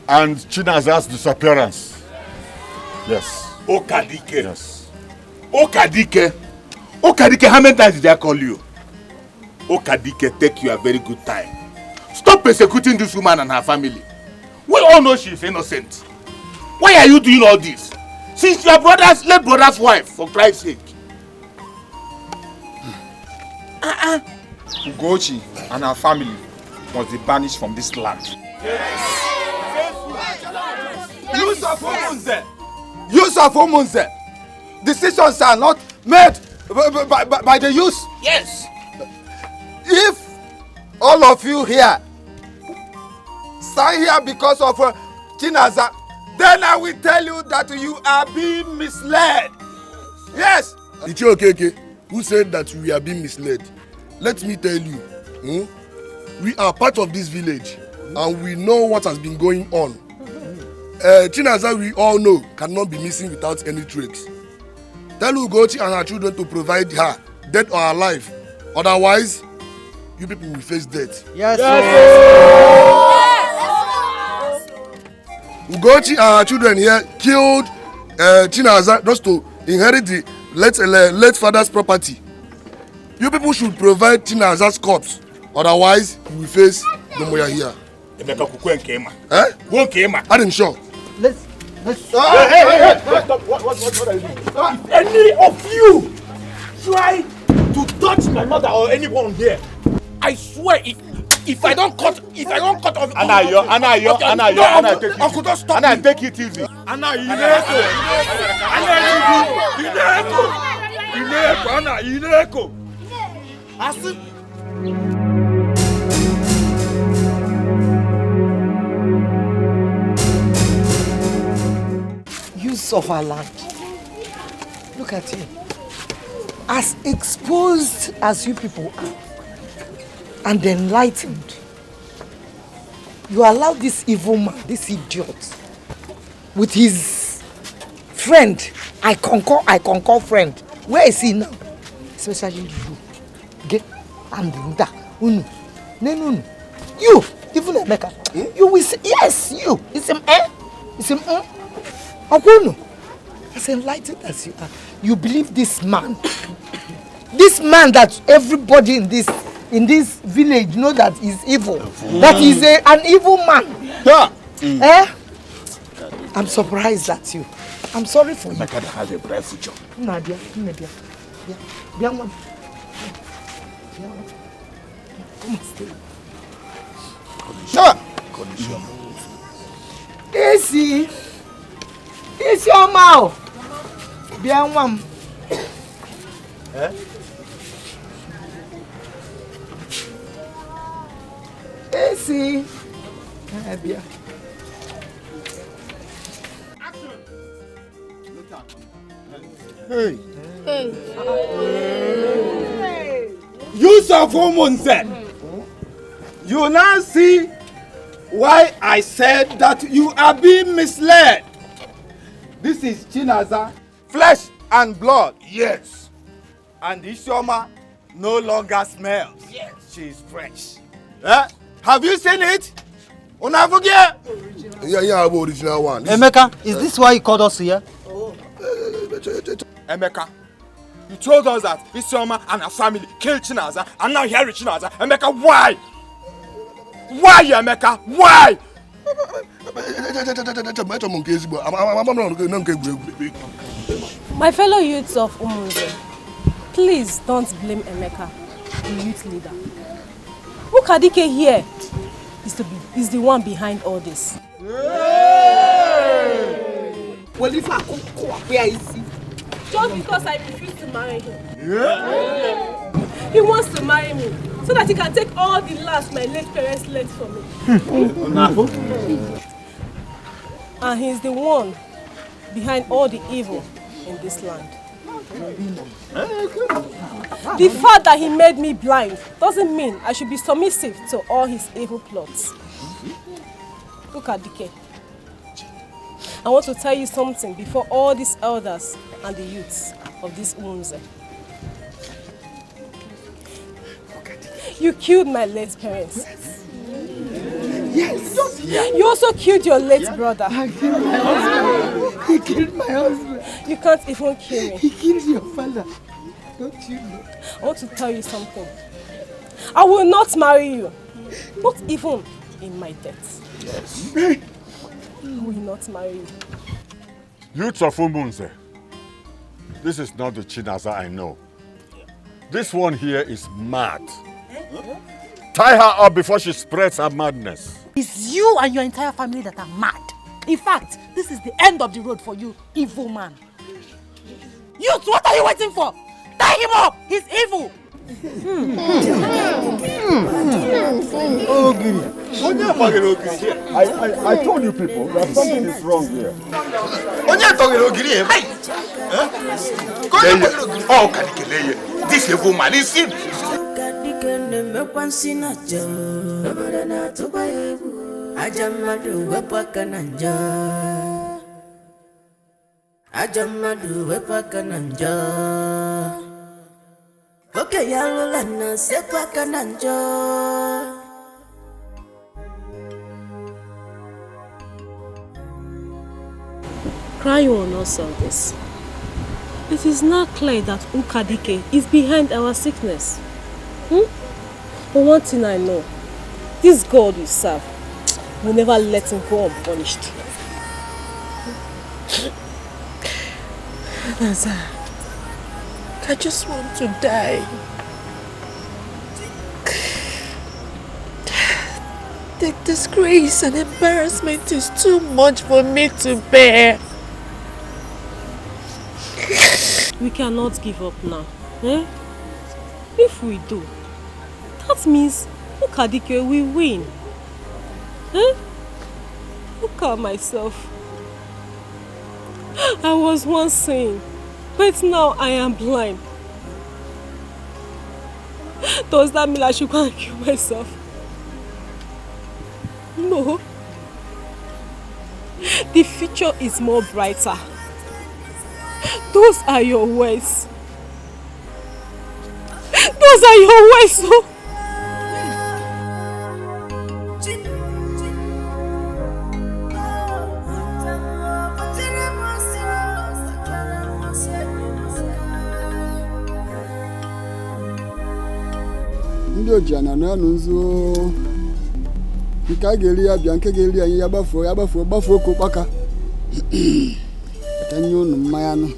B: and Chinaza's disappearance. Yes.
K: Okadike.
B: Yes.
K: Okadike. Okadike, how many times did I call you? Okadike, take you a very good time. Stop persecuting this woman and her family. We all know she is innocent. Why are you doing all this? Since your late brother's wife, for Christ's sake.
W: Ugochi and her family must be banished from this land.
R: Yusuf Umunze, decisions are not made by the youth.
K: Yes.
R: If all of you here stand here because of Chinaza, then I will tell you that you are being misled. Yes.
O: It's okay. Who said that we are being misled? Let me tell you, we are part of this village and we know what has been going on. Chinaza, we all know, cannot be missing without any tricks. Tell Ugochi and her children to provide her, dead or alive. Otherwise, you people will face death.
E: Yes.
O: Ugochi and her children here killed Chinaza just to inherit the late father's property. You people should provide Chinaza's corpse. Otherwise, you will face the moya here. I'm sure.
R: Let's
K: Hey, stop. What are you doing?
W: If any of you try to touch my mother or anyone here, I swear if I don't cut off.
K: Anna, take it easy.
W: Anna,
E: Use of our land. Look at him. As exposed as you people are and enlightened, you allow this evil man, this idiot, with his friend, I concur friend. Where is he now? Especially you. Okay? And Unu. You, even Emeka, you will say, yes, you. It's him, It's him, Akuno. As enlightened as you are, you believe this man that everybody in this village know that is evil. That is an evil man. I'm surprised at you. I'm sorry for you.
K: I can't have a bright future.
E: Nadia. Come on, stay. Easy. It's your mouth. Bien one. Easy. Bien.
W: Hey. Yusuf Umunze, you now see why I said that you are being misled. This is Chinaza, flesh and blood.
K: Yes.
R: And Isioma no longer smells.
K: Yes.
R: She is fresh. Have you seen it? Unavugie?
O: Yeah, I'm original one.
S: Emeka, is this why you called us here?
R: Emeka, you told us that Isioma and her family killed Chinaza, and now here is Chinaza. Emeka, why? Why, Emeka? Why?
H: My fellow youths of Umunze, please don't blame Emeka, the youth leader. Ukadike here is the one behind all this.
E: Well, if I come, where is he?
H: Just because I refuse to marry him. He wants to marry me so that he can take all the last my late parents left for me. And he's the one behind all the evil in this land. The fact that he made me blind doesn't mean I should be submissive to all his evil plots. Look at Dikeh. I want to tell you something before all these elders and the youths of this Umunze. You killed my late parents.
N: Yes.
H: You also killed your late brother.
N: I killed my husband. He killed my husband.
H: You can't even kill me.
N: He killed your father. Don't you know?
H: I want to tell you something. I will not marry you. Not even in my death.
B: Yes.
H: I will not marry you.
B: Youths of Philmond, this is not the Chinaza I know. This one here is mad. Tie her up before she spreads her madness.
D: It's you and your entire family that are mad. In fact, this is the end of the road for you, evil man. Youth, what are you waiting for? Tie him up! He's evil!
B: I told you people that something is wrong here.
K: Oh, this evil man is him.
I: Okay, yalulana sepa kananjo.
H: Crying will not solve this. It is now clear that Dikeh is behind our sickness. But one thing I know, this God we serve will never let him go unpunished.
A: Naza, I just want to die. The disgrace and embarrassment is too much for me to bear.
H: We cannot give up now. If we do, that means Dikeh will win. Look at myself. I was once seeing, but now I am blind. Does that mean I should go and kill myself? No. The future is more brighter. Those are your words. Those are your words, so.
J: Ndị ojana na nzu nke a ga-eri ya bịa nke ga-eri anyị ya gbafuo ka ụkpaka enye unu mmanya nụ.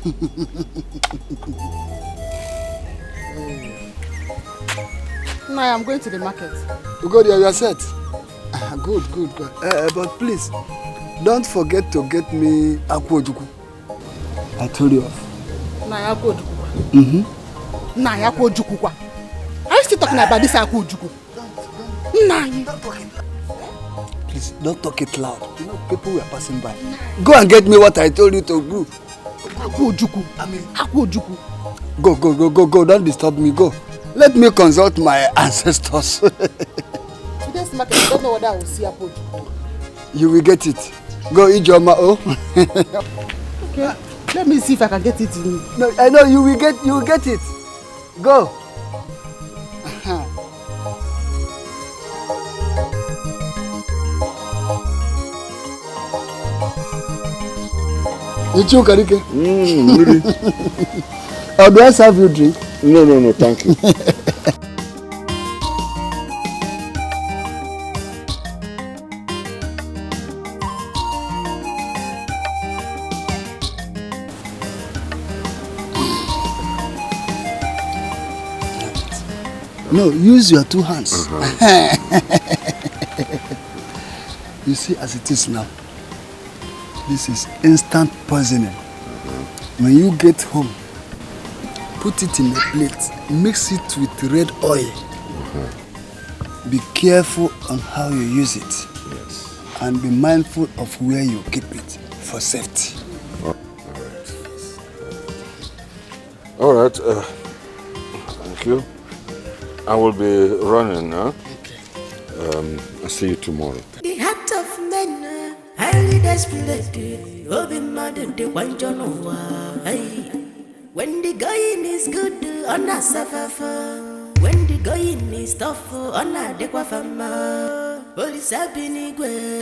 D: No, I'm going to the market.
J: You go there, you are set. Good. But please, don't forget to get me akwojuku. I told you off.
D: Na akwojuku. Na akwojuku kwa. Are you still talking about this akwojuku?
J: Please, don't talk it loud. You know, people were passing by. Go and get me what I told you to do.
D: Akwojuku. Akwojuku.
J: Go. Don't disturb me. Go. Let me consult my ancestors.
D: Today's market, I don't know whether I will see akwojuku.
J: You will get it. Go eat your mao.
D: Okay. Let me see if I can get it.
J: No, I know you will get it. Go. You too, Karike?
B: Really?
J: Or do I serve you drink?
B: No, thank you.
J: No, use your two hands. You see, as it is now, this is instant poisoning. When you get home, put it in a plate, mix it with red oil. Be careful on how you use it.
B: Yes.
J: And be mindful of where you keep it for safety.
B: All right. Thank you. I will be running now. Okay. I'll see you tomorrow.
I: The heart of men highly desperate. Obi mad de wanjono wa. When the going is good, on a suffer. When the going is tough, ona dekwa fama. Police have been igwe.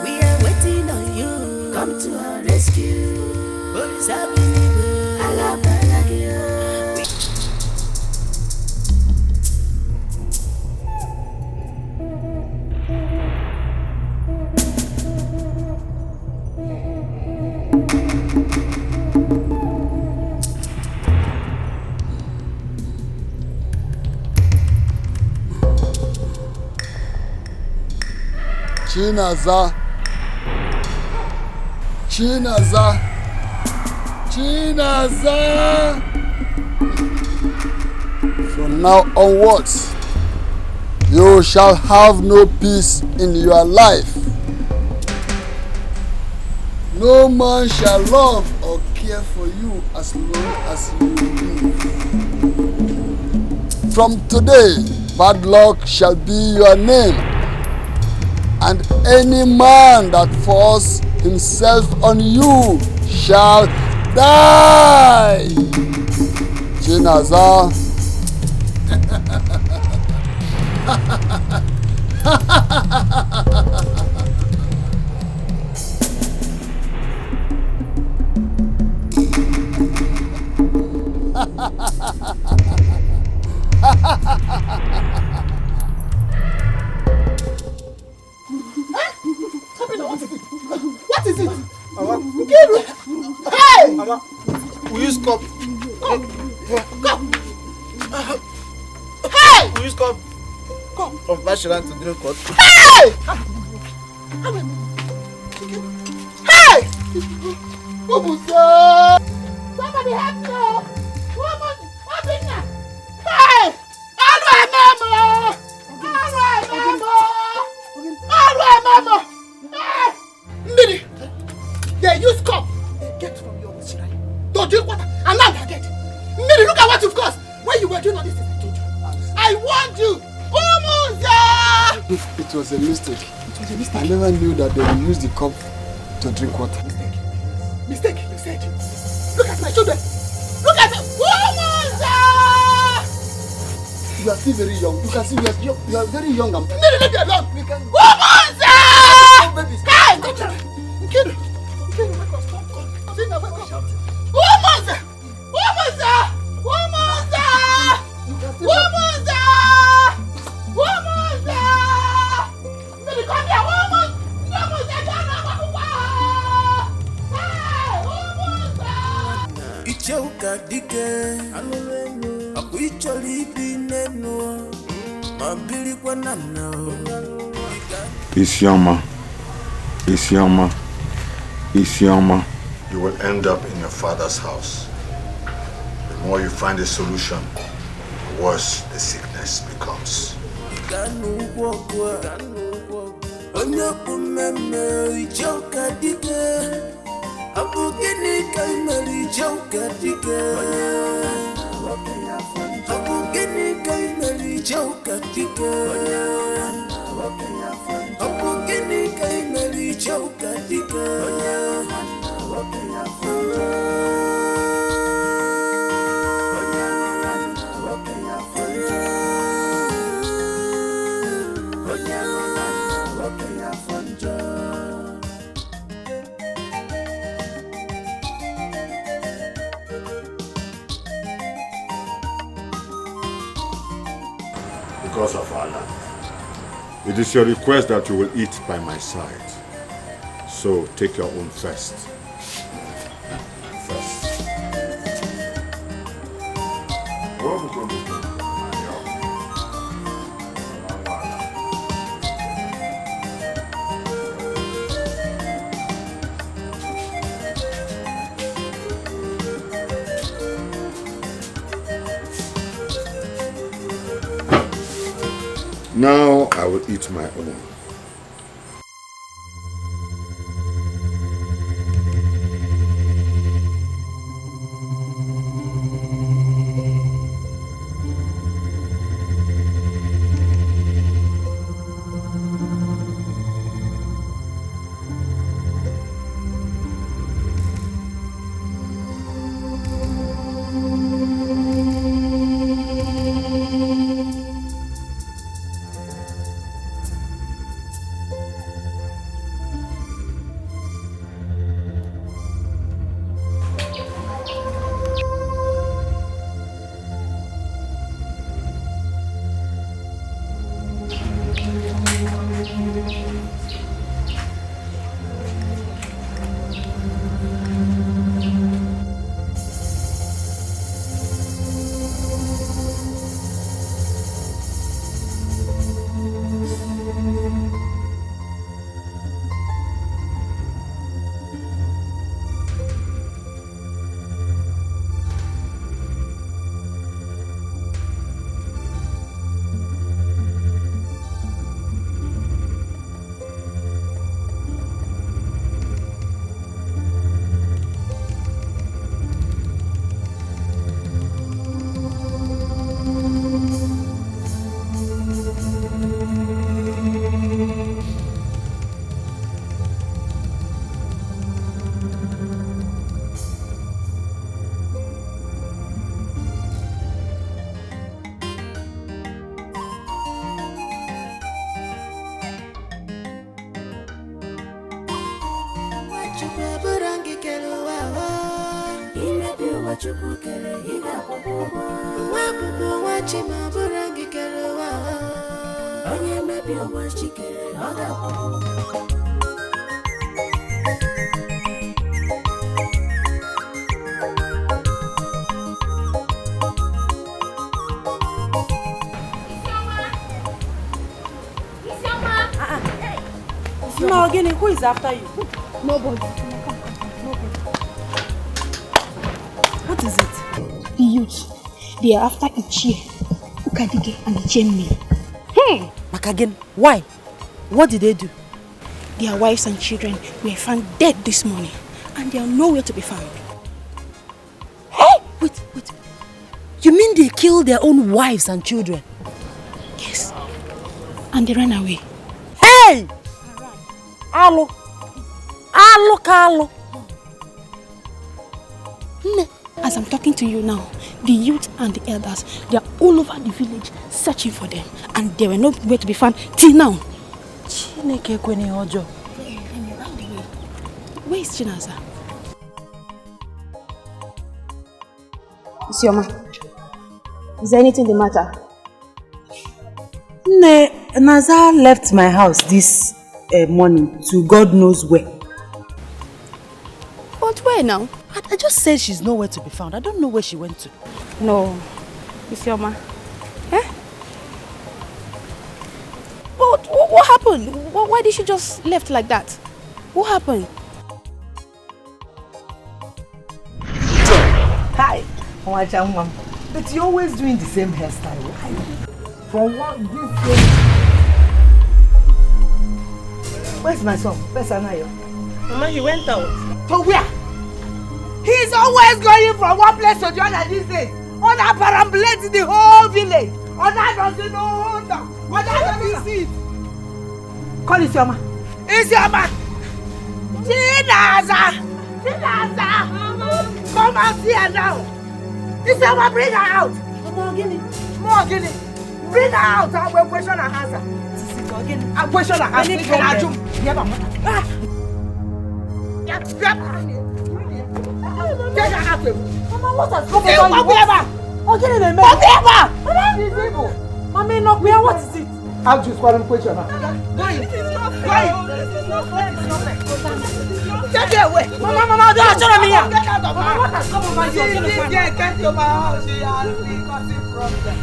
I: We are waiting on you. Come to our rescue. Police have been igwe.
J: Chinaza. From now onwards, you shall have no peace in your life. No man shall love or care for you as long as you live. From today, bad luck shall be your name. And any man that forces himself on you shall die. Chinaza.
N: What is it? Mama. Hey! Mama, will you stop? Come. Hey! Will you stop? Come. From Bashiran to drink water. Hey! Hey! What was that?
I: Somebody help me! Woman, help me! Hey! Alright, Mama! Hey!
N: Ndidi! They use cup. Get from your Shirai. Don't drink water. And now they're dead. Ndidi, look at what you've caused. When you were doing all this things, I told you. I warned you.
J: It was a mistake. It was a mistake. I never knew that they would use the cup to drink water.
N: Mistake, you said. Look at my children. Look at them.
J: You are still very young. You can see you are very young.
N: Ndidi, leave me alone. We can go.
J: Babies.
N: Hey, go to Nkiru, wake up, stop. Zina, wake up. Womanza! Baby, come here, woman!
I: Ichoka Dikeh, akuicholi bineno, mabili kwa nana.
B: Isioma. You will end up in your father's house. The more you find a solution, the worse the sickness becomes. Because of Allah, it is your request that you will eat by my side. So take your own first. Now I will eat my own.
I: chukwu kere ị ga-akwụkwọ ụgwọ. Nwa bụbụ nwa chi ma bụrụ gị kere ụwa. Onye mebi ụwa chi kere ọ ga-akwụkwọ ụgwọ.
D: No, again, who is after you?
P: Nobody.
D: What is it?
P: The youth. They are after Ichie, Dikeh, and Ichie.
D: Again, why? What did they do?
P: Their wives and children were found dead this morning, and they are nowhere to be found.
D: Hey! Wait. You mean they killed their own wives and children?
P: Yes. And they ran away.
D: Hey! Alo.
P: As I'm talking to you now, the youth and the elders, they are all over the village searching for them, and they were nowhere to be found till now.
D: Chineke kweni ojo.
P: Where is Chinaza?
F: Isioma, is there anything the matter?
D: Naza left my house this morning to God knows where.
P: But where now?
D: I just said she's nowhere to be found. I don't know where she went to.
F: No, Isioma.
P: But what happened? Why did she just left like that? What happened?
E: Hi, but you're always doing the same hairstyle. Why? From what this day. Where's my son? Where's Anayo?
F: Mama, he went out.
E: To where? He's always going from one place to the other these days. On a perambulates the whole village. On that doesn't know. On that doesn't see it. Call Isioma. Isioma! Chinaza! Come out here now. Isioma, bring her out. More Guinea. Bring her out. I will question her answer. I question her answer. Get her out.
D: Mama, what has come
E: over you?
D: Mommy, knock me out. What is it?
E: I'll just call him question her. Get her away.
D: Mama, don't show me here.
E: Get out of
D: Mama, what has come over you?
E: Get to my house. She has been causing problem.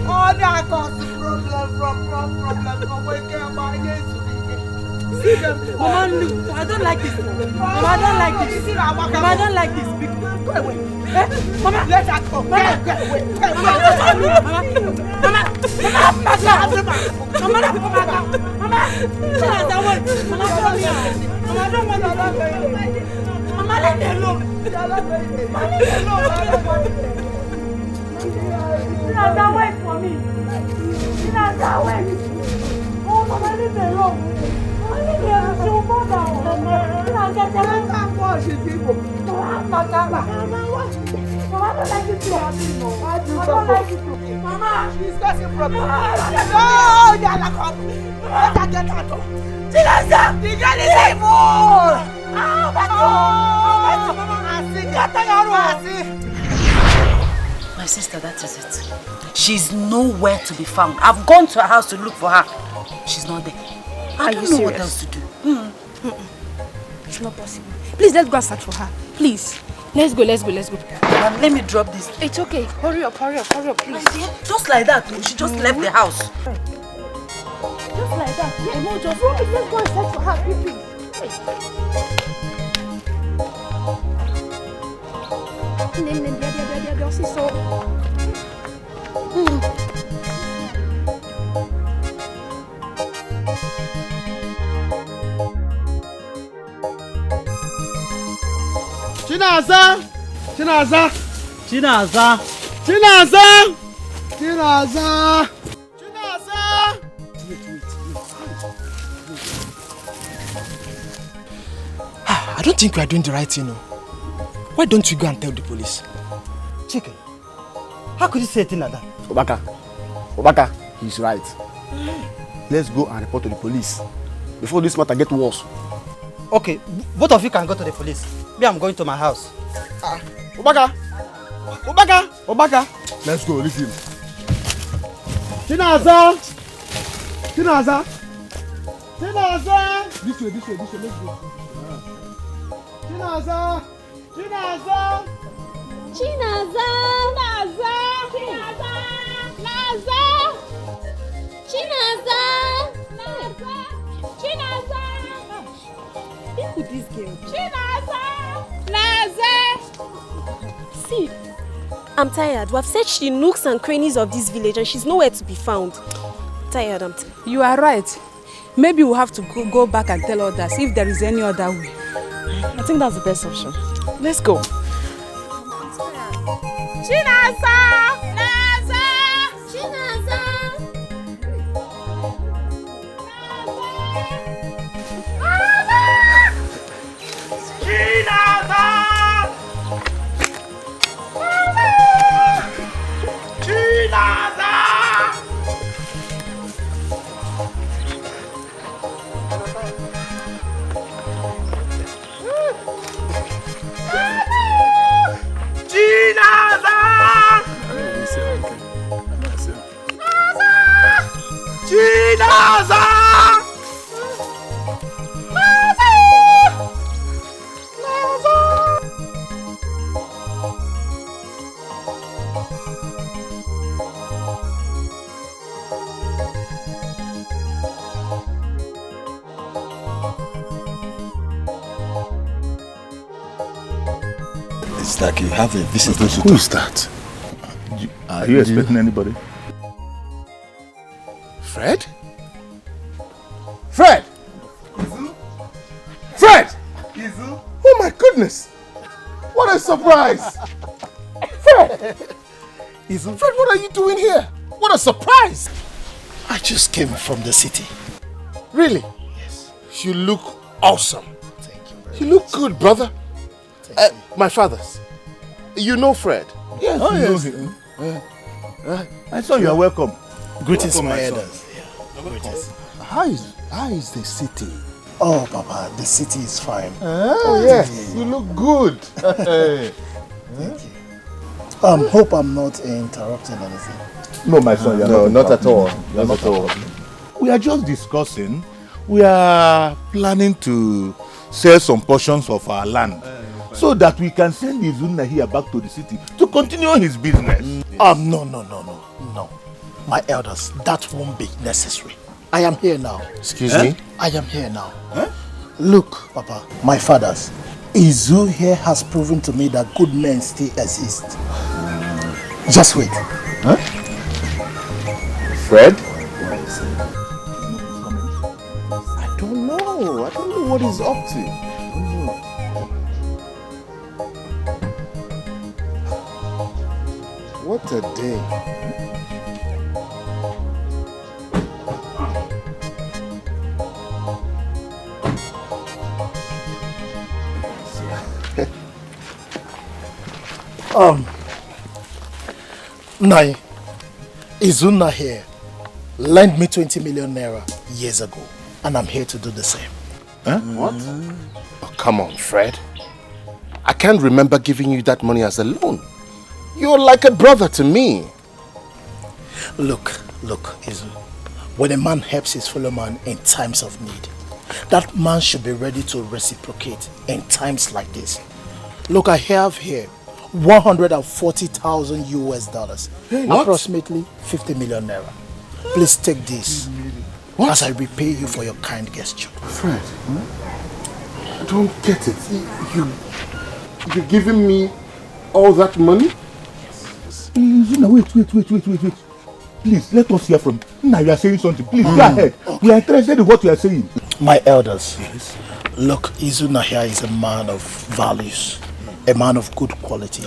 E: Oh, that causing problem from waking my days to be.
D: Mama, look, I don't like this. Mama, I don't like this. Mama, I don't like this. Go away. Mama,
E: let her go. Get away.
D: Mama, let me alone. Wait for me. Wait. Oh, Mama, leave me alone.
E: Mama, she's causing problem. No, they are not coming. Let her get out. Chinaza, the girl is evil.
D: My sister, that is it. She's nowhere to be found. I've gone to her house to look for her. She's not there. I don't know what else to do.
P: It's not possible. Please, let's go and search for her. Please. Let's go.
D: Let me drop this.
P: It's okay. Hurry up, please.
D: Just like that, she just left the house.
P: Just like that. Yeah, no, just let's go and search for her, quickly.
N: Chinaza!
L: I don't think we are doing the right thing. No. Why don't we go and tell the police?
N: Chike, how could you say a thing like that?
T: Obaka, he's right. Let's go and report to the police before this matter gets worse.
N: Okay, both of you can go to the police. Me, I'm going to my house.
T: Obaka,
N: Obaka. Let's go, leave him. Chinaza! This way, let's go. Chinaza!
C: Who this girl?
H: See, I'm tired. We have searched the nooks and crannies of this village and she's nowhere to be found. Tired, I'm tired.
F: You are right. Maybe we'll have to go back and tell others if there is any other way.
H: I think that's the best option. Let's go.
W: It's like you have a visitor.
Q: Who's that? Are you expecting anybody?
O: Fred? Fred! Fred! Oh my goodness! What a surprise! Fred! Fred, what are you doing here? What a surprise!
N: I just came from the city.
O: Really? Yes. You look awesome. Thank you. You look good, brother. My father's. You know Fred?
Q: Yes,
O: oh, yes.
Q: Know him. My son, you are welcome.
N: Greetings,
Q: welcome,
N: my elders.
Q: Greetings. How is the city?
N: Oh, Papa, the city is fine.
O: Oh, yes. You look good.
N: Thank you. Hope I'm not interrupting anything.
Q: No, my son, you are
O: no,
Q: not
O: at all.
Q: Not at all. We are just discussing. We are planning to sell some portions of our land so that we can send Izuna here back to the city to continue his business.
N: No. My elders, that won't be necessary. I am here now.
O: Excuse me?
N: I am here now. Look, Papa, my fathers, Izu here has proven to me that good men still exist. Just wait.
O: Fred? I don't know. I don't know what he's up to. What a day.
N: Nai, Izuna here lent me 20 million naira years ago, and I'm here to do the same.
O: What? Oh, come on, Fred. I can't remember giving you that money as a loan. You're like a brother to me.
N: Look, Izu. When a man helps his fellow man in times of need, that man should be ready to reciprocate in times like this. Look, I have here 140,000 US dollars, approximately 50 million naira. Please take this as I repay you for your kind gesture.
O: Fred, I don't get it. You're giving me all that money?
Q: Wait. Please, let us hear from you. Now you are saying something. Please, go ahead. Okay. We are interested in what you are saying.
N: My elders, look, Izuna here is a man of values, a man of good quality.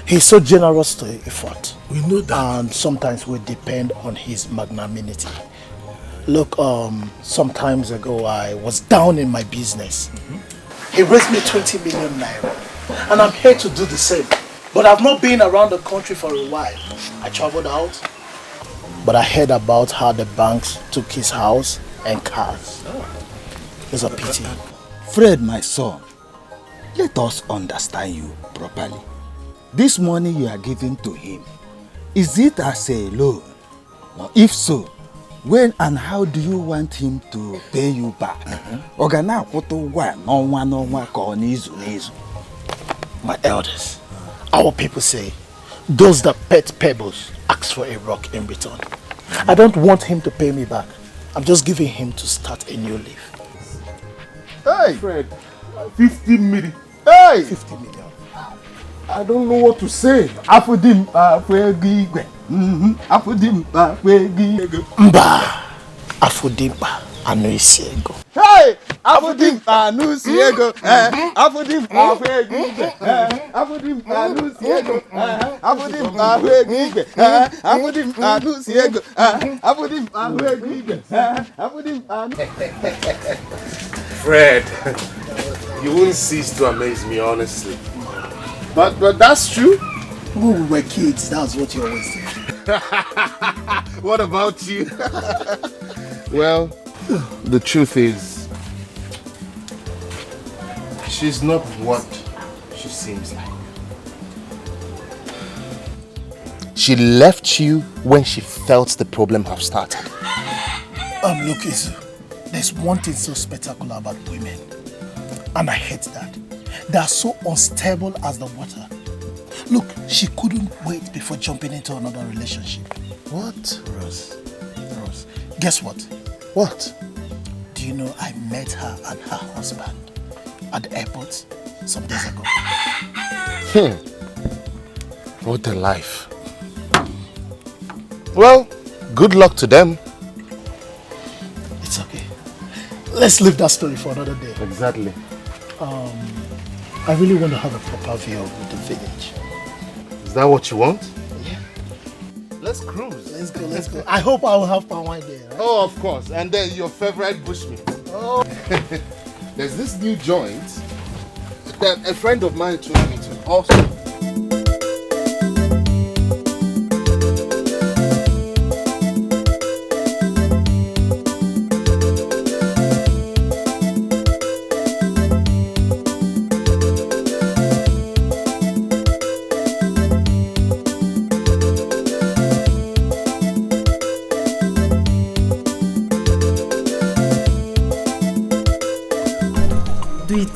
N: He's so generous to effort.
O: We know that.
N: And sometimes we depend on his magnanimity. Look, some times ago I was down in my business. He raised me 20 million naira. And I'm here to do the same. But I've not been around the country for a while. I traveled out. But I heard about how the banks took his house and cars. It's a pity.
W: Fred, my son, let us understand you properly.
N: this money you are giving to him, is it as a loan? If so, when and how do you want him to pay you back?
W: My elders, our people say, those that pet pebbles ask for a rock in return. I don't want him to pay me back. I'm just giving him to start a new life.
Q: Hey, Fred, 50 million. Hey,
W: 50 million.
Q: I don't know what to say.
N: Afudim,
W: Mba, Afudimba, Anuisiego.
Q: Hey, Afudim, Anuisiego. Afudim, Afudim, Afudim, Anuisiego. Afudim, Afudim, Afudim, Anuisiego. Afudim, Afudim, Afudim.
G: Fred, you wouldn't cease to amaze me, honestly. But that's true.
W: When we were kids, that's what you always did.
G: What about you? Well, the truth is, she's not what she seems like. She left you when she felt the problem have started.
W: Look, Izu, there's one thing so spectacular about women, and I hate that. They are so unstable as the water. Look, she couldn't wait before jumping into another relationship.
G: What?
W: Rose, guess what?
G: What?
W: Do you know I met her and her husband at the airport some days ago?
G: What a life. Well, good luck to them.
W: It's okay. Let's leave that story for another day.
G: Exactly.
W: I really want to have a proper view of the village.
G: Is that what you want?
W: Yeah.
G: Let's cruise.
W: Let's go. I hope I will have palm wine there. Right?
G: Oh, of course. And then your favorite bushmeat.
W: Oh.
G: There's this new joint that a friend of mine took me to. Awesome.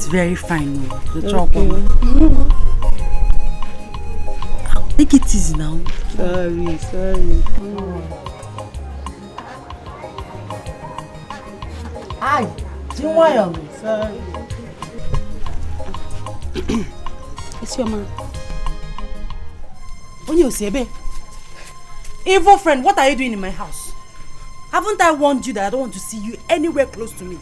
D: Very fine, the chocolate. Take it easy now.
A: Sorry.
D: Aye, sorry.
A: It's your man.
D: When you say, babe, evil friend, what are you doing in my house? Haven't I warned you that I don't want to see you anywhere close to me?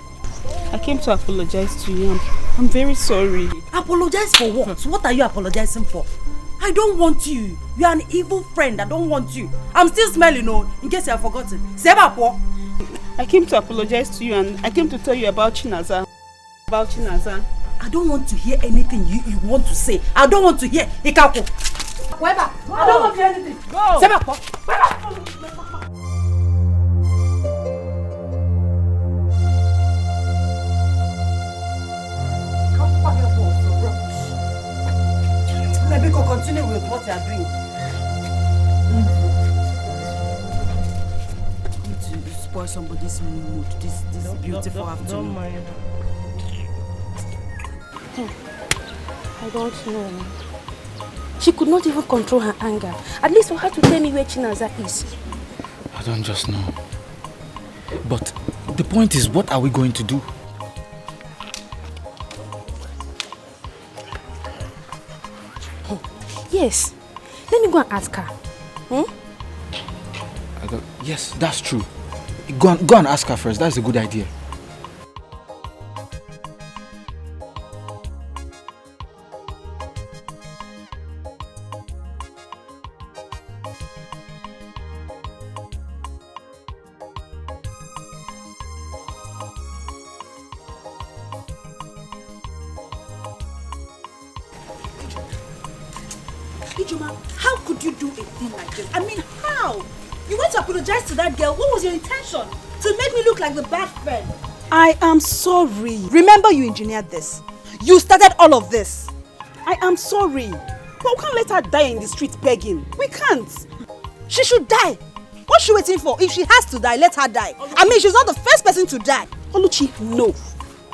A: I came to apologize to you. I'm very sorry.
D: Apologize for what? What are you apologizing for? I don't want you. You are an evil friend. I don't want you. I'm still smelling, in case you have forgotten.
A: I came to apologize to you and I came to tell you about Chinaza.
D: I don't want to hear anything you want to say. I don't want to hear Ikaku. I don't want to hear anything. Go. Maybe continue with what you are doing. Need to spoil somebody's mood this beautiful afternoon.
A: Don't mind. I don't know. She could not even control her anger. At least for her to tell me where Chinaza is.
L: I don't just know. But the point is, what are we going to do?
A: Yes. Let me go and ask her.
L: Yes, that's true. Go and ask her first. That's a good idea.
C: How could you do a thing like this? I mean, how? You went to apologize to that girl. What was your intention? To make me look like the bad friend?
M: I am sorry. Remember, you engineered this. You started all of this. I am sorry.
F: But we can't let her die in the street begging. We can't.
M: She should die. What's she waiting for? If she has to die, let her die. I mean, she's not the first person to die.
F: Oluchi, no.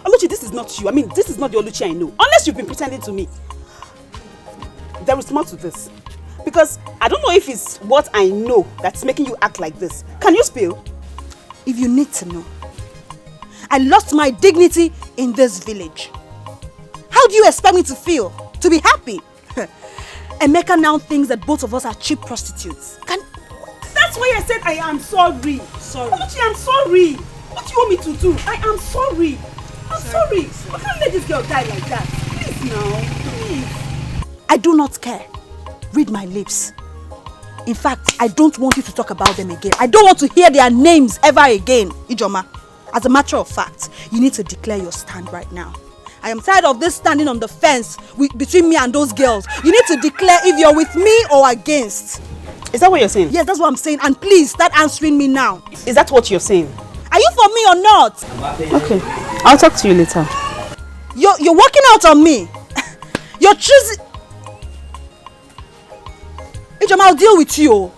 F: Oluchi, this is not you. I mean, this is not the Oluchi I know. Unless you've been pretending to me. There is more to this. Because I don't know if it's what I know that's making you act like this. Can you spill?
M: If you need to know. I lost my dignity in this village. How do you expect me to feel? To be happy? Emeka now thinks that both of us are cheap prostitutes.
F: That's why I said I am sorry. Sorry. Oluchi, I'm sorry. What do you want me to do? I am sorry. I'm sorry. I can't let this girl die like that. Please now. Please.
M: I do not care. Read my lips. In fact, I don't want you to talk about them again. I don't want to hear their names ever again, Ijoma. As a matter of fact, you need to declare your stand right now. I am tired of this standing on the fence between me and those girls. You need to declare if you're with me or against.
F: Is that what you're saying?
M: Yes, that's what I'm saying. And please, start answering me now.
F: Is that what you're saying?
M: Are you for me or not?
F: Okay. I'll talk to you later.
M: You're working out on me. You're choosing... Ijoma, I'll deal with you.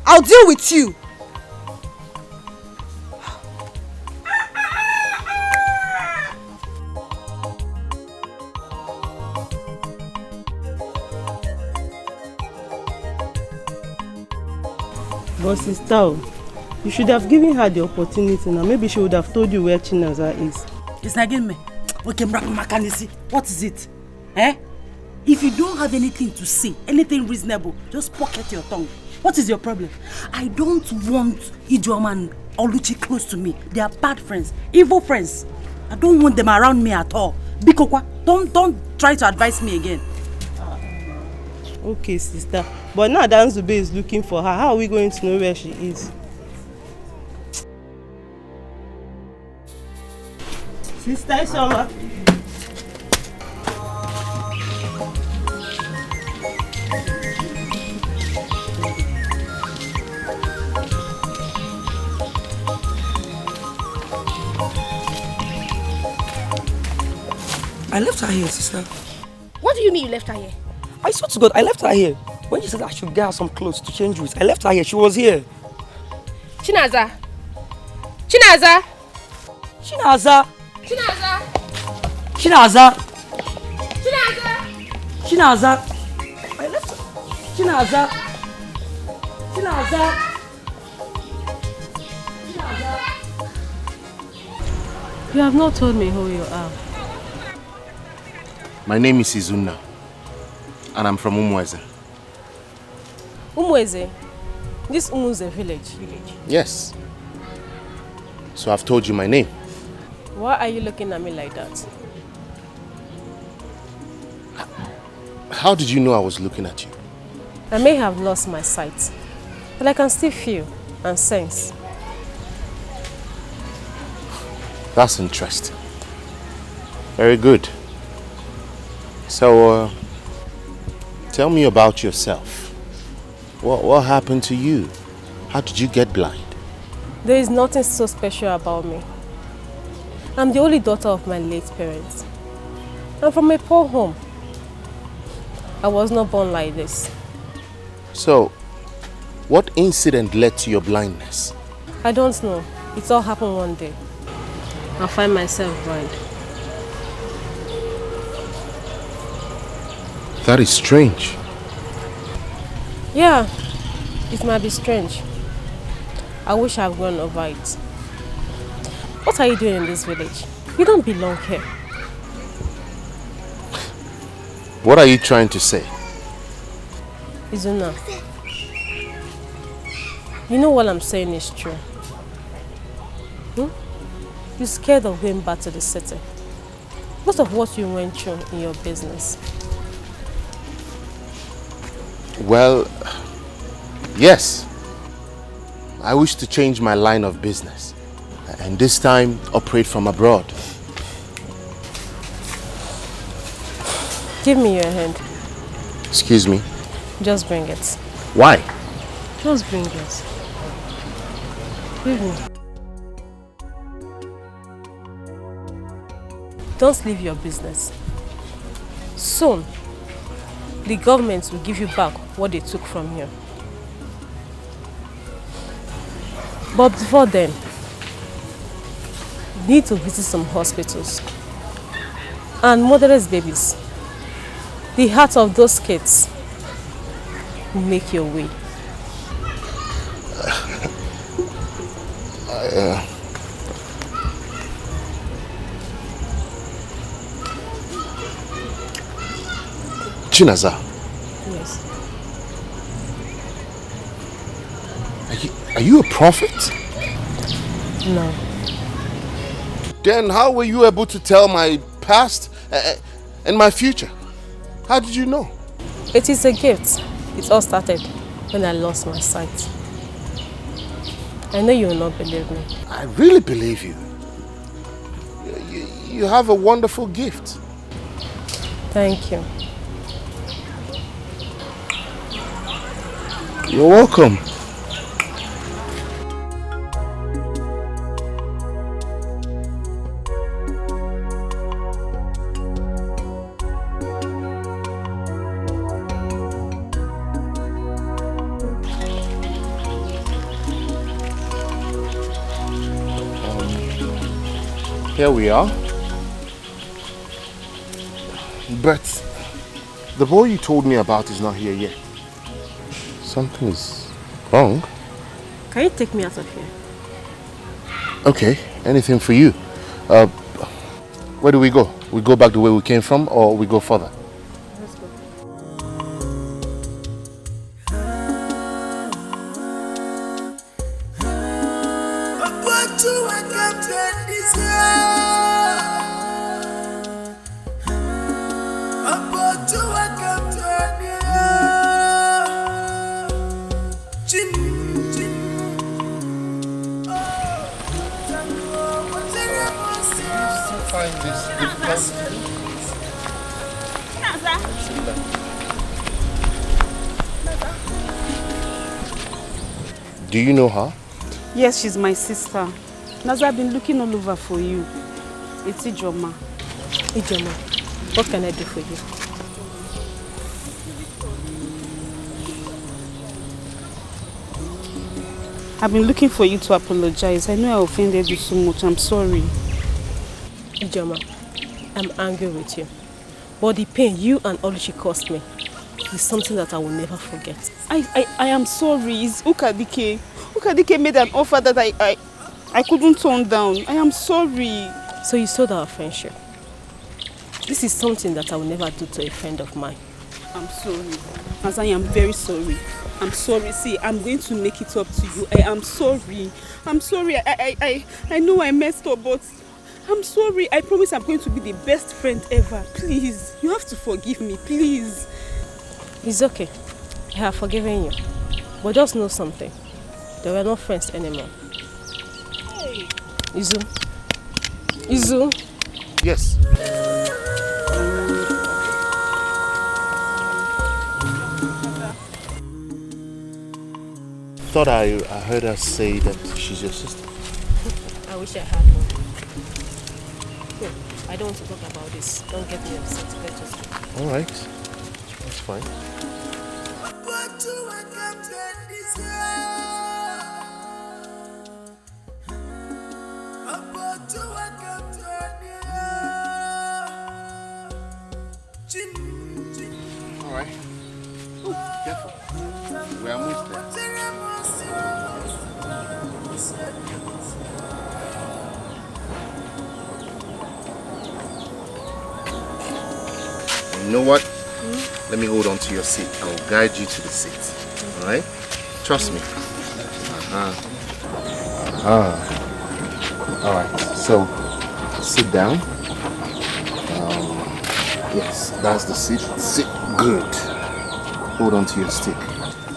M: I'll deal with you.
S: But sister, you should have given her the opportunity now. Maybe she would have told you where Chinaza is.
D: It's again me. Okay, what is it? Eh? If you don't have anything to say, anything reasonable, just pocket your tongue. What is your problem? I don't want Ijoma and Oluchi close to me. They are bad friends, evil friends. I don't want them around me at all. Bikokwa, don't try to advise me again.
S: Okay, sister. But now Danzube is looking for her. How are we going to know where she is? Sister Isoma.
U: I left her here, sister.
A: What do you mean you left her here?
U: I swear to God, I left her here. When she said I should get her some clothes to change with, I left her here. She was here.
A: Chinaza. Chinaza.
U: Chinaza.
A: Chinaza.
U: Chinaza.
A: Chinaza.
U: Chinaza. I left her. Chinaza. Chinaza. Chinaza.
S: You have not told me who you are.
G: My name is Izuna, and I'm from Umweze.
S: Umweze? This Umweze village?
G: Yes. So I've told you my name.
S: Why are you looking at me like that?
G: How did you know I was looking at you?
S: I may have lost my sight, but I can still feel and sense.
G: That's interesting. Very good. So, tell me about yourself. What happened to you? How did you get blind?
S: There is nothing so special about me. I'm the only daughter of my late parents. I'm from a poor home. I was not born like this.
G: So, what incident led to your blindness?
S: I don't know. It all happened one day. I'll find myself blind.
G: That is strange.
S: Yeah, it might be strange. I wish I've gone over it. What are you doing in this village? You don't belong here.
G: What are you trying to say?
S: Izuna, you know what I'm saying is true. You're scared of going back to the city because of what you went through in your business.
G: Well, yes. I wish to change my line of business and this time operate from abroad.
S: Give me your hand.
G: Excuse me?
S: Just bring it.
G: Why?
S: Just bring it. Give me. Don't leave your business. Soon, the government will give you back what they took from you. But before then, you need to visit some hospitals and motherless babies. The heart of those kids will make your way.
G: Chinaza.
S: Yes.
G: Are you a prophet?
S: No.
G: Then how were you able to tell my past and my future? How did you know?
S: It is a gift. It all started when I lost my sight. I know you will not believe me.
G: I really believe you. You have a wonderful gift.
S: Thank you.
G: You're welcome. Here we are. But the boy you told me about is not here yet. Something's wrong.
S: Can you take me out of here?
G: Okay, anything for you. Where do we go? We go back the way we came from, or we go further?
S: Let's go.
G: Do you know her?
F: Yes, she's my sister. Naza, I've been looking all over for you. It's Ijoma.
S: Ijoma, what can I do for you?
F: I've been looking for you to apologize. I know I offended you so much. I'm sorry.
S: Ijoma, I'm angry with you. But the pain you and Oluchi caused me is something that I will never forget.
F: I am sorry. It's Dikeh. Dikeh made an offer that I couldn't turn down. I am sorry.
S: So you sold our friendship. This is something that I will never do to a friend of mine.
F: I'm sorry. As I am very sorry. I'm sorry. See, I'm going to make it up to you. I am sorry. I'm sorry. I know I messed up, but I'm sorry. I promise I'm going to be the best friend ever. Please, you have to forgive me, please.
S: It's okay. I have forgiven you. But just know something. They were not friends anymore.
F: Hey.
S: Izu. Izu.
G: Yes. Thought I heard her say that she's your sister.
S: I wish I had one. No, I don't want to talk about this. Don't get me upset. Let's just go.
G: All right. That's fine. All right. Oh, careful. We are almost there. You know what? Let me hold on to your seat. I will guide you to the seat. All right? Trust me. All right. So, sit down. Yes, that's the seat. Sit good. Hold on to your stick.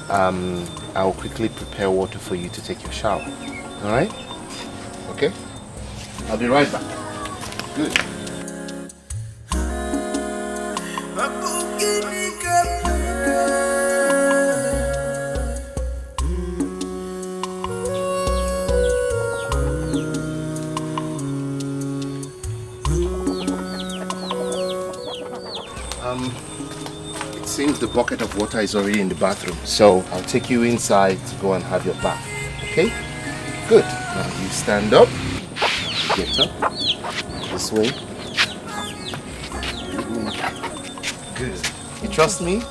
G: I'll quickly prepare water for you to take your shower. All right? Okay? I'll be right back. Good. It seems the bucket of water is already in the bathroom. So I'll take you inside to go and have your bath. Okay? Good. Now you stand up. Get up. This way. Good. You trust me?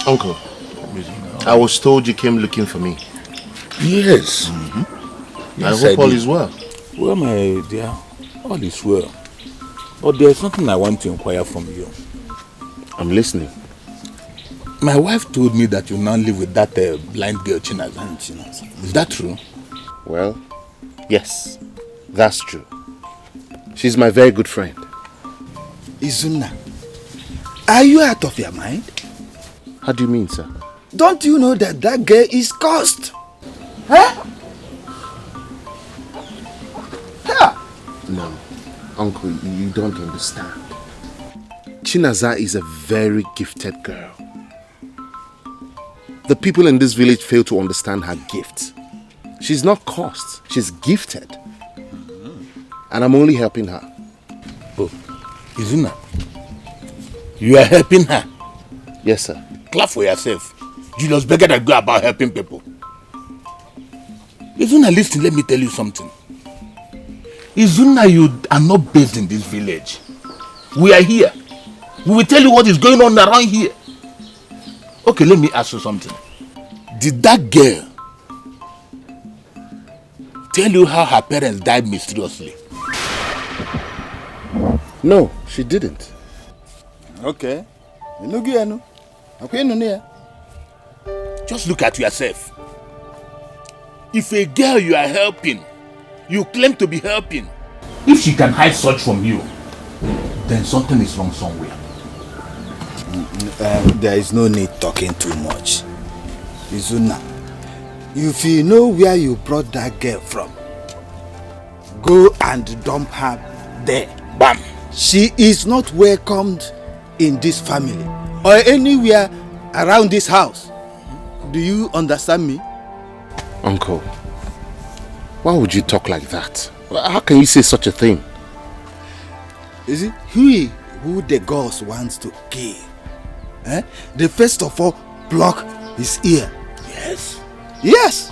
G: Uncle, I was told you came looking for me.
Q: Yes.
G: Yes, I hope all is well.
Q: Well, my dear, all is well. But there's something I want to inquire from you.
G: I'm listening.
Q: My wife told me that you now live with that blind girl, Chinaza. Is that true?
G: Well, yes, that's true. She's my very good friend.
N: Izuna, are you out of your mind?
G: How do you mean, sir?
N: Don't you know that that girl is cursed? Huh? Yeah.
G: No, Uncle, you don't understand. Chinaza is a very gifted girl. The people in this village fail to understand her gift. She's not cursed, she's gifted. And I'm only helping her.
Q: Oh, Izuna, you are helping her?
G: Yes, sir.
Q: Clap for yourself. Julius Beggar that go about helping people. Izuna, listen, let me tell you something. Izuna, you are not based in this village. We are here. We will tell you what is going on around here. Okay, let me ask you something. Did that girl tell you how her parents died mysteriously?
G: No, she didn't.
N: Okay.
Q: Just look at yourself. If a girl you are helping, you claim to be helping, if she can hide such from you, then something is wrong somewhere.
N: There is no need talking too much. Izuna, if you know where you brought that girl from, go and dump her there.
Q: Bam!
N: She is not welcomed in this family or anywhere around this house. Do you understand me?
G: Uncle, why would you talk like that? How can you say such a thing?
N: Is it he who the gods wants to kill? They first of all block his ear.
Q: Yes.
N: Yes.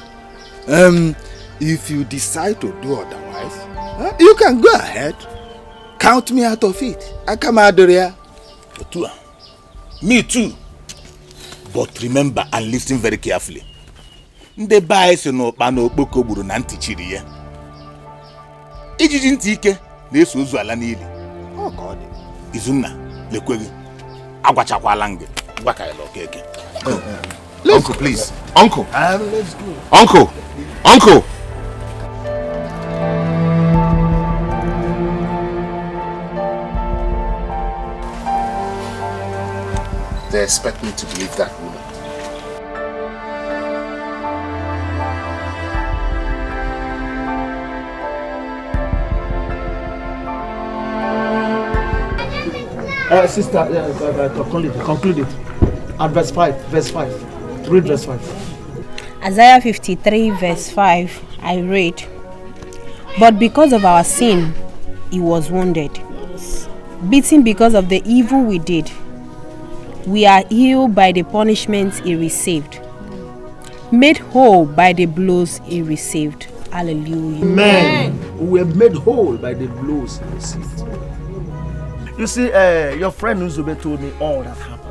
N: If you decide to do otherwise, you can go ahead. Count me out of it. I come out there.
Q: Me too. But remember and listen very carefully. Ndị bae si n'ụkpa okpoko gburu na ntị chiri ya. Ijiji ntị ike na-eso ozu ala n'ili.
N: Oh God.
Q: Izunna, lekwe gị. Agwachakwala ngị. Gwaka ya okeke.
G: Uncle, please. Uncle.
N: Let's go.
G: Uncle. Uncle. They expect me to believe that woman.
N: Sister, conclude it. At verse 5. Read verse 5.
K: Isaiah 53 verse 5, I read, "But because of our sin, he was wounded, beaten because of the evil we did. We are healed by the punishment he received, made whole by the blows he received." Hallelujah.
N: Amen. We were made whole by the blows he received. You see, your friend Nuzube told me all that happened.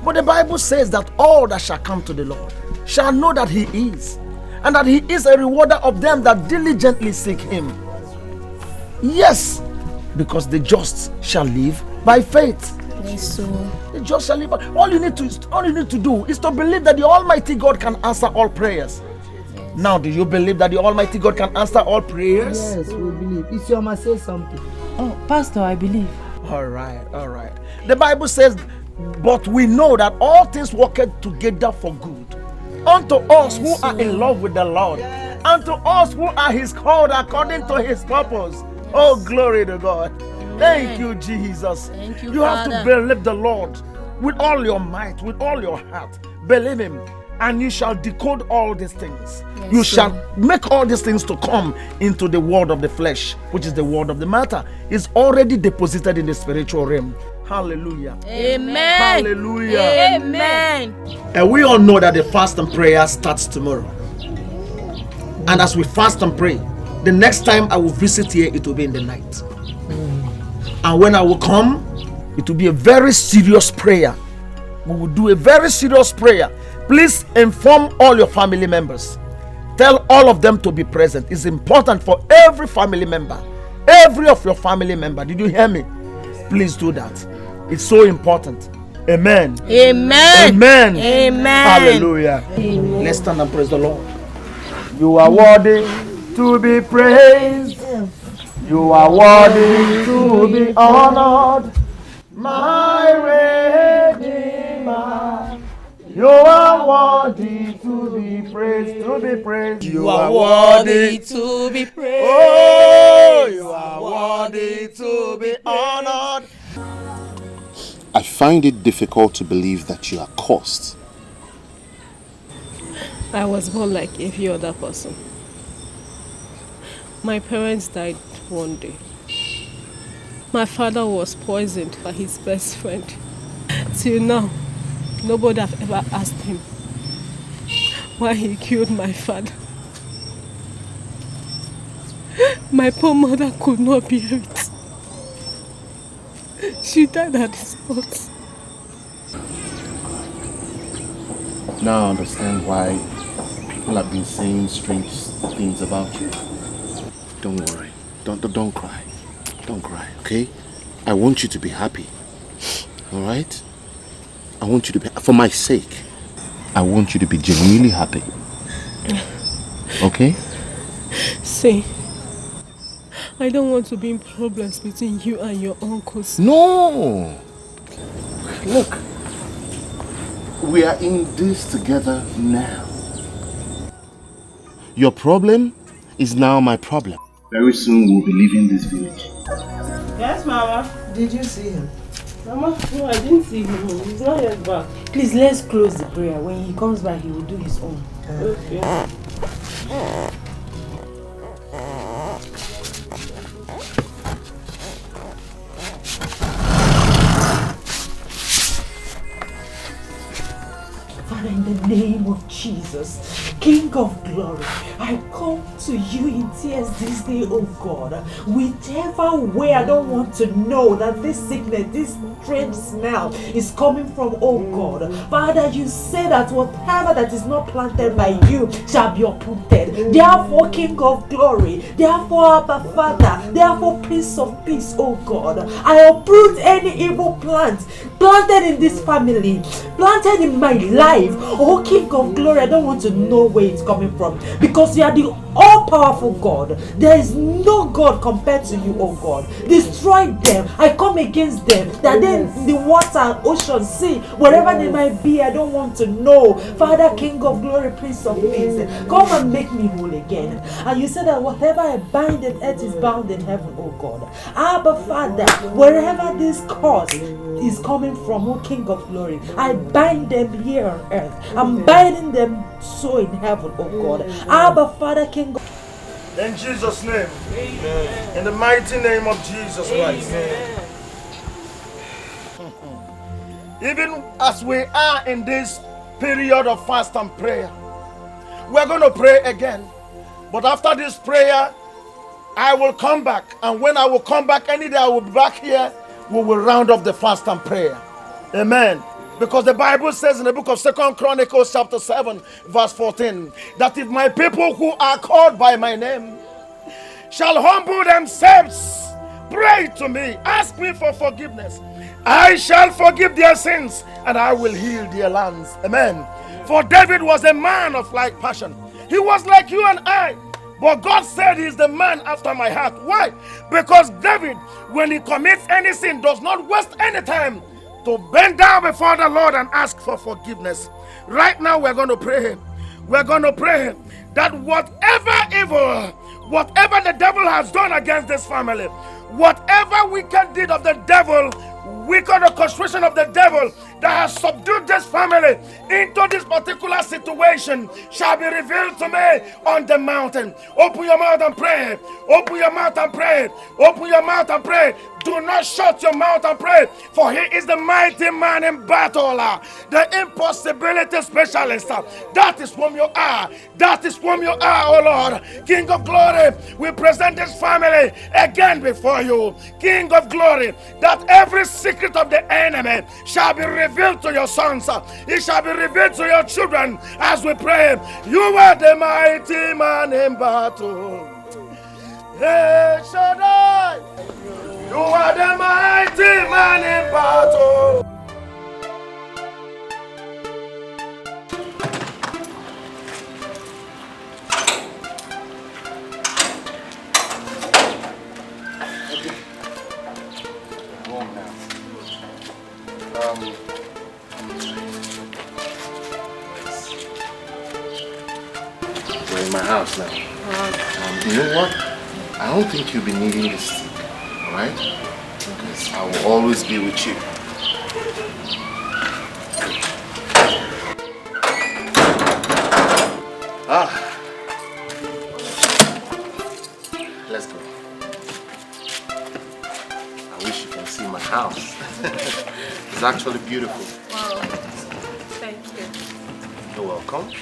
N: But the Bible says that all that shall come to the Lord shall know that he is, and that he is a rewarder of them that diligently seek him. Yes, because the just shall live by faith.
K: Yes, so
N: the just shall live by. All you need to do is to believe that the Almighty God can answer all prayers. Yes. Now, do you believe that the Almighty God can answer all prayers?
E: Yes, we believe. Isioma, say something.
D: Oh, Pastor, I believe.
N: All right. The Bible says, "But we know that all things work together for good unto us who are in love with the Lord, unto us who are his called according to his purpose." Oh, glory to God. Thank you, Jesus.
K: Thank you,
N: You have to believe the Lord. with all your might, with all your heart. Believe him, and you shall decode all these things.
K: Yes,
N: You
K: sir.
N: shall make all these things to come into the world of the flesh, which is the word of the matter. It's already deposited in the spiritual realm. Hallelujah.
K: Amen.
N: Hallelujah.
K: Amen.
N: And we all know that the fast and prayer starts tomorrow. And as we fast and pray, the next time I will visit here, it will be in the night. And when I will come, it will be a very serious prayer. We will do a very serious prayer. Please inform all your family members. Tell all of them to be present. It's important for every family member. Every of your family member. Did you hear me? Please do that. It's so important. Amen.
K: Amen.
N: Amen.
K: Amen.
N: Hallelujah.
K: Amen.
N: Let's stand and praise the Lord. You are worthy to be praised. You are worthy to be honored. My Redeemer. You are worthy to be praised, to be praised.
K: You are worthy to be praised.
N: Oh, you are worthy to be honored.
G: I find it difficult to believe that you are cursed.
S: I was born like every other person. My parents died one day. My father was poisoned by his best friend. Till now, nobody have ever asked him why he killed my father. My poor mother could not bear it. She died at the spot.
G: Now I understand why people have been saying strange things about you. Don't worry. Don't cry. Don't cry, okay? I want you to be happy. Alright? I want you to be, for my sake, I want you to be genuinely happy. Okay?
S: See, I don't want to be in problems between you and your uncles.
G: No! Look, we are in this together now. Your problem is now my problem. Very soon we'll be leaving this village.
D: Yes, Mama.
E: Did you see him?
D: Mama, no, I didn't see him. He's not yet back.
E: Please, let's close the prayer. When he comes back, he will do his own.
D: Okay.
E: Father, in the name of Jesus, King of glory, I come to you in tears this day, oh God. Whichever way, I don't want to know that this sickness, this strange smell is coming from, oh God. Father, you say that whatever that is not planted by you shall be uprooted. Therefore, King of glory, therefore, Abba Father, therefore, Prince of Peace, oh God, I uproot any evil plant planted in this family, planted in my life. Oh King of glory, I don't want to know where it's coming from, because you are the all-powerful God. There is no God compared to you, oh God. Destroy them. I come against them, that they in the water, ocean, sea, wherever they might be, I don't want to know. Father, King of glory, Prince of Peace, come and make me whole again. And you said that whatever I bind on earth is bound in heaven, oh God. Abba Father, wherever this cause is coming from, oh King of glory, I bind them here on earth. I'm binding them so in heaven, oh God. Abba Father, King of...
N: In Jesus' name. Amen. In the mighty name of Jesus Christ. Amen. Even as we are in this period of fast and prayer, we're going to pray again. But after this prayer, I will come back. And when I will come back, any day I will be back here, we will round up the fast and prayer. Amen. Because the Bible says in the book of 2 Chronicles chapter 7 verse 14 that if my people who are called by my name shall humble themselves, pray to me, ask me for forgiveness, I shall forgive their sins and I will heal their lands. Amen. For David was a man of like passion. He was like you and I. But God said he's the man after my heart. Why? Because David, when he commits any sin, does not waste any time to bend down before the Lord and ask for forgiveness. Right now we're going to pray. We're going to pray that whatever evil, whatever the devil has done against this family, whatever wicked deed of the devil, wicked orchestration of the devil
O: that has subdued this family into this particular situation shall be revealed to me on the mountain. Open your mouth and pray. Open your mouth and pray. Open your mouth and pray. Do not shut your mouth and pray, for he is the mighty man in battle, the impossibility specialist. That is whom you are. That is whom you are, oh Lord. King of glory, we present this family again before you. King of glory, that every secret of the enemy shall be revealed to your sons. It shall be revealed to your children as we pray. You are the mighty man in battle. Hey, Shaddai. You are the mighty man in battle.
G: We're in my house now. You know what? I don't think you'll be needing this stick, alright? Because I will always be with you. Let's go. I wish you can see my house. It's actually beautiful.
S: Wow. Thank you.
G: You're welcome.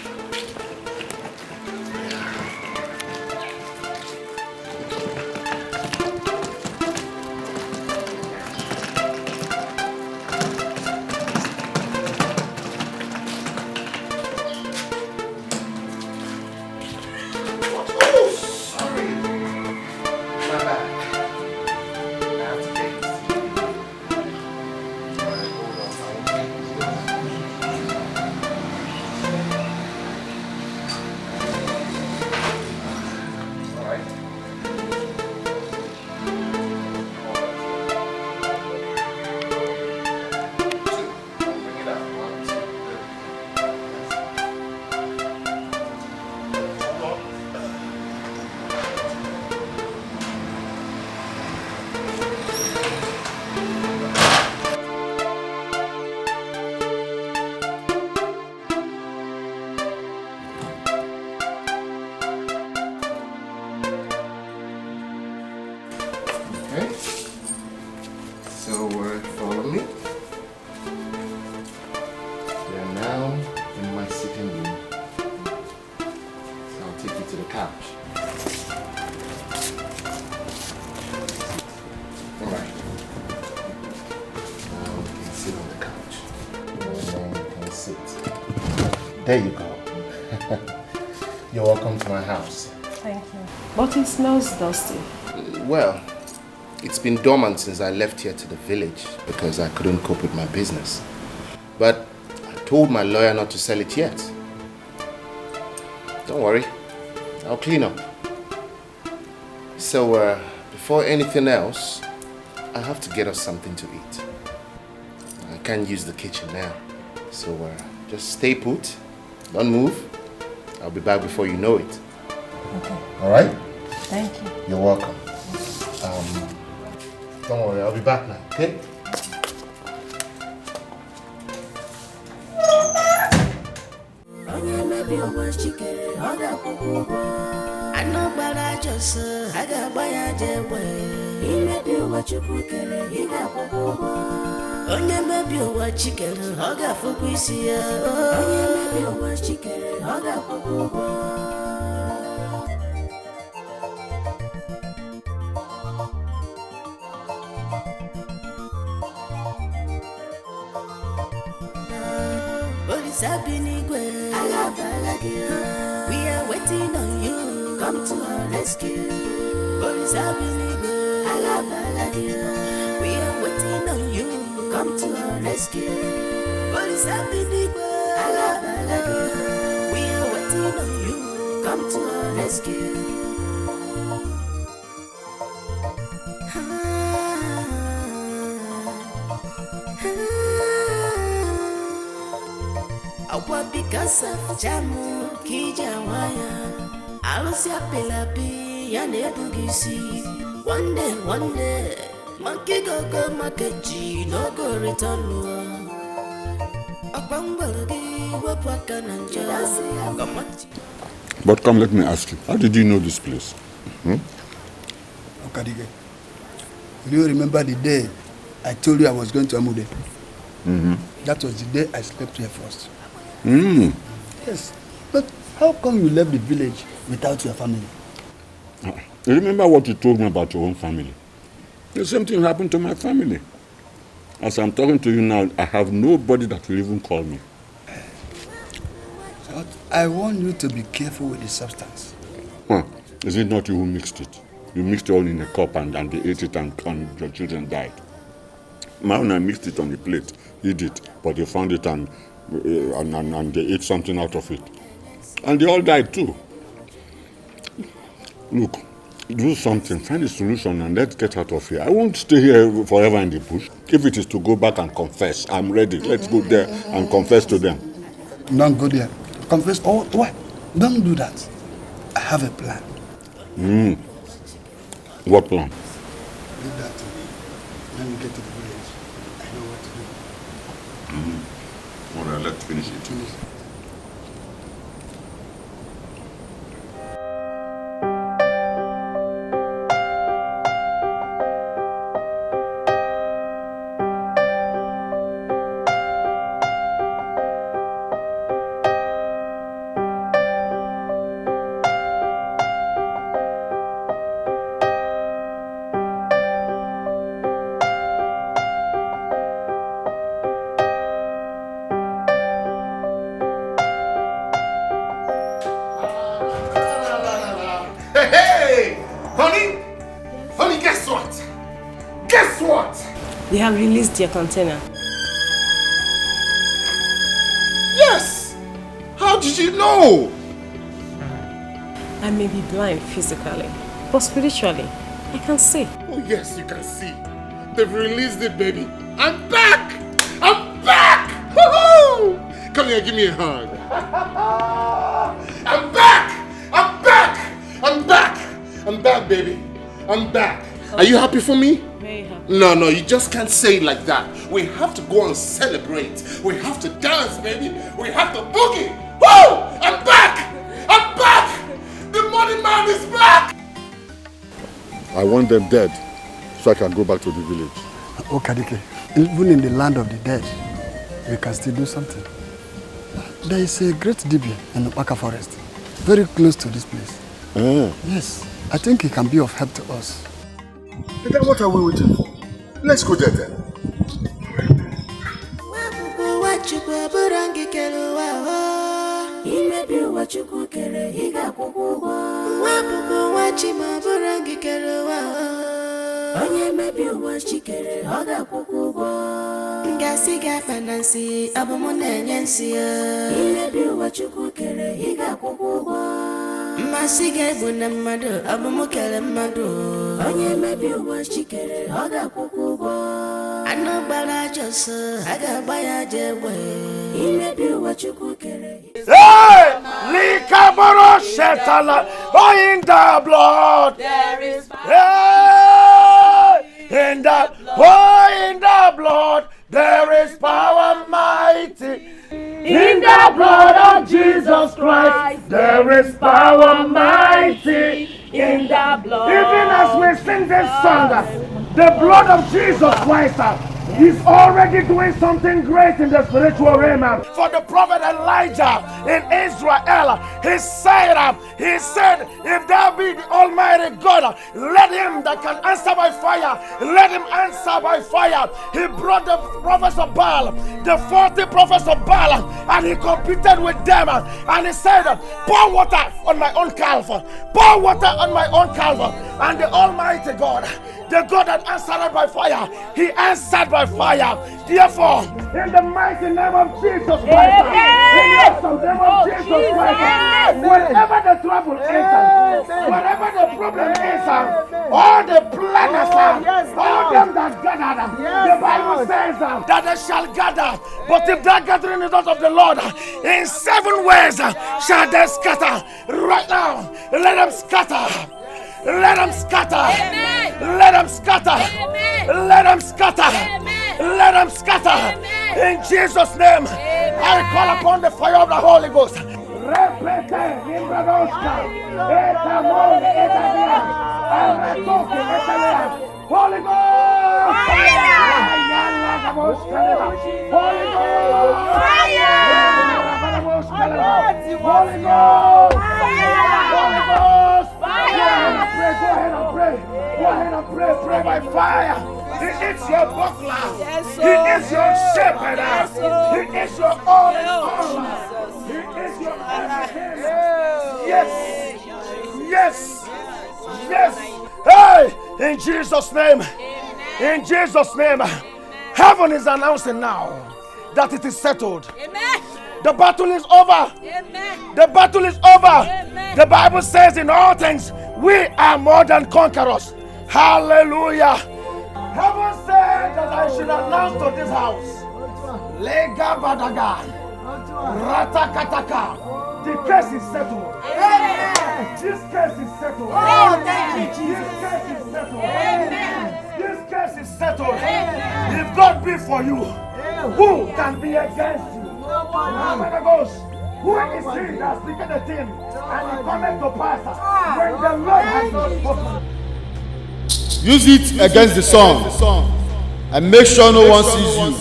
G: There you go. You're welcome to my house.
S: Thank you. But it smells dusty.
G: Well, it's been dormant since I left here to the village because I couldn't cope with my business. But I told my lawyer not to sell it yet. Don't worry, I'll clean up. So, before anything else, I have to get us something to eat. I can't use the kitchen now. So, just stay put. Don't move. I'll be back before you know it.
S: Okay.
G: All right?
S: Thank you.
G: You're welcome. Don't worry, I'll be back now, okay?
I: Onye mebi ụwa chikere ọ ga-afụkwa isi ya. Onye mebi ụwa chikere ọ ga-afụkwa ụgwọ. Olisa bi n'igwe. We are waiting on you. Come to our rescue. Olisa bi n'igwe. We are waiting on you. Come to our rescue. Police have been we are waiting on you. Come to our rescue. Awa because of jamu kijawaya. Alusia pelapi ya nebugisi. One day. Monkey go market G, no go return.
B: But come, let me ask you, how did you know this place?
J: Dikeh, do you remember the day I told you I was going to Amude? That was the day I slept here first. Yes, but how come you left the village without your family?
B: You remember what you told me about your own family? The same thing happened to my family. As I'm talking to you now, I have nobody that will even call me.
J: But I want you to be careful with the substance.
B: Is it not you who mixed it? You mixed it all in a cup and they ate it and your children died. My own, I mixed it on the plate, he did, but they found it and they ate something out of it. And they all died too. Look, do something, find a solution and let's get out of here. I won't stay here forever in the bush. If it is to go back and confess, I'm ready. Let's go there and confess to them.
J: Don't go there. Confess? Oh, what? Don't do that. I have a plan.
B: What plan?
J: Leave that to me. When we get to the village, I know what to do.
B: All right, let's finish it.
H: They have released their container.
Q: Yes! How did you know?
H: I may be blind physically, but spiritually, I can see.
Q: Oh yes, you can see. They've released it, baby. I'm back! I'm back! Woohoo! Come here, give me a hug. I'm back! I'm back! I'm back! I'm back, baby. I'm back. Are you happy for me?
H: Very happy.
Q: No, you just can't say it like that. We have to go and celebrate. We have to dance, baby. We have to boogie. Woo! I'm back! I'm back! The money man is back!
B: I want them dead so I can go back to the village.
J: Oh, Dikeh, even in the land of the dead, we can still do something. There is a great dibia in the Opaka forest, very close to this place. Yes, I think it can be of help to us.
Q: Then what are we waiting for? Let's go there then.
I: Onye mebi ụwa chikere ọ ga-akwụkwọ ụgwọ. Ngasị ga-akpanansi abụmụ na-enye nsị ya. Imebi ụwa Chukwu kere ị ga-akwụkwọ ụgwọ. Mmasị ga-egbu na mmadụ abụmụ kere mmadụ. Onye mebi ụwa chikere ọ ga-akwụkwọ ụgwọ. Anụ gbara ajọ ọsọ a ga-agba ya ajọ egbe. Imebi ụwa Chukwu kere.
N: Hey! Likaboro Shetala, oh in the blood.
I: There is
N: Hey! In the blood, there is power mighty. In the blood of Jesus Christ, there is power mighty. In the blood. Even as we sing this song, the blood of Jesus Christ is already doing something great in the spiritual realm. For the prophet Elijah in Israel, he said, if there be the Almighty God, let him that can answer by fire, let him answer by fire. He brought the prophets of Baal, the 40 prophets of Baal, and he competed with them. And he said, pour water on my own calf, pour water on my own calf. And the Almighty God, the God that answered by fire, he answered by fire. Therefore, in the mighty name of Jesus Christ, in the awesome name of Jesus Christ, wherever the trouble is, wherever the problem is, all the planners, all them that gathered, the Bible says that they shall gather. But if that gathering is not of the Lord, in 7 ways shall they scatter. Right now, let them scatter. Let them scatter. Amen. Let them scatter. Amen. Let them scatter. Amen. Let them scatter. Amen. In Jesus' name. Amen. I call upon the fire of the Holy Ghost. Repete, Nimbradoska, Etamon, Etamia, Aratoke, Etamia. Holy Ghost! Fire! Holy Ghost! Fire! Holy Ghost! Fire! Go ahead and pray. Go ahead and pray. Pray by fire. He is your buckler. He is your shepherd. He is your all in all. He is your everything. Yes. Yes. Yes. Hey! In Jesus' name. In Jesus' name. Heaven is announcing now that it is settled. Amen. The battle is over. Amen. The battle is over. Amen. The Bible says in all things, we are more than conquerors. Hallelujah. Heaven said that I should announce to this house, Lega Badaga, Ratakataka, the case is settled. Amen. This case is settled. Oh, thank you, Jesus. This case is settled. Amen. This case is settled. Amen. If God be for you, who can be against you? Who is he that speaketh the thing and it cometh to pass when the Lord has not spoken?
W: Use it against the sun and make sure no one sees you.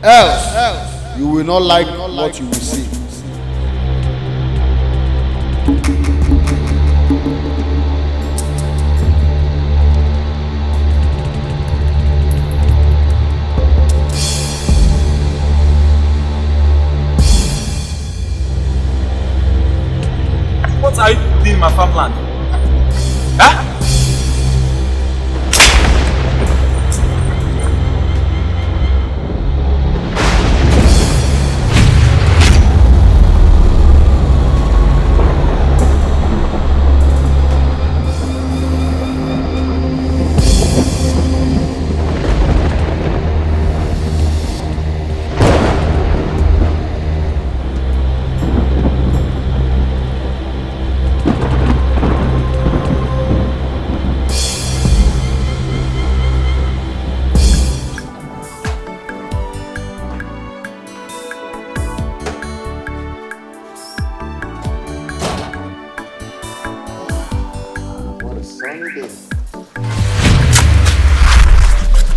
W: Else, you will not like what you will see.
L: What are you doing in my farmland? Huh?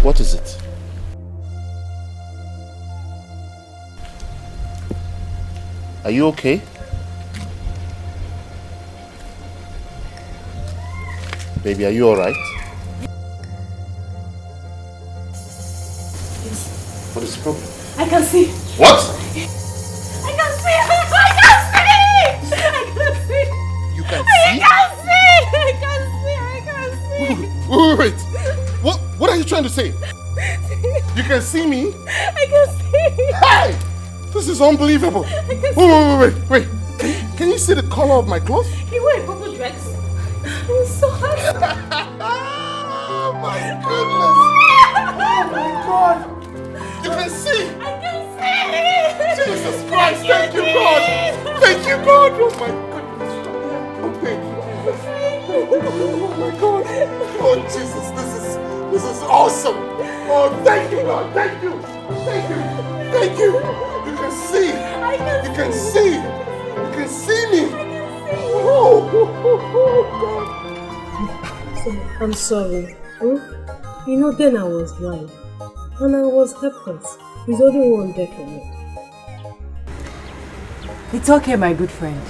G: What is it? Are you okay? Baby, are you alright?
H: Yes.
G: What is the problem?
H: I can see.
G: What?
H: I can see. I can see. I can see.
G: You can
H: I
G: see?
H: can see. I can see. I can see.
G: Wait. What are you trying to say? You can see me?
H: I can see.
G: Hey! This is unbelievable.
H: I can see.
G: Wait. Can you see the color of my clothes?
H: He wore a purple dress. It was so hot.
G: Oh my goodness. Oh my God. You can see.
H: I can see.
G: Jesus Christ. Thank you, God. Thank you, God. Oh my goodness. Oh, thank you. Oh my God. Oh Jesus, this is awesome. Oh, thank you, God. Thank you. Thank you. Thank you. You can see. You can see. You can see me. Oh,
H: God. I'm sorry. You know, then I was blind. And I was helpless. He's the only one there for me.
D: It's okay, my good friend.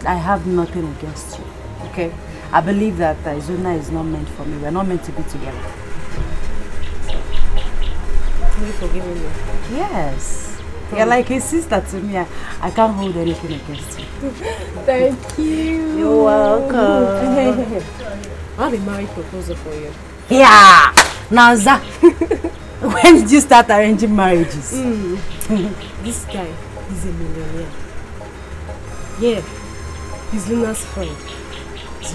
D: I have nothing against you, okay? I believe that Izuna is not meant for me. We're not meant to be together.
H: Are you forgiving me?
D: Yes. You're like a sister to me. I can't hold anything against you.
H: Thank you.
D: You're welcome.
H: I have a marriage proposal for you.
D: Yeah! Naza! When did you start arranging marriages?
H: This guy is a millionaire. Yeah. He's Luna's friend.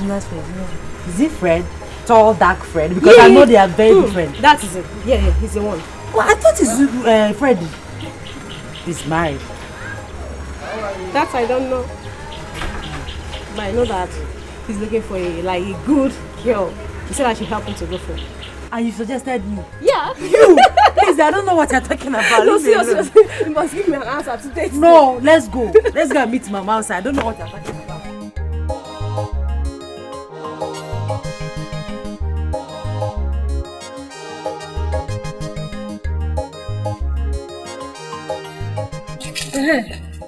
D: Luna's friend? Yeah. Is he Fred? Tall, dark Fred? Because I know they are very different.
H: That is it. Yeah, he's the one.
D: Well, I thought it's Fred. He's married.
H: That I don't know. But I know that he's looking for a good girl. He said I should help him to go for it.
D: And you suggested me?
H: Yeah.
D: You? Please, I don't know what you're talking about.
H: No, seriously, you must give me an answer today.
D: No, let's go. Let's go and meet Mama outside. I don't know what you're talking about.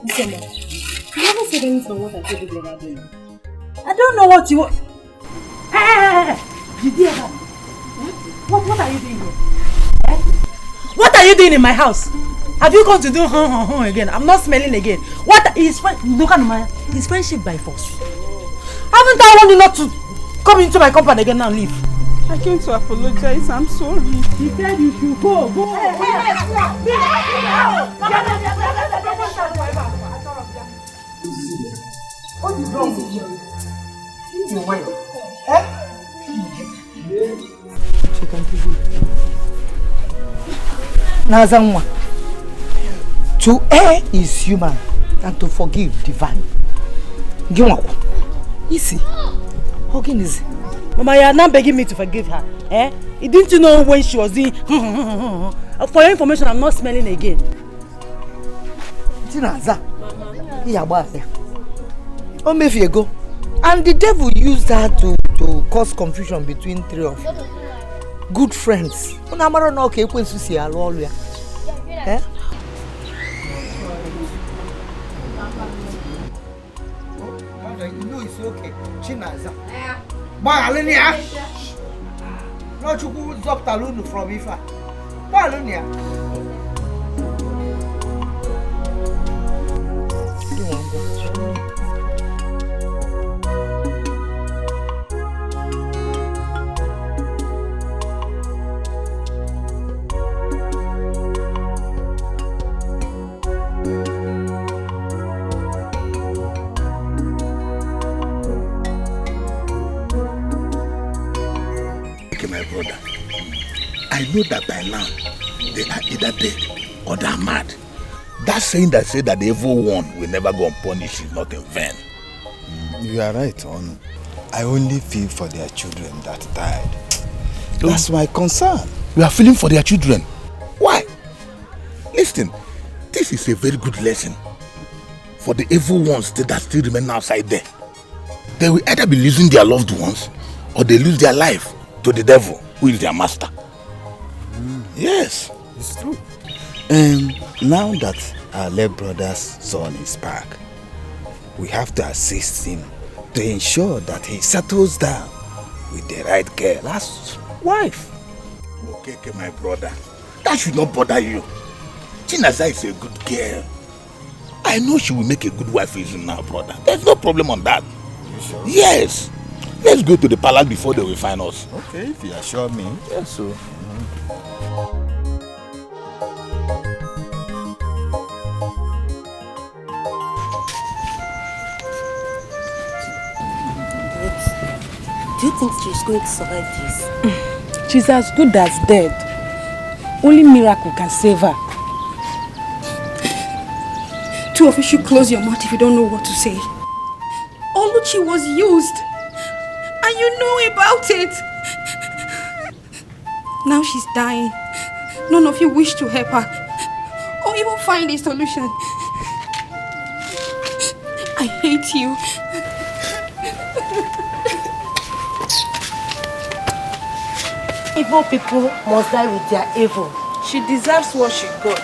H: Listen, you haven't said anything on what I told you the other day.
D: I don't know what you want. Hey! You dear God. What are you doing here? What are you doing in my house? Have you gone to do again? I'm not smelling again. What is look at my his friendship by force? Haven't I warned you not to come into my compound again and leave?
F: I came to apologize. I'm sorry.
D: He said you should go. What is wrong with you? Your wife. She can be good.
E: Nazamwa. To err is human and to forgive divine. Gimwako. Easy. How can easy?
D: Mama, you are not begging me to forgive her. Didn't you know when she was doing For your information, I'm not smelling again.
E: Tinaza. Oh, maybe you go. And the devil used her to cause confusion between three of you. Good friends. You know it's okay. Chinaza. Balinia. No chuku zop talunu from Ifa. Balinia.
Q: My brother, I know that by now they are either dead or they are mad. That saying that said that the evil one will never go unpunished is not in vain.
W: You are right, Ono. I only feel for their children that died. That's my concern.
Q: You are feeling for their children. Why? Listen, this is a very good lesson for the evil ones that still remain outside there. They will either be losing their loved ones or they lose their life to the devil, who is their master. Yes.
W: It's true. Now that our late brother's son is back, we have to assist him to ensure that he settles down with the right girl as wife.
Q: Okay, my brother. That should not bother you. Chinaza is a good girl. I know she will make a good wife for you now, brother. There's no problem on that.
W: You sure?
Q: Yes. Let's go to the palace before they will find us.
W: Okay, if you assure me.
Q: Yes, so.
H: Do you think she's going to survive this?
D: She's as good as dead. Only miracle can save her.
A: Two of you should close your mouth if you don't know what to say. Oluchi was used. And you know about it. Now she's dying. None of you wish to help her. Or even find a solution. I hate you.
D: Evil people must die with their evil.
A: She deserves what she got.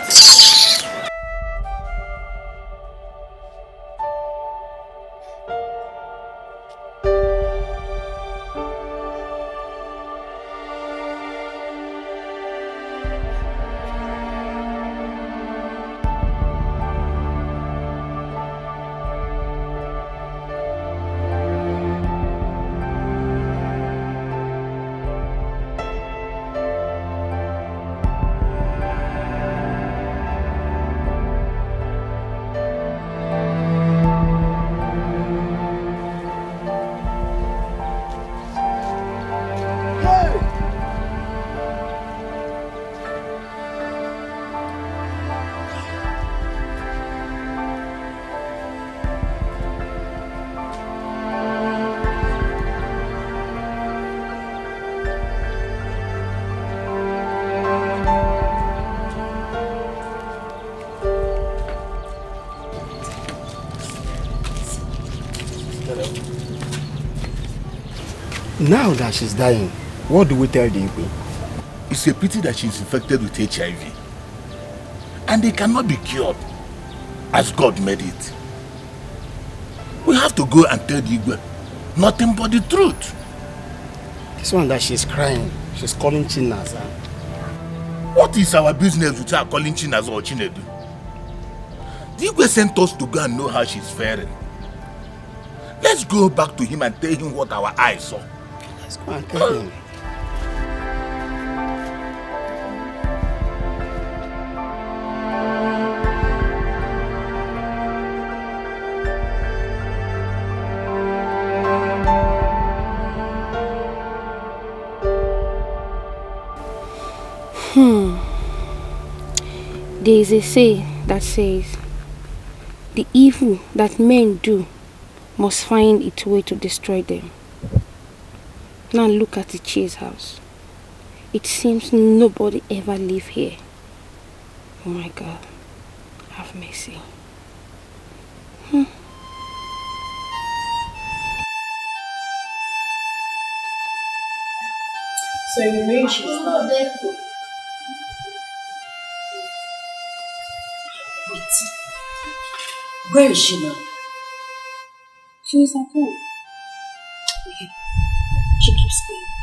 N: Now that she's dying, what do we tell the Igwe?
Q: It's a pity that she's infected with HIV. And it cannot be cured as God made it. We have to go and tell the Igwe nothing but the truth.
N: This one that she's crying, she's calling Chinaza.
Q: What is our business with her calling Chinaza or Chinedu? The Igwe sent us to go and know how she's faring. Let's go back to him and tell him what our eyes saw.
N: Let's go and tell him.
A: There is a say that says, the evil that men do must find its way to destroy them. Now look at the Chase house. It seems nobody ever live here. Oh my God, have mercy.
P: So you mean she's not there? Where is she now?
A: She is at home.
P: She keeps screaming.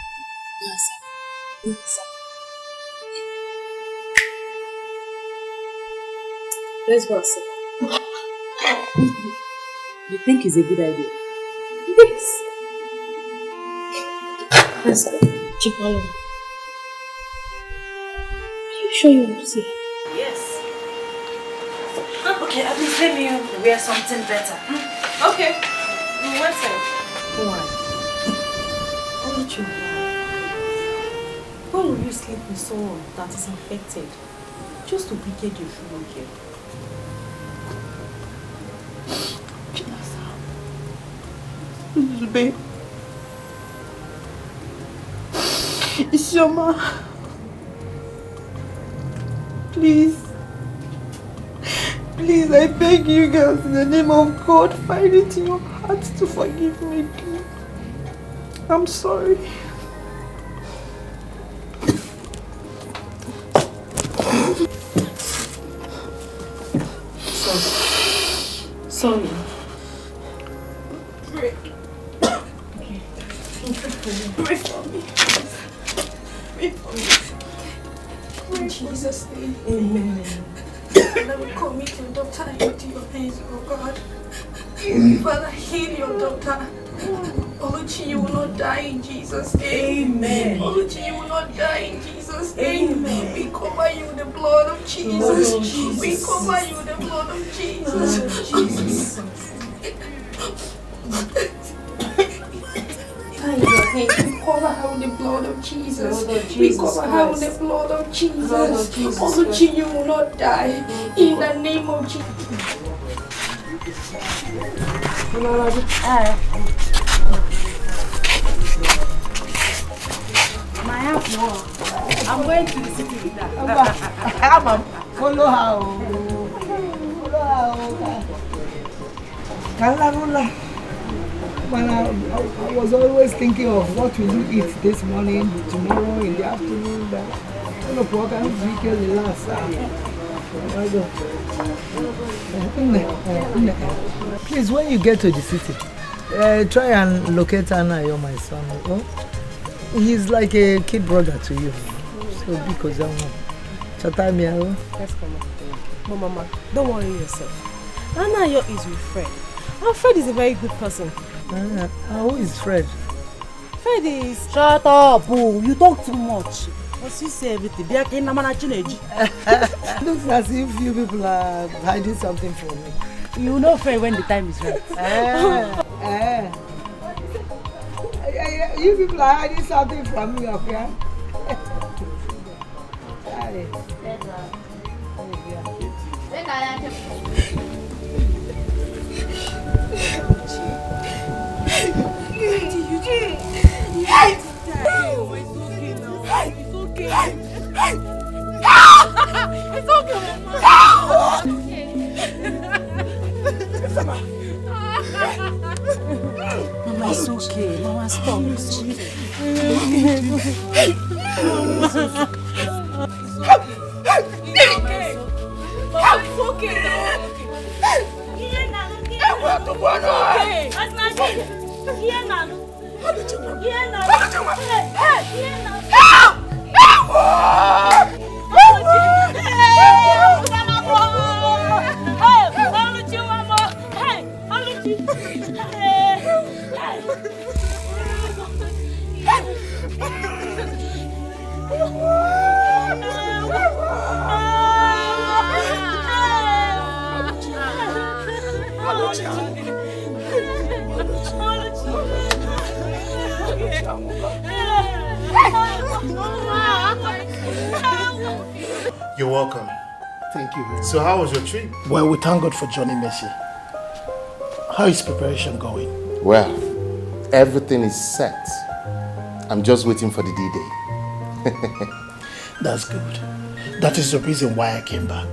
P: Nasa. Let's go and sit down. You think it's a good idea? Yes. Let's go. Chipalo.
A: Are you sure you want to see her?
D: Yes. Okay, at least let me wear something better.
H: Okay. One second.
D: Why? Only you. Why will you sleep with someone that is infected? Just to get your food okay.
P: Please, babe. It's your ma. Please. Please, I beg you girls, in the name of God, find it in your hearts to forgive me, please. I'm sorry.
H: Sorry.
P: Pray. Pray for me. Pray for me. In Jesus' name.
H: Amen.
P: Let me commit your daughter into your hands, oh God. Father, heal your daughter. Oluchi, you will not die in Jesus' name.
H: Amen.
P: Oluchi, you will not die in Jesus' name. Amen. We cover you with the blood of Jesus. We cover you with the blood of Jesus. We cover her with the blood of Jesus. We cover her with the blood of Jesus. Oluchi, you will not die in the name of Jesus.
D: I'm going to the city with that.
E: Follow her. Kalarula. Well, I was always thinking of what will you eat this morning, tomorrow, in the afternoon. Please, when you get to the city, try and locate Anna, you're my son. Oh? He's like a kid brother to you. So because Chatamia.
H: Let's come on. Mama, don't worry yourself. Anna is with Fred. And Fred is a very good person.
E: Who is Fred?
H: Fred is...
D: Shut up, you talk too much. What's you say everything?
E: Looks as if you people are hiding something from me.
D: You know Fred when the time is right.
E: You people are hiding something from me, okay?
P: It's okay, Mama.
D: It's okay. Mama, stop. It's okay.
N: You're welcome.
G: Thank you.
N: So how was your trip? Well, we thank God for Johnny Mercy. How is preparation going?
G: Well, everything is set. I'm just waiting for the D-Day.
N: That's good. That is the reason why I came back.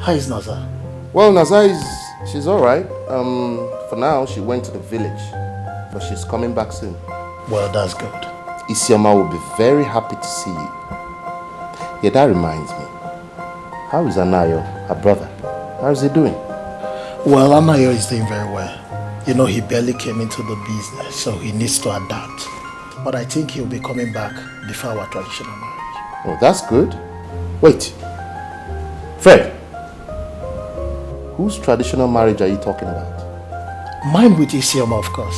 N: How is Naza?
G: Well, Naza she's all right. For now, she went to the village, but she's coming back soon.
N: Well, that's good.
G: Isioma will be very happy to see you. Yeah, that reminds me. How is Anayo, her brother? How is he doing?
N: Well, Anayo is doing very well. You know, he barely came into the business, so he needs to adapt. But I think he'll be coming back before our traditional marriage.
G: Oh, that's good. Wait. Fred. Whose traditional marriage are you talking about?
N: Mine with Isioma, of course.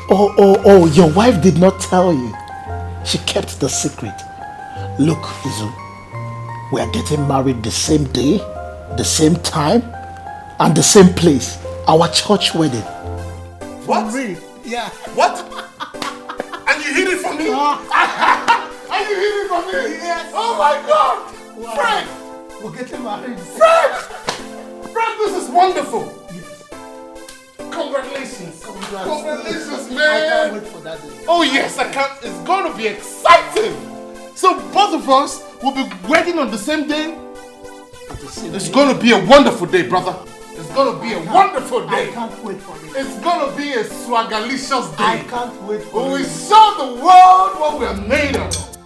N: Oh, your wife did not tell you. She kept the secret. Look, Izu, we are getting married the same day, the same time, and the same place. Our church wedding.
Q: What?
N: Yeah.
Q: What? And you hid it from me? And you hid it from me?
N: Yes.
Q: Oh my God!
N: Wow.
Q: Fred!
N: We're getting married.
Q: Fred! Fred, this is wonderful! Yes. Congratulations! Congratulations, man!
N: I can't wait for that day.
Q: Oh yes, I can't. It's going to be exciting! So both of us will be wedding on the same day? It's going to be a wonderful day, brother. It's going to be a wonderful day.
N: I can't wait for it.
Q: It's going to be a swagalicious day.
N: I can't wait for it.
Q: We show the world what we are made of.